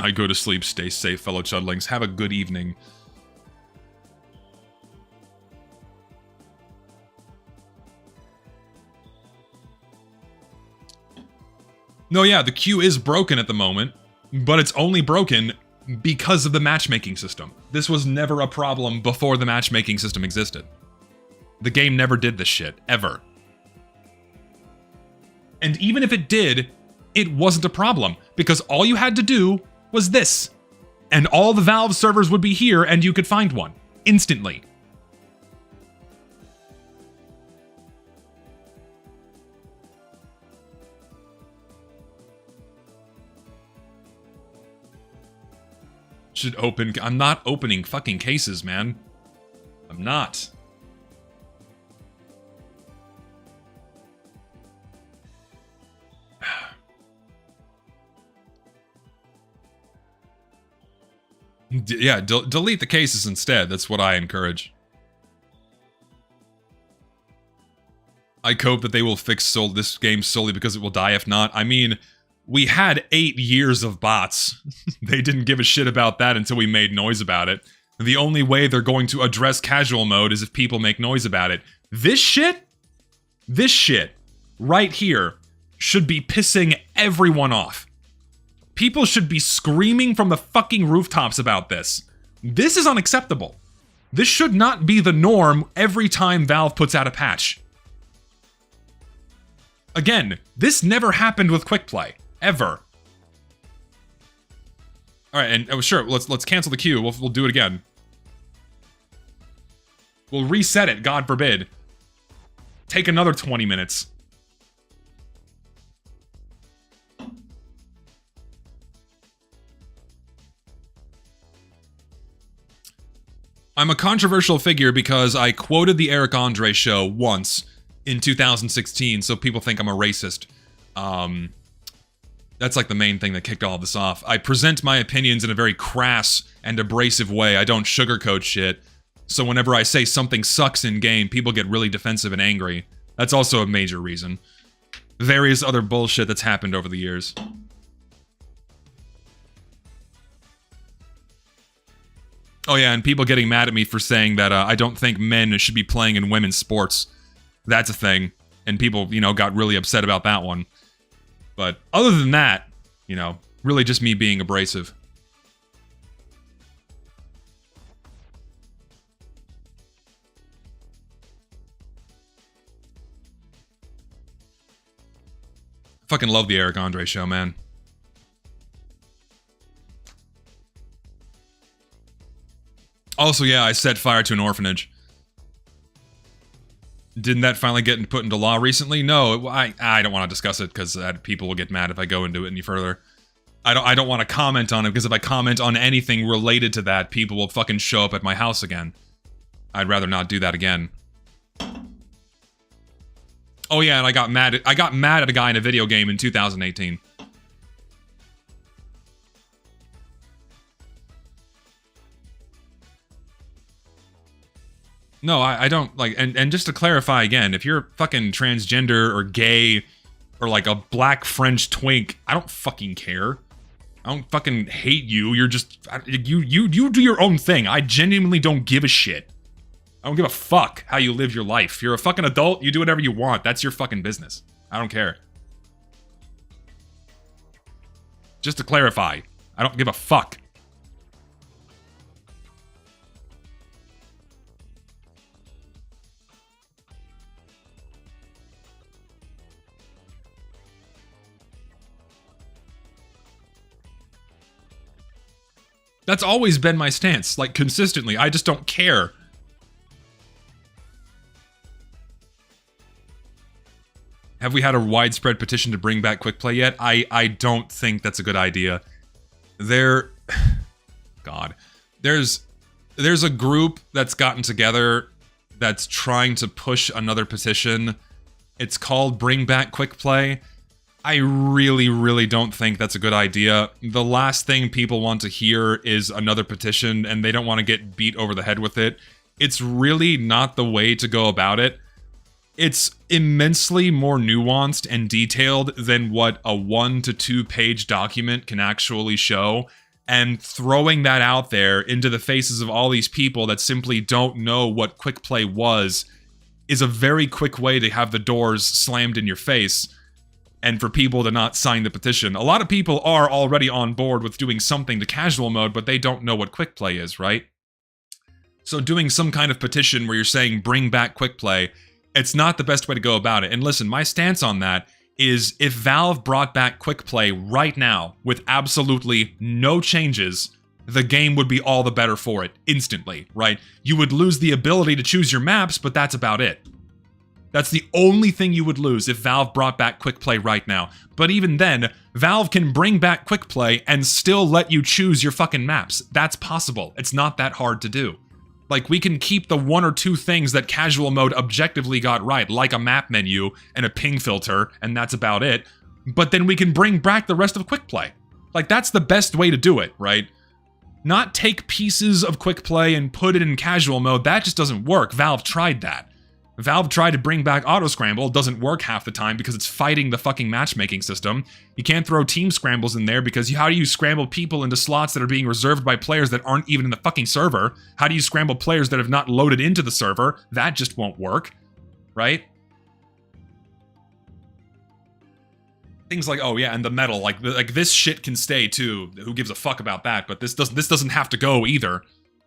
I go to sleep, stay safe, fellow chudlings. Have a good evening. No, yeah, the queue is broken at the moment, but it's only broken because of the matchmaking system. This was never a problem before the matchmaking system existed. The game never did this shit, ever. And even if it did, it wasn't a problem, because all you had to do was this. And all the Valve servers would be here and you could find one. Instantly. Should open... I'm not opening fucking cases, man. I'm not. Yeah, delete the cases instead. That's what I encourage. I hope that they will fix this game solely because it will die if not. I mean, we had 8 years of bots. They didn't give a shit about that until we made noise about it. The only way they're going to address casual mode is if people make noise about it. This shit right here should be pissing everyone off. People should be screaming from the fucking rooftops about this. This is unacceptable. This should not be the norm every time Valve puts out a patch. Again, this never happened with Quickplay. Ever. Alright, and sure, let's cancel the queue. We'll do it again. We'll reset it, God forbid. Take another 20 minutes. I'm a controversial figure because I quoted the Eric Andre show once in 2016, so people think I'm a racist. That's like the main thing that kicked all of this off. I present my opinions in a very crass and abrasive way. I don't sugarcoat shit. So whenever I say something sucks in game, people get really defensive and angry. That's also a major reason. Various other bullshit that's happened over the years. Oh yeah, and people getting mad at me for saying that I don't think men should be playing in women's sports. That's a thing. And people, got really upset about that one. But other than that, really just me being abrasive. Fucking love the Eric Andre show, man. Also, yeah, I set fire to an orphanage. Didn't that finally get put into law recently? No, I don't want to discuss it because people will get mad if I go into it any further. I don't want to comment on it because if I comment on anything related to that, people will fucking show up at my house again. I'd rather not do that again. Oh yeah, and I got mad at a guy in a video game in 2018. No, I don't, like, and just to clarify again, if you're fucking transgender or gay or like a black French twink, I don't fucking care. I don't fucking hate you. You're just, you do your own thing. I genuinely don't give a shit. I don't give a fuck how you live your life. You're a fucking adult. You do whatever you want. That's your fucking business. I don't care. Just to clarify, I don't give a fuck. That's always been my stance, like, consistently. I just don't care. Have we had a widespread petition to bring back Quickplay yet? I don't think that's a good idea. God. There's a group that's gotten together that's trying to push another petition. It's called Bring Back Quickplay. I really, really don't think that's a good idea. The last thing people want to hear is another petition, and they don't want to get beat over the head with it. It's really not the way to go about it. It's immensely more nuanced and detailed than what a 1 to 2 page document can actually show. And throwing that out there into the faces of all these people that simply don't know what Quickplay was is a very quick way to have the doors slammed in your face and for people to not sign the petition. A lot of people are already on board with doing something to casual mode, but they don't know what Quickplay is, right? So doing some kind of petition where you're saying bring back Quickplay, it's not the best way to go about it. And listen, my stance on that is if Valve brought back Quickplay right now with absolutely no changes, the game would be all the better for it instantly, right? You would lose the ability to choose your maps, but that's about it. That's the only thing you would lose if Valve brought back Quickplay right now. But even then, Valve can bring back Quickplay and still let you choose your fucking maps. That's possible. It's not that hard to do. Like, we can keep the 1 or 2 things that casual mode objectively got right, like a map menu and a ping filter, and that's about it. But then we can bring back the rest of Quickplay. Like, that's the best way to do it, right? Not take pieces of Quickplay and put it in casual mode. That just doesn't work. Valve tried that. Valve tried to bring back auto scramble. It doesn't work half the time because it's fighting the fucking matchmaking system. You can't throw team scrambles in there because how do you scramble people into slots that are being reserved by players that aren't even in the fucking server? How do you scramble players that have not loaded into the server? That just won't work, right? Things like, oh yeah, and the metal, like this shit can stay too. Who gives a fuck about that? But this doesn't have to go either.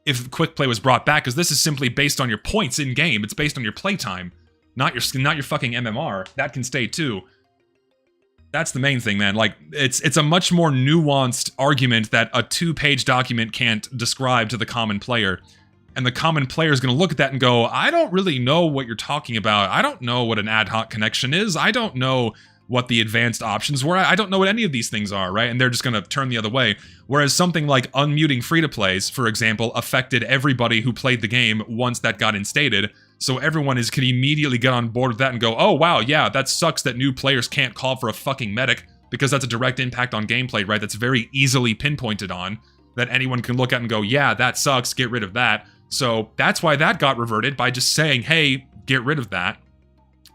If Quickplay was brought back, because this is simply based on your points in game. It's based on your playtime, not your fucking MMR. That can stay too. That's the main thing, man. Like, it's a much more nuanced argument that a 2-page document can't describe to the common player. And the common player is going to look at that and go, I don't really know what you're talking about. I don't know what an ad hoc connection is. I don't know what the advanced options were. I don't know what any of these things are, right? And they're just going to turn the other way. Whereas something like unmuting free-to-plays, for example, affected everybody who played the game once that got instated. So everyone can immediately get on board with that and go, oh wow, yeah, that sucks that new players can't call for a fucking medic, because that's a direct impact on gameplay, right? That's very easily pinpointed on, that anyone can look at and go, yeah, that sucks, get rid of that. So that's why that got reverted, by just saying, hey, get rid of that.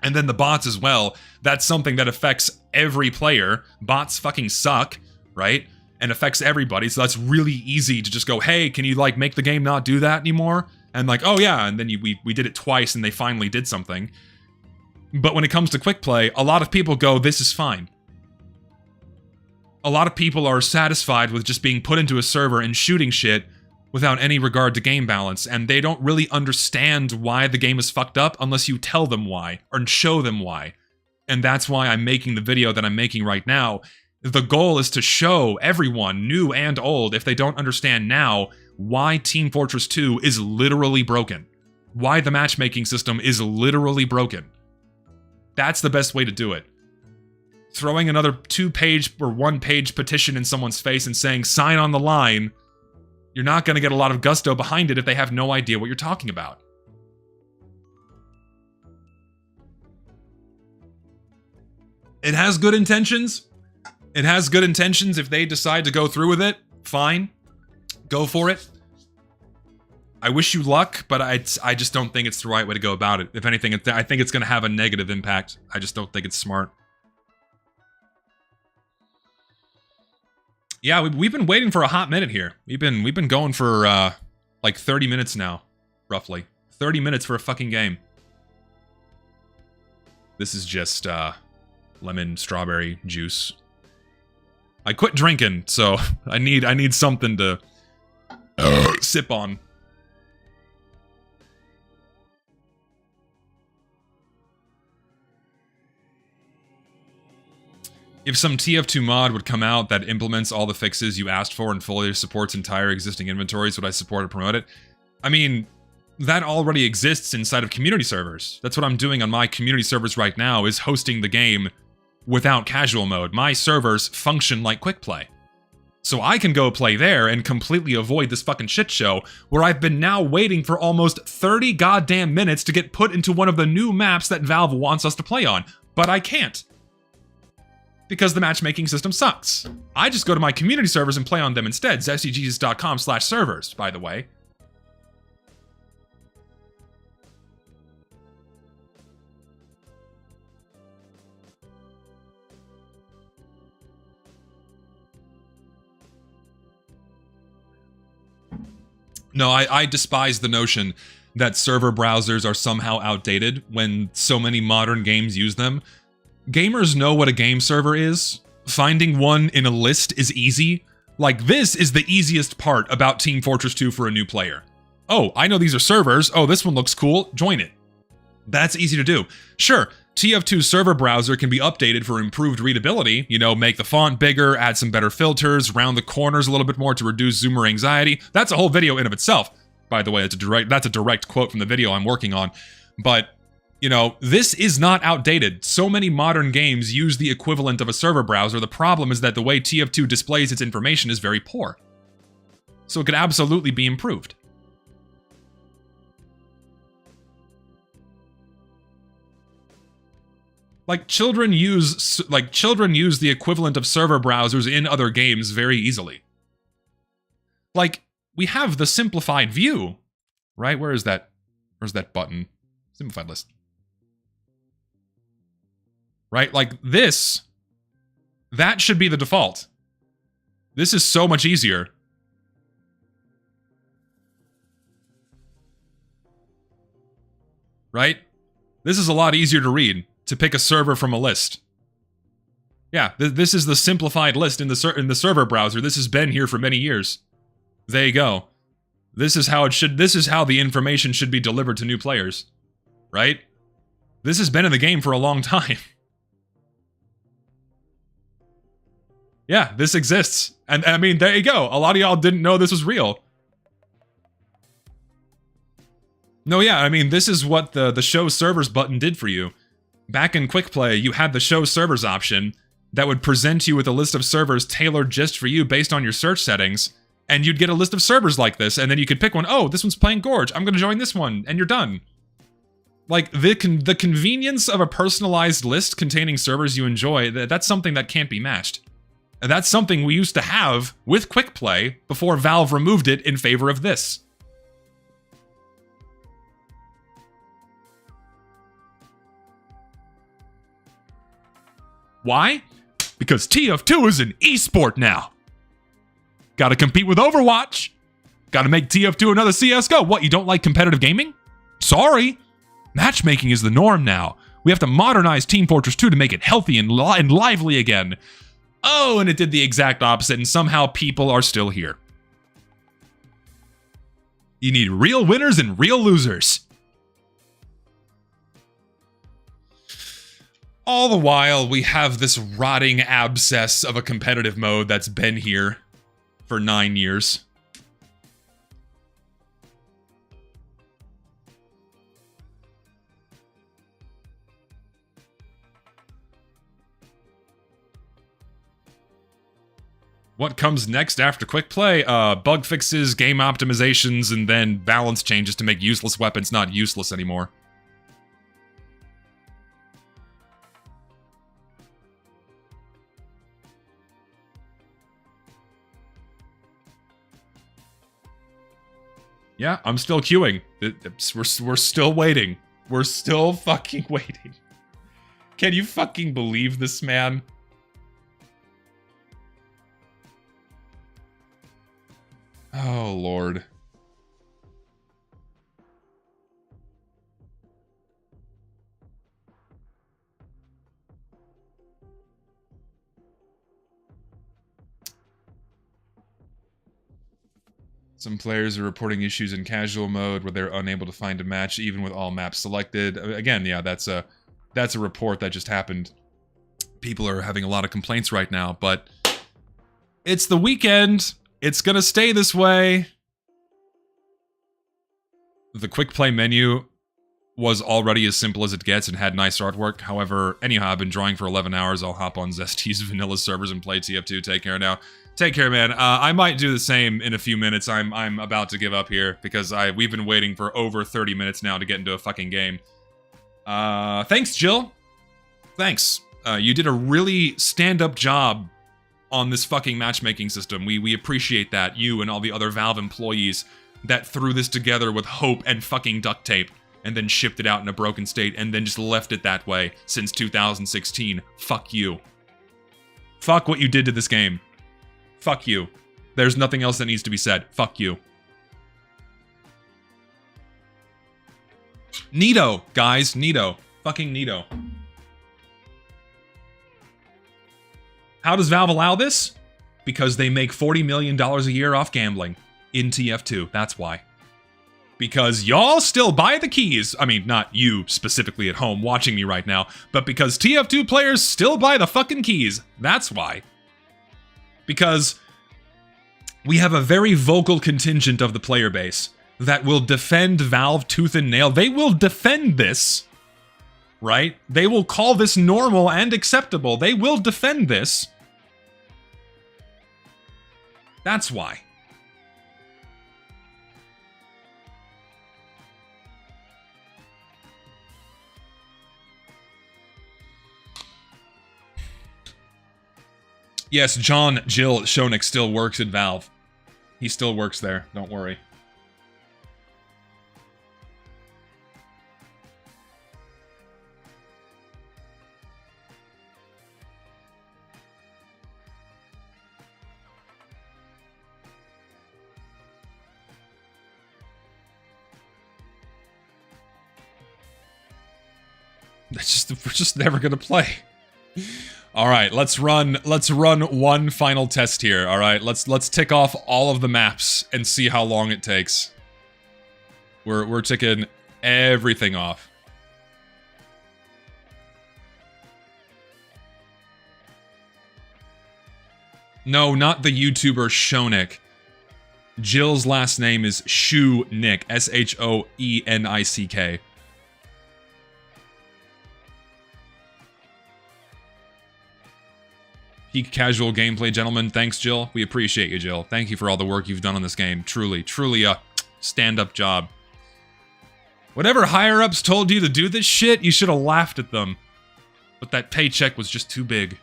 And then the bots as well, that's something that affects every player. Bots fucking suck, right? And affects everybody, so that's really easy to just go, hey, can you, like, make the game not do that anymore? And like, oh yeah, and then we did it twice and they finally did something. But when it comes to Quickplay, a lot of people go, this is fine. A lot of people are satisfied with just being put into a server and shooting shit without any regard to game balance, and they don't really understand why the game is fucked up unless you tell them why, or show them why. And that's why I'm making the video that I'm making right now. The goal is to show everyone, new and old, if they don't understand now, why Team Fortress 2 is literally broken. Why the matchmaking system is literally broken. That's the best way to do it. Throwing another 2-page or 1-page petition in someone's face and saying, sign on the line, you're not going to get a lot of gusto behind it if they have no idea what you're talking about. It has good intentions. It has good intentions. If they decide to go through with it, fine. Go for it. I wish you luck, but I just don't think it's the right way to go about it. If anything, I think it's going to have a negative impact. I just don't think it's smart. Yeah, we've been waiting for a hot minute here. We've been going for like 30 minutes now, roughly. 30 minutes for a fucking game. This is just lemon strawberry juice. I quit drinking, so I need something to sip on. If some TF2 mod would come out that implements all the fixes you asked for and fully supports entire existing inventories, would I support or promote it? I mean, that already exists inside of community servers. That's what I'm doing on my community servers right now, is hosting the game without casual mode. My servers function like Quickplay. So I can go play there and completely avoid this fucking shit show where I've been now waiting for almost 30 goddamn minutes to get put into one of the new maps that Valve wants us to play on. But I can't. Because the matchmaking system sucks. I just go to my community servers and play on them instead. zestygjesus.com/servers, by the way. No, I despise the notion that server browsers are somehow outdated when so many modern games use them. Gamers know what a game server is. Finding one in a list is easy. Like, this is the easiest part about Team Fortress 2 for a new player. Oh, I know these are servers. Oh, this one looks cool. Join it. That's easy to do. Sure, TF2's server browser can be updated for improved readability. You know, make the font bigger, add some better filters, round the corners a little bit more to reduce zoomer anxiety. That's a whole video in of itself. By the way, that's a direct quote from the video I'm working on. But you know, this is not outdated. So many modern games use the equivalent of a server browser. The problem is that the way TF2 displays its information is very poor. So it could absolutely be improved. Like, children use the equivalent of server browsers in other games very easily. Like, we have the simplified view, right? Where's that button? Simplified list. Right? Like, this, that should be the default. This is so much easier. Right? This is a lot easier to read, to pick a server from a list. Yeah, this is the simplified list in the server browser. This has been here for many years. There you go. This is how the information should be delivered to new players. Right? This has been in the game for a long time. Yeah, this exists. And I mean, there you go. A lot of y'all didn't know this was real. No, yeah, I mean, this is what the show servers button did for you. Back in Quickplay, you had the show servers option that would present you with a list of servers tailored just for you based on your search settings. And you'd get a list of servers like this, and then you could pick one. Oh, this one's playing Gorge. I'm going to join this one, and you're done. Like, the convenience of a personalized list containing servers you enjoy, that's something that can't be matched. And that's something we used to have with Quickplay before Valve removed it in favor of this. Why? Because TF2 is an esport now. Gotta compete with Overwatch. Gotta make TF2 another CSGO. What, you don't like competitive gaming? Sorry. Matchmaking is the norm now. We have to modernize Team Fortress 2 to make it healthy and lively again. Oh, and it did the exact opposite, and somehow people are still here. You need real winners and real losers. All the while, we have this rotting abscess of a competitive mode that's been here for 9 years. What comes next after Quickplay? Bug fixes, game optimizations, and then balance changes to make useless weapons not useless anymore. Yeah, I'm still queuing. We're still waiting. We're still fucking waiting. Can you fucking believe this, man? Oh, Lord. Some players are reporting issues in casual mode where they're unable to find a match even with all maps selected. Again, yeah, that's a report that just happened. People are having a lot of complaints right now, but it's the weekend. It's gonna stay this way. The quick play menu was already as simple as it gets and had nice artwork. However, anyhow, I've been drawing for 11 hours. I'll hop on Zesty's vanilla servers and play TF2. Take care now. Take care, man. I might do the same in a few minutes. I'm about to give up here because we've been waiting for over 30 minutes now to get into a fucking game. Thanks, Jill. Thanks. You did a really stand-up job on this fucking matchmaking system. We appreciate that. You and all the other Valve employees that threw this together with hope and fucking duct tape and then shipped it out in a broken state and then just left it that way since 2016. Fuck you. Fuck what you did to this game. Fuck you. There's nothing else that needs to be said. Fuck you. Neato, guys. Neato. Fucking neato. How does Valve allow this? Because they make $40 million a year off gambling in TF2. That's why. Because y'all still buy the keys. I mean, not you specifically at home watching me right now, but because TF2 players still buy the fucking keys. That's why. Because we have a very vocal contingent of the player base that will defend Valve tooth and nail. They will defend this, right? They will call this normal and acceptable. They will defend this. That's why. Yes, John Jill Schoenig still works at Valve. He still works there, don't worry. We're just never gonna play. All right, let's run one final test here. All right, let's tick off all of the maps and see how long it takes. We're ticking everything off. No, not the YouTuber Shonik. Jill's last name is Shoenick, S-H-O-E-N-I-C-K. Peak casual gameplay, gentlemen. Thanks, Jill. We appreciate you, Jill. Thank you for all the work you've done on this game. Truly, truly a stand-up job. Whatever higher-ups told you to do this shit, you should have laughed at them. But that paycheck was just too big.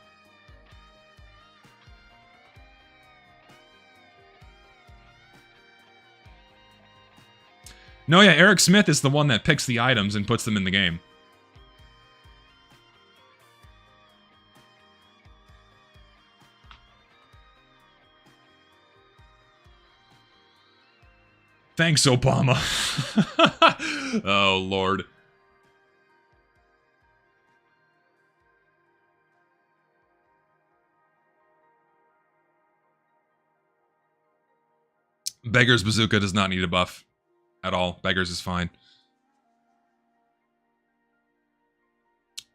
No, yeah, Eric Smith is the one that picks the items and puts them in the game. Thanks, Obama. Oh, Lord. Beggar's Bazooka does not need a buff at all. Beggar's is fine.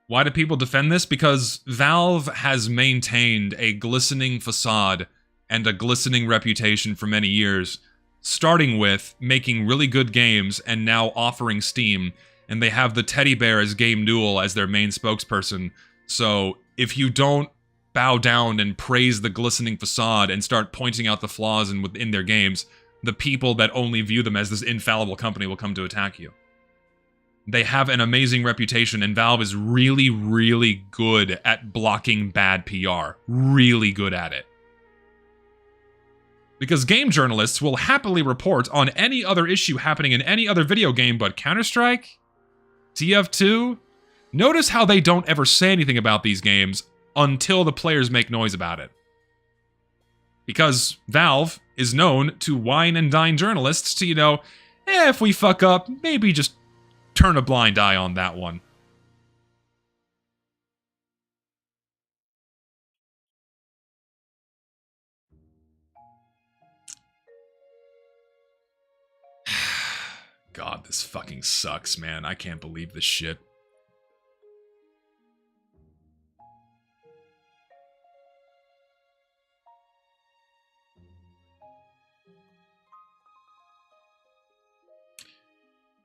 Why do people defend this? Because Valve has maintained a glistening facade and a glistening reputation for many years, starting with making really good games and now offering Steam, and they have the teddy bear as Game Duel as their main spokesperson. So if you don't bow down and praise the glistening facade and start pointing out the flaws within their games, the people that only view them as this infallible company will come to attack you. They have an amazing reputation, and Valve is really, really good at blocking bad PR. Really good at it. Because game journalists will happily report on any other issue happening in any other video game but Counter-Strike, TF2. Notice how they don't ever say anything about these games until the players make noise about it. Because Valve is known to wine and dine journalists to, you know, if we fuck up, maybe just turn a blind eye on that one. God, this fucking sucks, man. I can't believe this shit.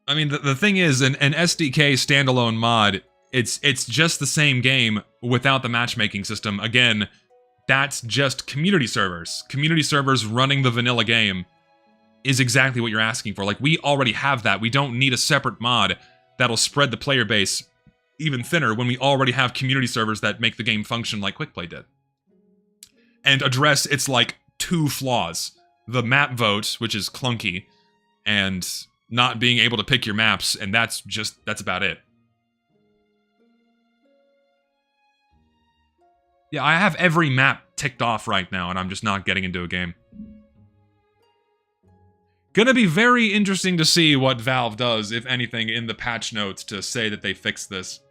I mean, the thing is, an SDK standalone mod, it's just the same game without the matchmaking system. Again, that's just community servers. Community servers running the vanilla game is exactly what you're asking for. Like, we already have that. We don't need a separate mod that'll spread the player base even thinner when we already have community servers that make the game function like Quickplay did. And address its, like, 2 flaws. The map vote, which is clunky, and not being able to pick your maps, and that's about it. Yeah, I have every map ticked off right now, and I'm just not getting into a game. Gonna be very interesting to see what Valve does, if anything, in the patch notes to say that they fixed this.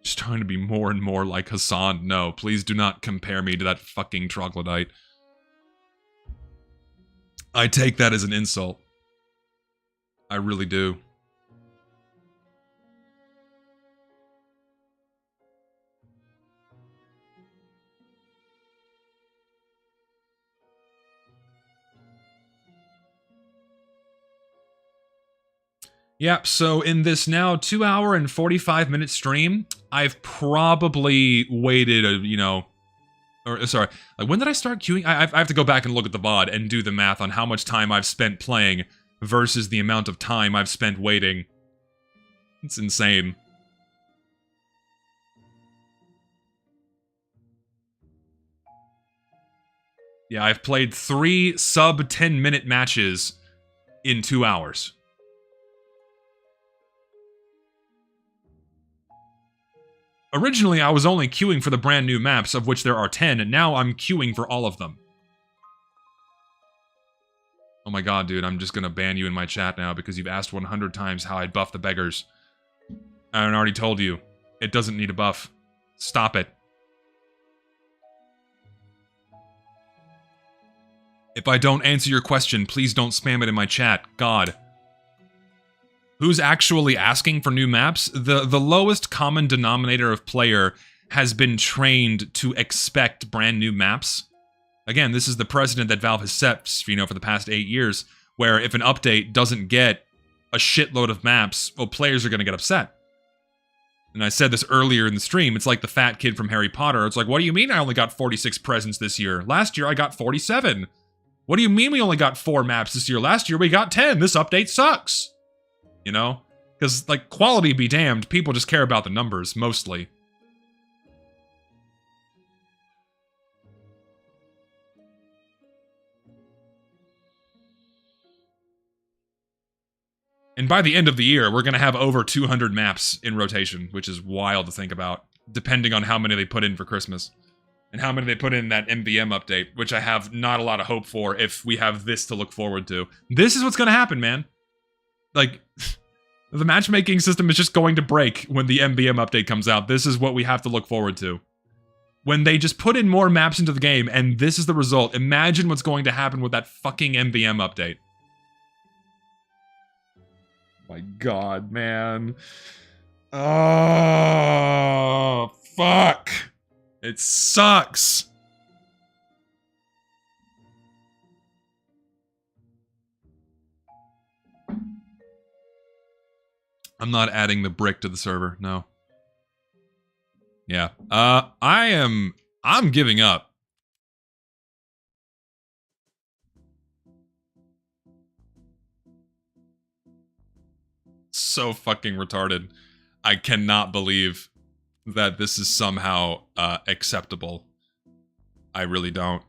Just trying to be more and more like Hassan. No, please do not compare me to that fucking troglodyte. I take that as an insult. I really do. Yep, so in this now 2 hour and 45 minute stream, I've probably waited sorry, like when did I start queuing? I have to go back and look at the VOD and do the math on how much time I've spent playing versus the amount of time I've spent waiting. It's insane. Yeah, I've played 3 sub 10-minute matches in 2 hours. Originally, I was only queuing for the brand new maps, of which there are 10, and now I'm queuing for all of them. Oh my god, dude, I'm just gonna ban you in my chat now because you've asked 100 times how I'd buff the beggars. I already told you. It doesn't need a buff. Stop it. If I don't answer your question, please don't spam it in my chat. God. Who's actually asking for new maps? The lowest common denominator of player has been trained to expect brand new maps. Again, this is the precedent that Valve has set, for the past 8 years, where if an update doesn't get a shitload of maps, well, players are going to get upset. And I said this earlier in the stream, it's like the fat kid from Harry Potter. It's like, what do you mean I only got 46 presents this year? Last year I got 47. What do you mean we only got 4 maps this year? Last year we got 10. This update sucks. You know? Because, like, quality be damned, people just care about the numbers, mostly. And by the end of the year, we're going to have over 200 maps in rotation, which is wild to think about, depending on how many they put in for Christmas. And how many they put in that MVM update, which I have not a lot of hope for if we have this to look forward to. This is what's going to happen, man. Like, the matchmaking system is just going to break when the MVM update comes out. This is what we have to look forward to. When they just put in more maps into the game, and this is the result, imagine what's going to happen with that fucking MVM update. My god, man. Oh, fuck. It sucks. I'm not adding the brick to the server, no. Yeah. I'm giving up. So fucking retarded. I cannot believe that this is somehow acceptable. I really don't.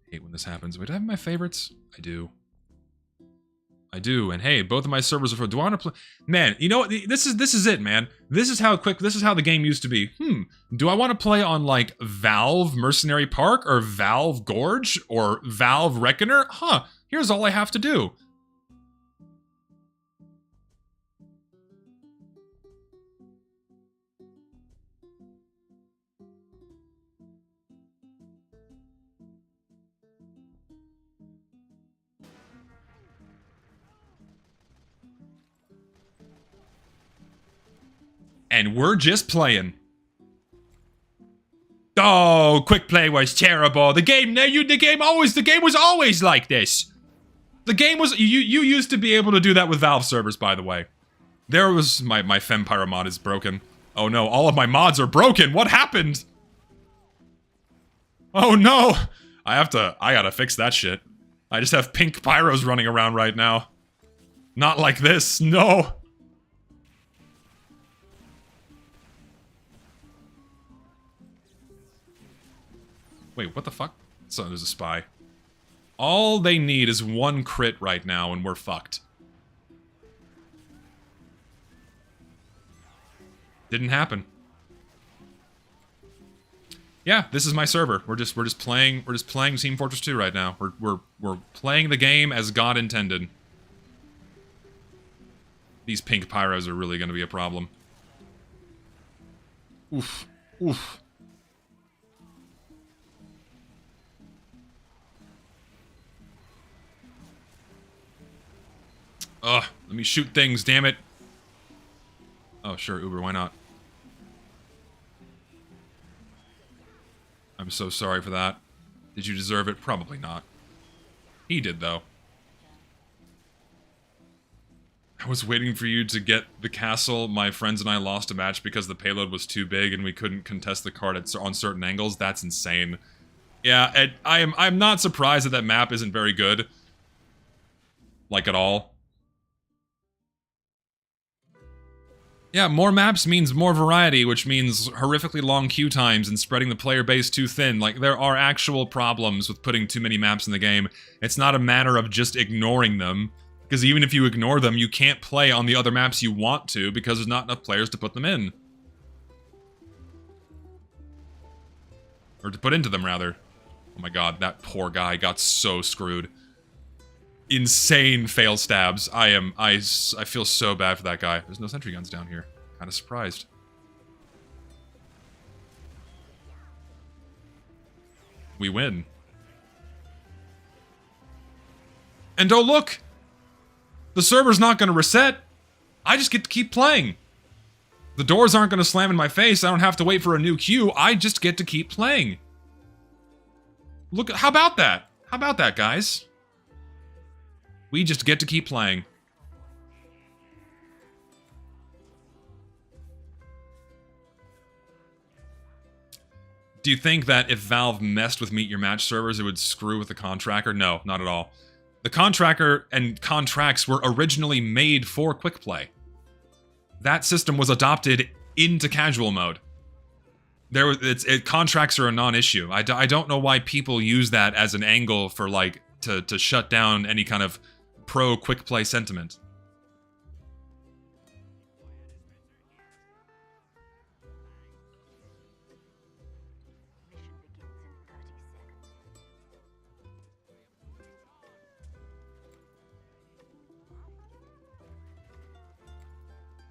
Hate when this happens. Wait, do I have my favorites? I do. I do, and hey, both of my servers are full. Do I want to play? Man, you know what? This is it, man. This is how the game used to be. Do I want to play on like Valve Mercenary Park or Valve Gorge or Valve Reckoner? Huh? Here's all I have to do. And we're just playing. Oh, Quickplay was terrible. The game was always like this. The game was, you used to be able to do that with Valve servers, by the way. There was, my Fempire mod is broken. Oh no, all of my mods are broken. What happened? Oh no. I gotta fix that shit. I just have pink pyros running around right now. Not like this, no. Wait, what the fuck? So there's a spy. All they need is one crit right now and we're fucked. Didn't happen. Yeah, this is my server. We're just playing Team Fortress 2 right now. We're playing the game as God intended. These pink pyros are really gonna be a problem. Oof. Oof. Ugh, let me shoot things, damn it. Oh, sure, Uber, why not? I'm so sorry for that. Did you deserve it? Probably not. He did, though. I was waiting for you to get the castle. My friends and I lost a match because the payload was too big and we couldn't contest the card on certain angles. That's insane. Yeah, I'm not surprised that map isn't very good. Like, at all. Yeah, more maps means more variety, which means horrifically long queue times and spreading the player base too thin. Like, there are actual problems with putting too many maps in the game. It's not a matter of just ignoring them, because even if you ignore them, you can't play on the other maps you want to, because there's not enough players to put them in. Or to put into them, rather. Oh my god, that poor guy got so screwed. Insane fail stabs. I feel so bad for that guy. There's no sentry guns down here. Kind of surprised. We win. And oh look! The server's not going to reset. I just get to keep playing. The doors aren't going to slam in my face. I don't have to wait for a new queue. I just get to keep playing. Look, how about that? How about that, guys? We just get to keep playing. Do you think that if Valve messed with Meet Your Match servers, it would screw with the contractor? No, not at all. The contractor and contracts were originally made for Quickplay. That system was adopted into casual mode. Contracts are a non-issue. I don't know why people use that as an angle for, like, to shut down any kind of pro-Quickplay sentiment.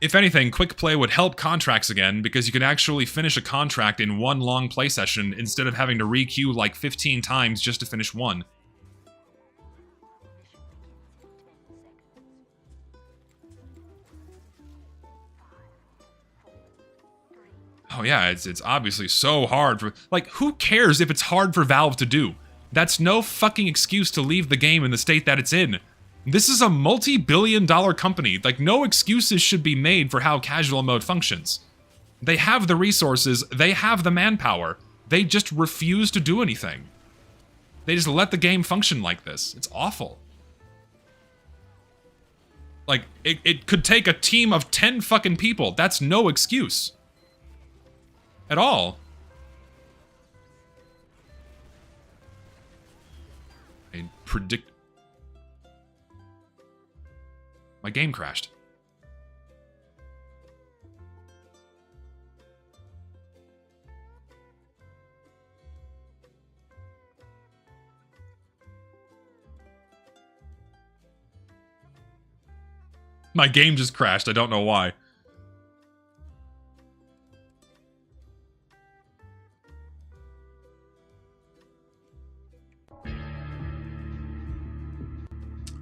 If anything, Quickplay would help contracts again, because you could actually finish a contract in one long play session instead of having to re-queue like 15 times just to finish one. Oh yeah, it's obviously so hard for... Like, who cares if it's hard for Valve to do? That's no fucking excuse to leave the game in the state that it's in. This is a multi-billion-dollar company. Like, no excuses should be made for how casual mode functions. They have the resources, they have the manpower. They just refuse to do anything. They just let the game function like this. It's awful. Like, it could take a team of 10 fucking people. That's no excuse. At all. predict... My game crashed. My game just crashed. I don't know why.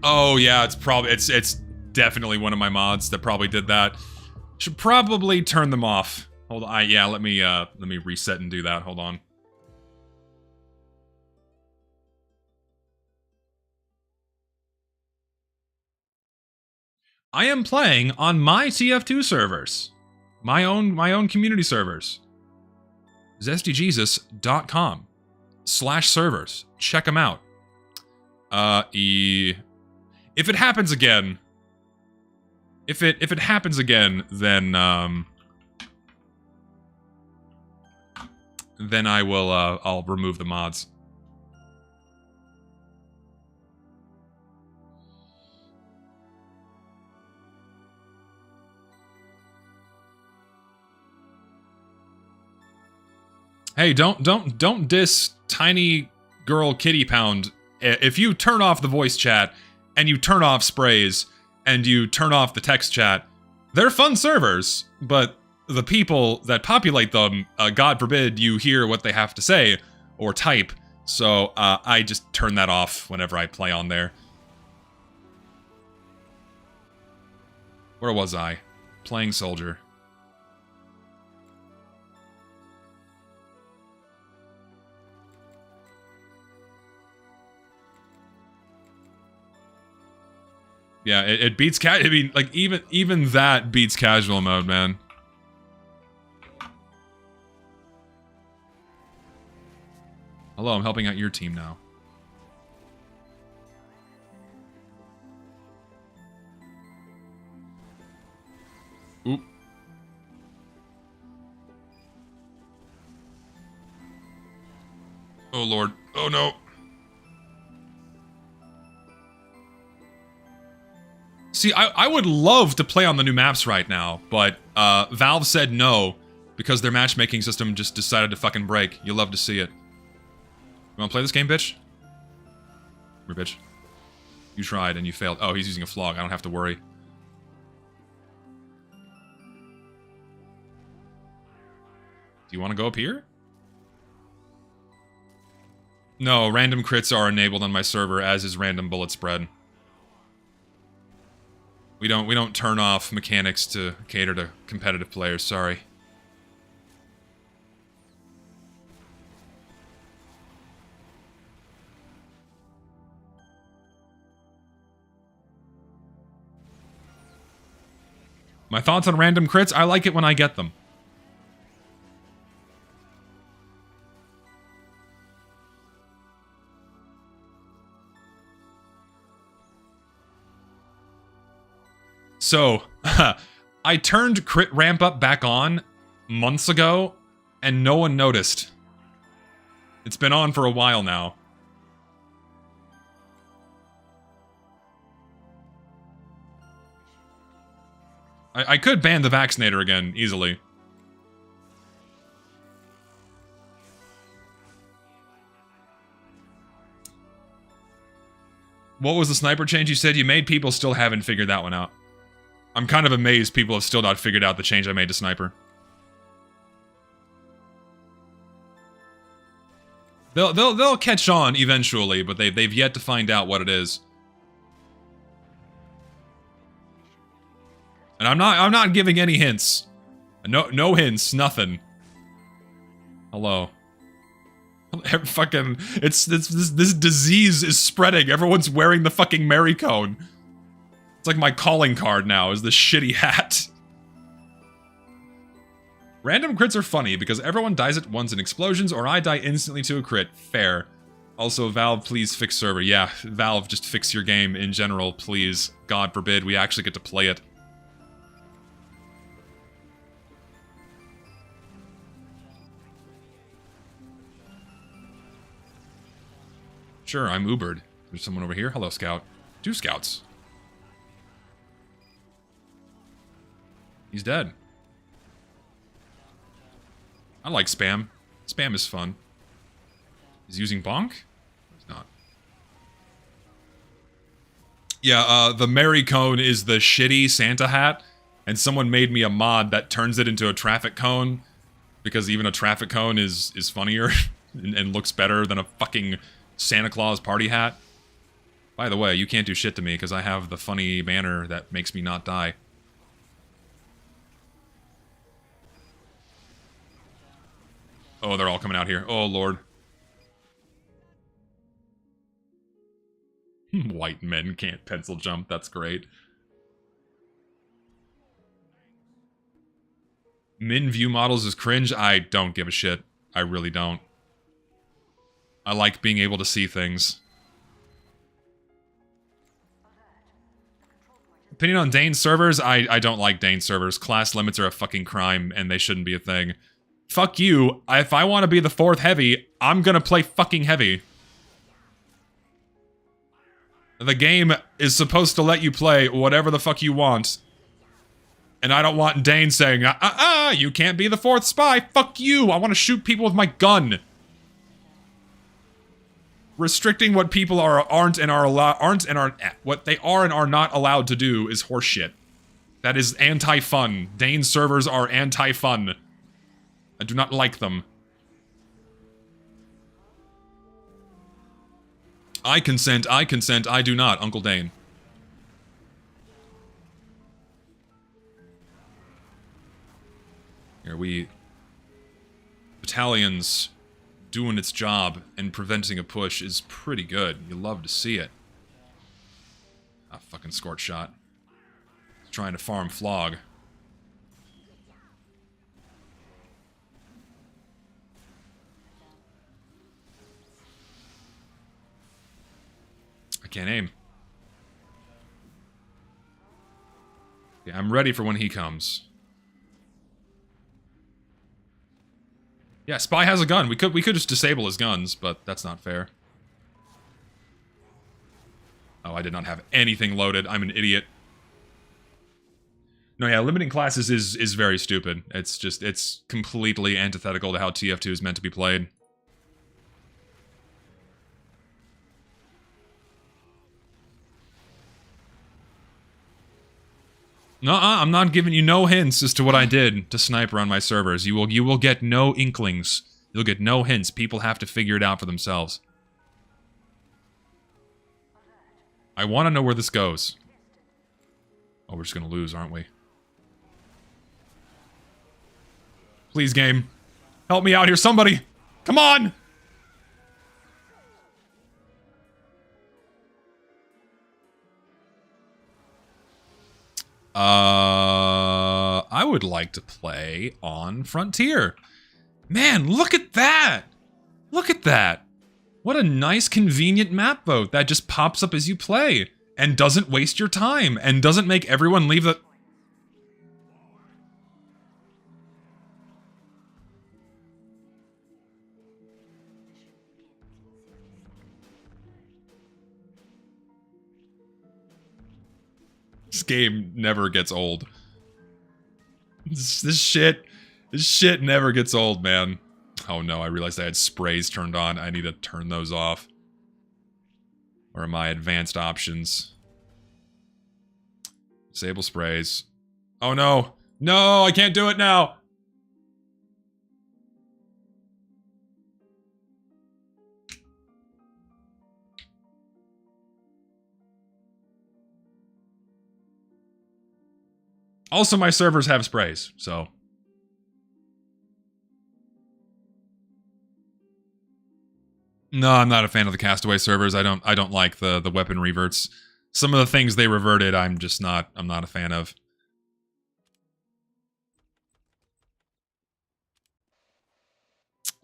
Oh yeah, it's definitely one of my mods that probably did that. Should probably turn them off. Hold on. Yeah, let me reset and do that. Hold on. I am playing on my TF2 servers. My own community servers. zestiejesus.com/servers. Check them out. If it happens again, if it happens again, then I will I'll remove the mods. Hey, don't diss Tiny Girl Kitty Pound. If you turn off the voice chat, and you turn off sprays, and you turn off the text chat, they're fun servers, but the people that populate them, God forbid you hear what they have to say, or type, so I just turn that off whenever I play on there. Where was I? Playing soldier. Yeah, it beats I mean, like, even that beats casual mode, man. Hello, I'm helping out your team now. Oop. Oh, Lord. Oh, no. See, I would love to play on the new maps right now, but Valve said no because their matchmaking system just decided to fucking break. You'll love to see it. You wanna play this game, bitch? Come here, bitch. You tried and you failed. Oh, he's using a flog. I don't have to worry. Do you want to go up here? No, random crits are enabled on my server, as is random bullet spread. We don't turn off mechanics to cater to competitive players, sorry. My thoughts on random crits? I like it when I get them. So, I turned crit ramp up back on months ago, and no one noticed. It's been on for a while now. I could ban the vaccinator again, easily. What was the sniper change you said you made? People still haven't figured that one out. I'm kind of amazed people have still not figured out the change I made to sniper. They'll catch on eventually, but they've yet to find out what it is. And I'm not giving any hints. No hints, nothing. Hello. Fucking this disease is spreading. Everyone's wearing the fucking Mary cone. It's like my calling card now, is this shitty hat. Random crits are funny because everyone dies at once in explosions, or I die instantly to a crit. Fair. Also, Valve, please fix server. Yeah, Valve, just fix your game in general, please. God forbid we actually get to play it. Sure, I'm Ubered. There's someone over here. Hello, Scout. 2 Scouts. He's dead. I like spam. Spam is fun. He's using bonk? He's not. Yeah, the Mary Cone is the shitty Santa hat, and someone made me a mod that turns it into a traffic cone, because even a traffic cone is funnier and looks better than a fucking Santa Claus party hat. By the way, you can't do shit to me because I have the funny banner that makes me not die. Oh, they're all coming out here. Oh, Lord. White men can't pencil jump. That's great. Min view models is cringe. I don't give a shit. I really don't. I like being able to see things. Opinion on Dane servers? I don't like Dane servers. Class limits are a fucking crime, and they shouldn't be a thing. Fuck you. If I want to be the 4th heavy, I'm gonna play fucking heavy. The game is supposed to let you play whatever the fuck you want. And I don't want Dane saying, you can't be the 4th spy. Fuck you. I want to shoot people with my gun. Restricting what people aren't and are what they are and are not allowed to do is horseshit. That is anti-fun. Dane servers are anti-fun. I do not like them. I consent, I do not, Uncle Dane. Here we... Battalions doing its job and preventing a push is pretty good. You love to see it. Ah, fucking scorch shot. Trying to farm flog. I can't aim. Yeah, I'm ready for when he comes. Yeah, Spy has a gun. We could just disable his guns, but that's not fair. Oh, I did not have anything loaded. I'm an idiot. No, yeah, limiting classes is very stupid. It's completely antithetical to how TF2 is meant to be played. Nuh-uh, I'm not giving you no hints as to what I did to sniper on my servers. You will get no inklings. You'll get no hints. People have to figure it out for themselves. I want to know where this goes. Oh, we're just gonna lose, aren't we? Please, game. Help me out here, somebody! Come on! I would like to play on Frontier. Man, look at that! Look at that! What a nice, convenient map vote that just pops up as you play, and doesn't waste your time, and doesn't make everyone leave the... This game never gets old. This shit never gets old, man. Oh no, I realized I had sprays turned on. I need to turn those off. Where are my advanced options? Disable sprays. Oh no! No, I can't do it now! Also, my servers have sprays, so... No, I'm not a fan of the Castaway servers. I don't like the weapon reverts. Some of the things they reverted, I'm not a fan of.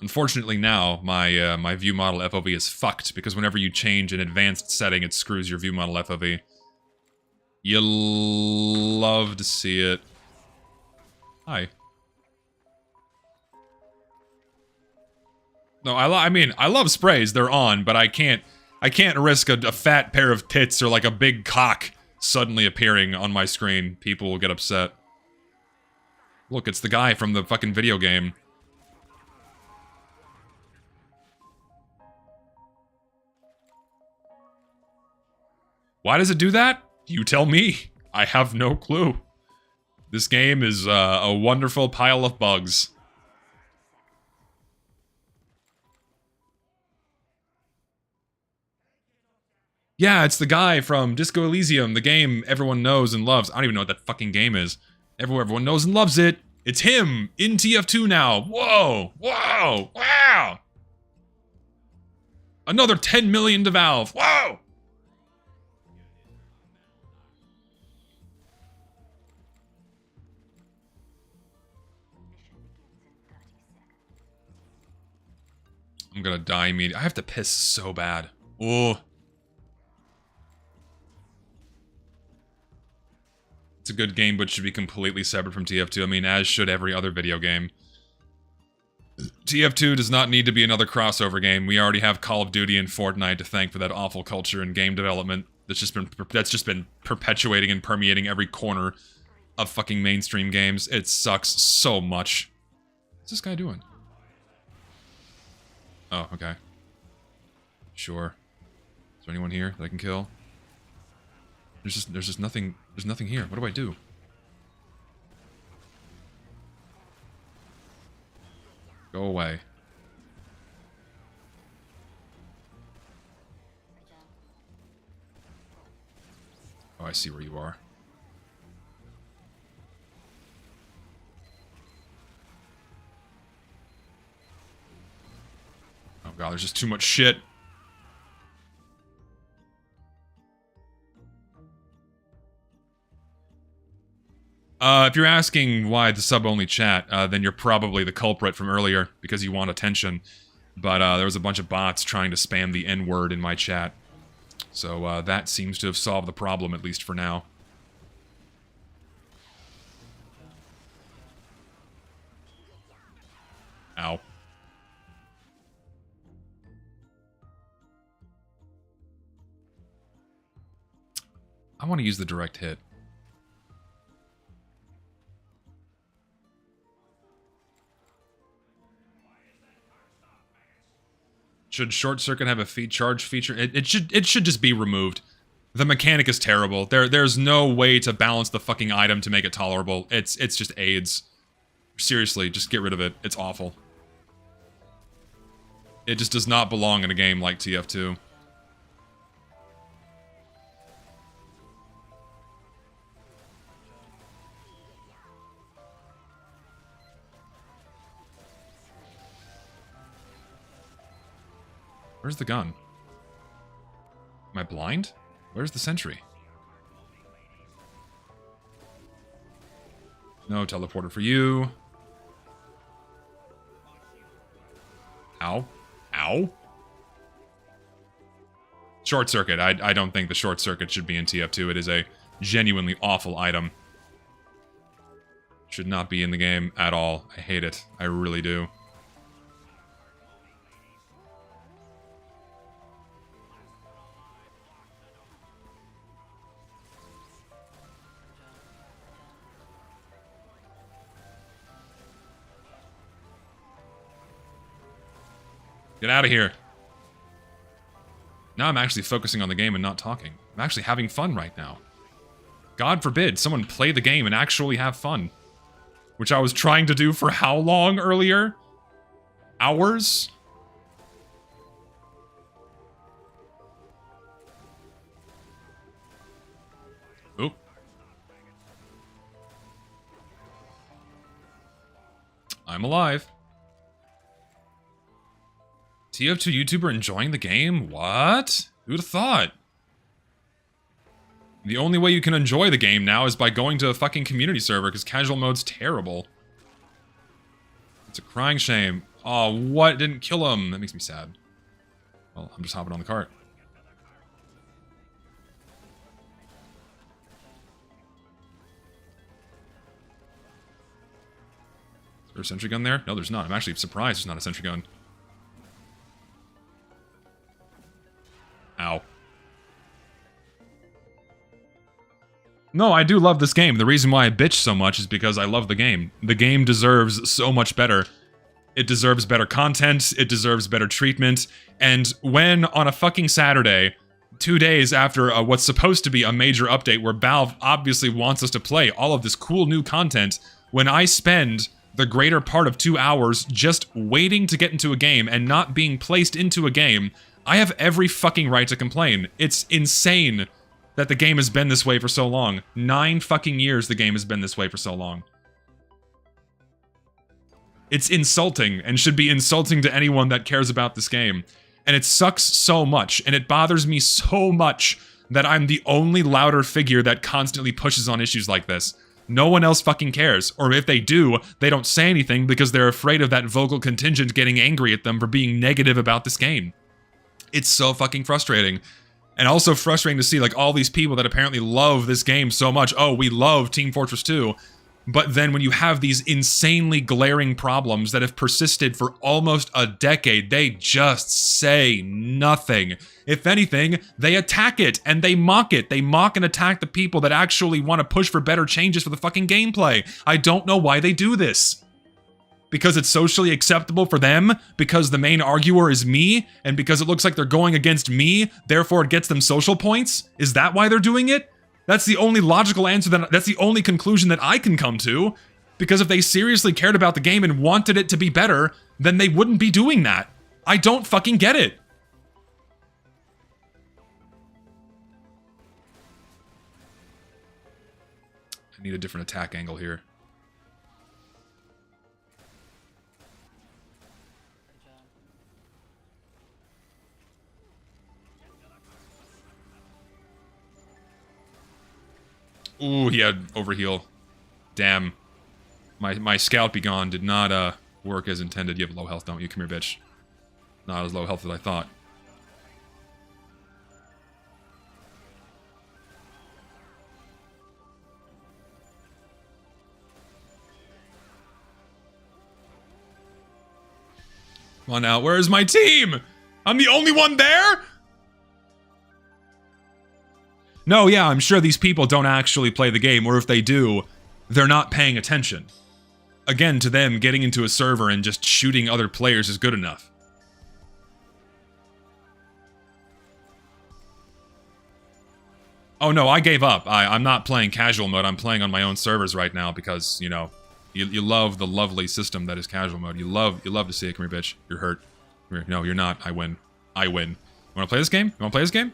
Unfortunately now, my view model FOV is fucked, because whenever you change an advanced setting, it screws your view model FOV. You'll love to see it. Hi. No, I mean, I love sprays, they're on, but I can't I can't risk a fat pair of tits or like a big cock suddenly appearing on my screen. People will get upset. Look, it's the guy from the fucking video game. Why does it do that? You tell me. I have no clue. This game is a wonderful pile of bugs. Yeah, it's the guy from Disco Elysium, the game everyone knows and loves. I don't even know what that fucking game is. Everyone knows and loves it. It's him in TF2 now. Whoa! Whoa! Wow! Another 10 million to Valve. Whoa! I'm gonna die immediately. I have to piss so bad. Oh. It's a good game, but should be completely separate from TF2. I mean, as should every other video game. TF2 does not need to be another crossover game. We already have Call of Duty and Fortnite to thank for that awful culture in game development that's just been perpetuating and permeating every corner of fucking mainstream games. It sucks so much. What's this guy doing? Oh, okay. Sure. Is there anyone here that I can kill? There's just nothing. There's nothing here. What do I do? Go away. Oh, I see where you are. Oh god, there's just too much shit. If you're asking why the sub-only chat, then you're probably the culprit from earlier, because you want attention. But there was a bunch of bots trying to spam the N-word in my chat. So that seems to have solved the problem, at least for now. Ow. I want to use the direct hit. Should Short Circuit have a feed charge feature? It should just be removed. The mechanic is terrible. There's no way to balance the fucking item to make it tolerable. It's just AIDS. Seriously, just get rid of it. It's awful. It just does not belong in a game like TF2. Where's the gun? Am I blind? Where's the sentry? No teleporter for you. Ow. Ow. Short Circuit. I don't think the Short Circuit should be in TF2. It is a genuinely awful item. Should not be in the game at all. I hate it. I really do. Get out of here. Now I'm actually focusing on the game and not talking. I'm actually having fun right now. God forbid someone play the game and actually have fun. Which I was trying to do for how long earlier? Hours? Oop. I'm alive. TF2 YouTuber enjoying the game? What? Who'd have thought? The only way you can enjoy the game now is by going to a fucking community server, because casual mode's terrible. It's a crying shame. Oh, what? Didn't kill him. That makes me sad. Well, I'm just hopping on the cart. Is there a sentry gun there? No, there's not. I'm actually surprised there's not a sentry gun. No, I do love this game. The reason why I bitch so much is because I love the game. The game deserves so much better. It deserves better content, it deserves better treatment, and when on a fucking Saturday, 2 days after what's supposed to be a major update where Valve obviously wants us to play all of this cool new content, when I spend the greater part of 2 hours just waiting to get into a game and not being placed into a game, I have every fucking right to complain. It's insane that the game has been this way for so long. 9 fucking years the game has been this way for so long. It's insulting, and should be insulting to anyone that cares about this game. And it sucks so much, and it bothers me so much that I'm the only louder figure that constantly pushes on issues like this. No one else fucking cares, or if they do, they don't say anything because they're afraid of that vocal contingent getting angry at them for being negative about this game. It's so fucking frustrating. And also frustrating to see like all these people that apparently love this game so much. Oh, we love Team Fortress 2. But then when you have these insanely glaring problems that have persisted for almost a decade, they just say nothing. If anything, they attack it and they mock it. They mock and attack the people that actually want to push for better changes for the fucking gameplay. I don't know why they do this. Because it's socially acceptable for them? Because the main arguer is me? And because it looks like they're going against me, therefore it gets them social points? Is that why they're doing it? That's the only logical answer, that's the only conclusion that I can come to. Because if they seriously cared about the game and wanted it to be better, then they wouldn't be doing that. I don't fucking get it. I need a different attack angle here. Ooh, he had overheal. Damn. My Scout Be Gone did not work as intended. You have low health, don't you? Come here, bitch. Not as low health as I thought. Come on now, where's my team? I'm the only one there? No, yeah, I'm sure these people don't actually play the game, or if they do, they're not paying attention. Again, to them, getting into a server and just shooting other players is good enough. Oh no, I gave up. I'm not playing casual mode, I'm playing on my own servers right now because, you know, you love the lovely system that is casual mode. You love to see it. Come here, bitch. You're hurt. Come here. No, you're not. I win. I win. You wanna play this game? You wanna play this game?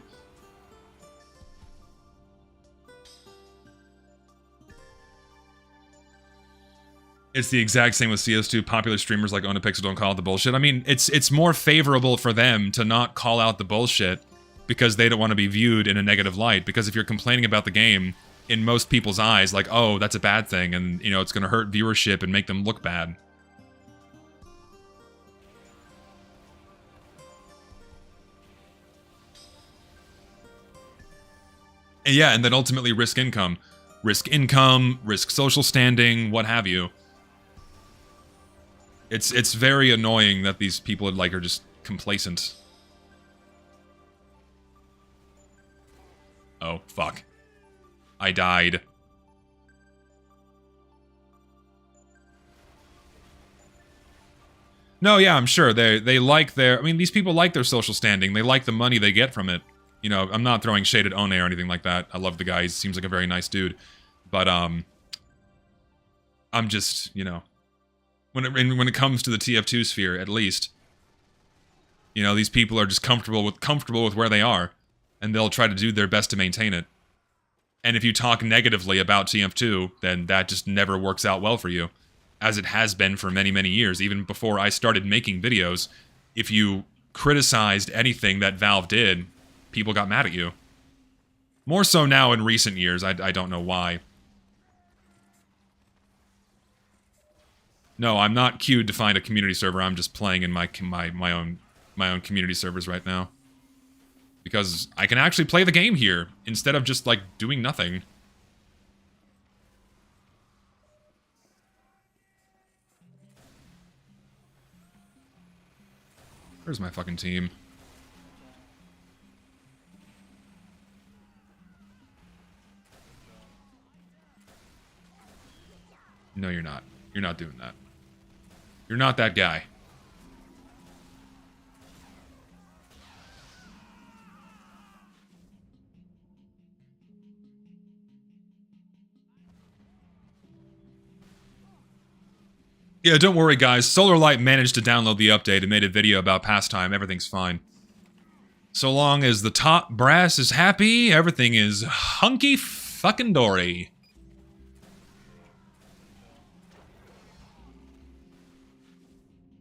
It's the exact same with CS2. Popular streamers like Onapixel don't call out the bullshit. I mean, it's more favorable for them to not call out the bullshit because they don't want to be viewed in a negative light. Because if you're complaining about the game, in most people's eyes, like, oh, that's a bad thing, and, you know, it's going to hurt viewership and make them look bad. And yeah, and then ultimately risk income. Risk income, risk social standing, what have you. It's very annoying that these people like are just complacent. Oh, fuck. I died. No, yeah, I'm sure. They like their... I mean, these people like their social standing. They like the money they get from it. You know, I'm not throwing shade at One or anything like that. I love the guy. He seems like a very nice dude. But, I'm just, you know... When it comes to the TF2 sphere, at least, you know, these people are just comfortable with where they are, and they'll try to do their best to maintain it. And if you talk negatively about TF2, then that just never works out well for you, as it has been for many, many years. Even before I started making videos, if you criticized anything that Valve did, people got mad at you. More so now in recent years. I don't know why. No, I'm not queued to find a community server. I'm just playing in my own community servers right now. Because I can actually play the game here, instead of just, like, doing nothing. Where's my fucking team? No, you're not. You're not doing that. You're not that guy. Yeah, don't worry, guys. Solarlight managed to download the update and made a video about pastime. Everything's fine. So long as the top brass is happy, everything is hunky fucking dory.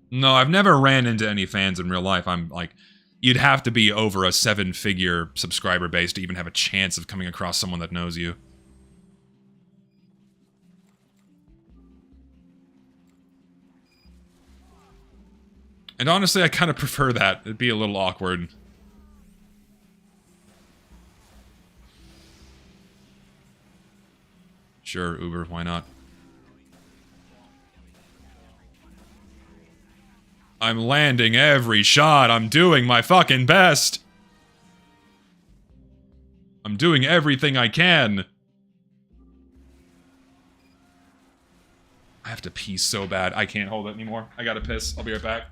No, I've never ran into any fans in real life. I'm like, you'd have to be over a 7-figure subscriber base to even have a chance of coming across someone that knows you. And honestly, I kind of prefer that. It'd be a little awkward. Sure, Uber, why not? I'm landing every shot. I'm doing my fucking best. I'm doing everything I can. I have to pee so bad. I can't hold it anymore. I gotta piss. I'll be right back.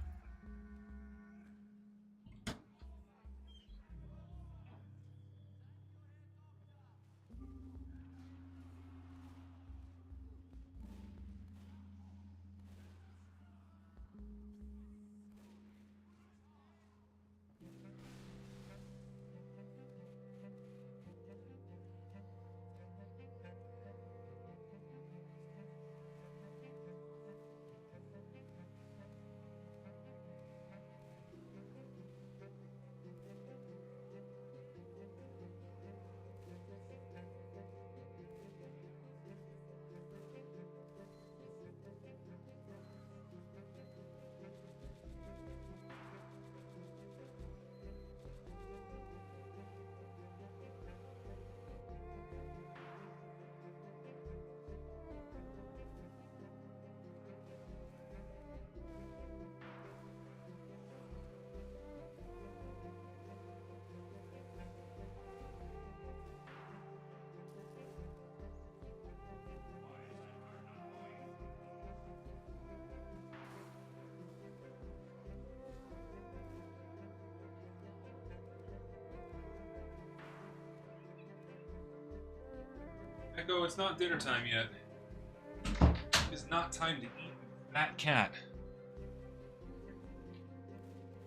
Echo, it's not dinner time yet. It's not time to eat that cat.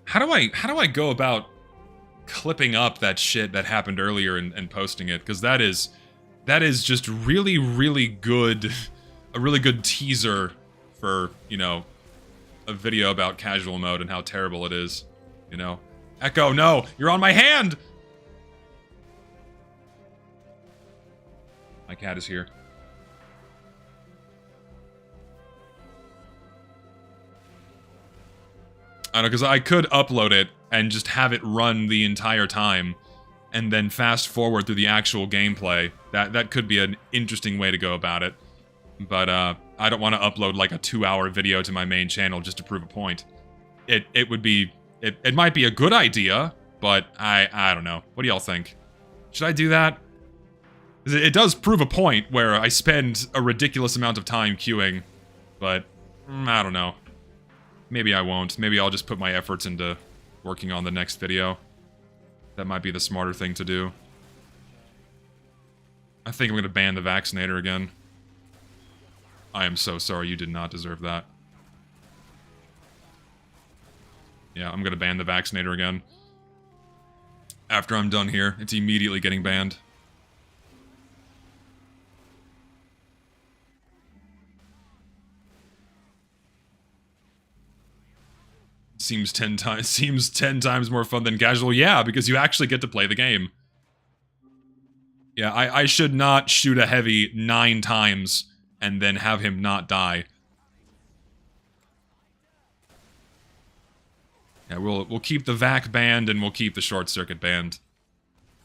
How do I go about clipping up that shit that happened earlier and posting it? Because that is just really, really good, a really good teaser for, you know, a video about casual mode and how terrible it is, you know? Echo, no! You're on my hand! My cat is here. I don't know, because I could upload it and just have it run the entire time, and then fast forward through the actual gameplay. That could be an interesting way to go about it. But, I don't want to upload, like, a 2-hour video to my main channel just to prove a point. It would be... It might be a good idea, but I don't know. What do y'all think? Should I do that? It does prove a point where I spend a ridiculous amount of time queuing, but I don't know. Maybe I won't. Maybe I'll just put my efforts into working on the next video. That might be the smarter thing to do. I think I'm going to ban the vaccinator again. I am so sorry, you did not deserve that. Yeah, I'm going to ban the vaccinator again. After I'm done here, it's immediately getting banned. Seems 10 times more fun than casual. Yeah, because you actually get to play the game. Yeah, I should not shoot a heavy 9 times and then have him not die. Yeah, we'll keep the vac banned and we'll keep the short circuit banned.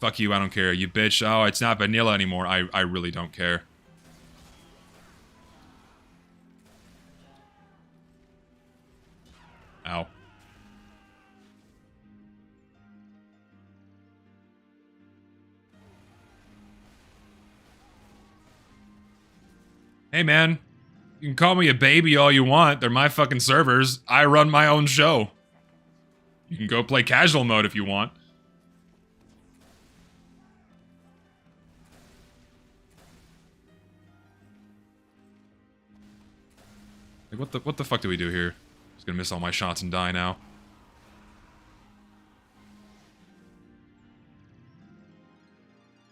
Fuck you, I don't care. You bitch. Oh, it's not vanilla anymore. I really don't care. Ow. Hey, man. You can call me a baby all you want. They're my fucking servers. I run my own show. You can go play casual mode if you want. Like, what the fuck do we do here? Just gonna miss all my shots and die now.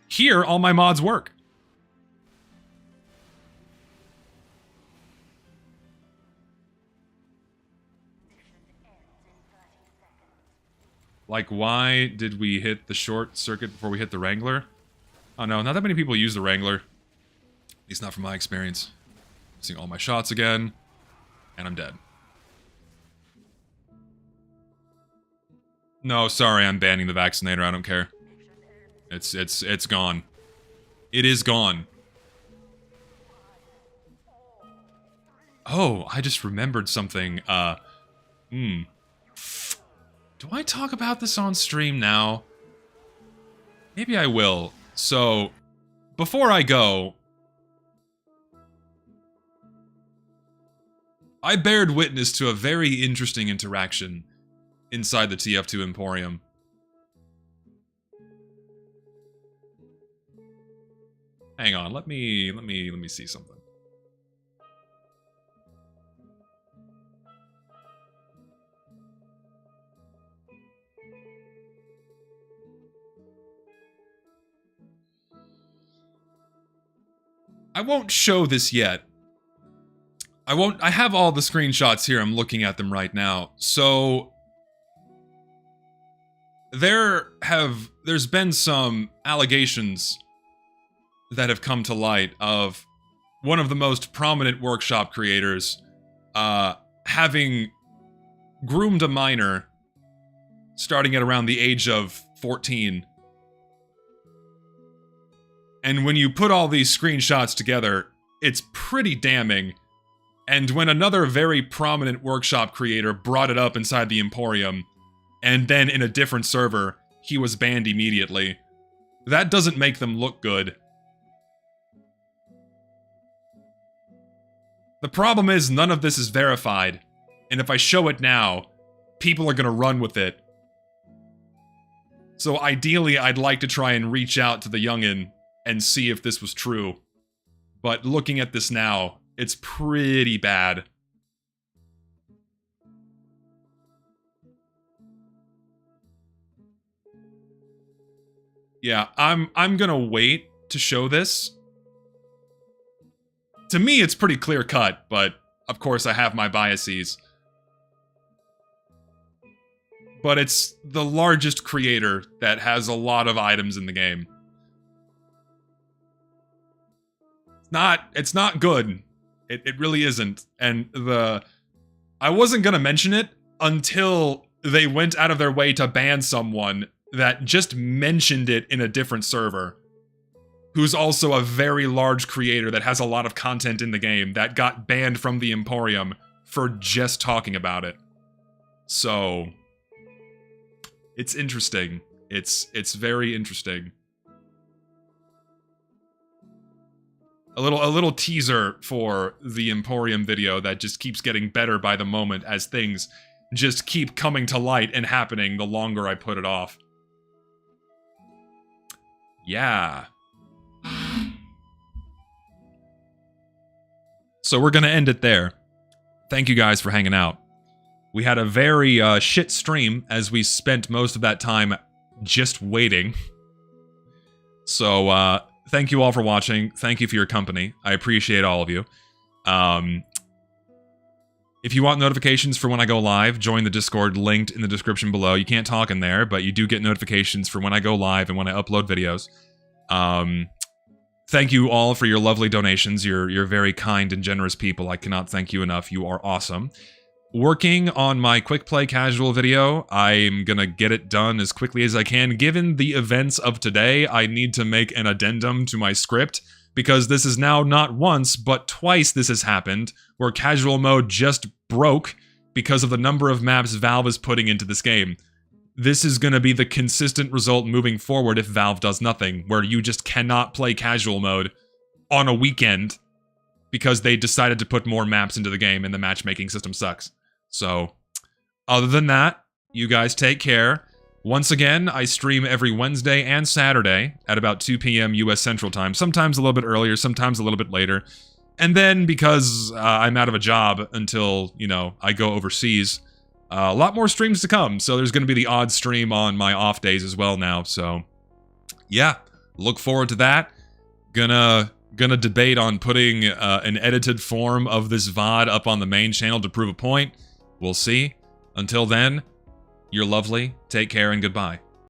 Here, all my mods work. Like, why did we hit the short circuit before we hit the Wrangler? Oh no, not that many people use the Wrangler. At least not from my experience. Missing all my shots again. And I'm dead. No, sorry, I'm banning the vaccinator, I don't care. It's gone. It is gone. Oh, I just remembered something. Do I talk about this on stream now? Maybe I will. So, before I go, I bared witness to a very interesting interaction inside the TF2 Emporium. Hang on, let me see something. I won't show this yet. I have all the screenshots here, I'm looking at them right now. So, there's been some allegations that have come to light of one of the most prominent workshop creators having groomed a minor starting at around the age of 14. And when you put all these screenshots together, it's pretty damning. And when another very prominent workshop creator brought it up inside the Emporium, and then in a different server, he was banned immediately, that doesn't make them look good. The problem is none of this is verified, and if I show it now, people are gonna run with it. So ideally, I'd like to try and reach out to the youngin' and see if this was true. But looking at this now, it's pretty bad. Yeah, I'm gonna wait to show this. To me, it's pretty clear cut, but of course I have my biases. But it's the largest creator that has a lot of items in the game. It's not good. It really isn't. And I wasn't gonna mention it until they went out of their way to ban someone that just mentioned it in a different server, who's also a very large creator that has a lot of content in the game that got banned from the Emporium for just talking about it. So, it's interesting. It's very interesting. A little teaser for the Emporium video that just keeps getting better by the moment as things just keep coming to light and happening the longer I put it off. Yeah. So we're gonna end it there. Thank you guys for hanging out. We had a very shit stream as we spent most of that time just waiting. So, thank you all for watching. Thank you for your company. I appreciate all of you. If you want notifications for when I go live, join the Discord linked in the description below. You can't talk in there, but you do get notifications for when I go live and when I upload videos. Thank you all for your lovely donations. You're very kind and generous people. I cannot thank you enough. You are awesome. Working on my Quickplay casual video. I'm gonna get it done as quickly as I can. Given the events of today, I need to make an addendum to my script, because this is now not once, but twice this has happened, where casual mode just broke because of the number of maps Valve is putting into this game. This is gonna be the consistent result moving forward if Valve does nothing, where you just cannot play casual mode on a weekend because they decided to put more maps into the game and the matchmaking system sucks. So, other than that, you guys take care. Once again, I stream every Wednesday and Saturday at about 2 p.m. US Central Time, sometimes a little bit earlier, sometimes a little bit later. And then, because I'm out of a job until, you know, I go overseas, a lot more streams to come. So there's going to be the odd stream on my off days as well now. So, yeah, look forward to that. Gonna debate on putting an edited form of this VOD up on the main channel to prove a point. We'll see. Until then, you're lovely, take care, and goodbye.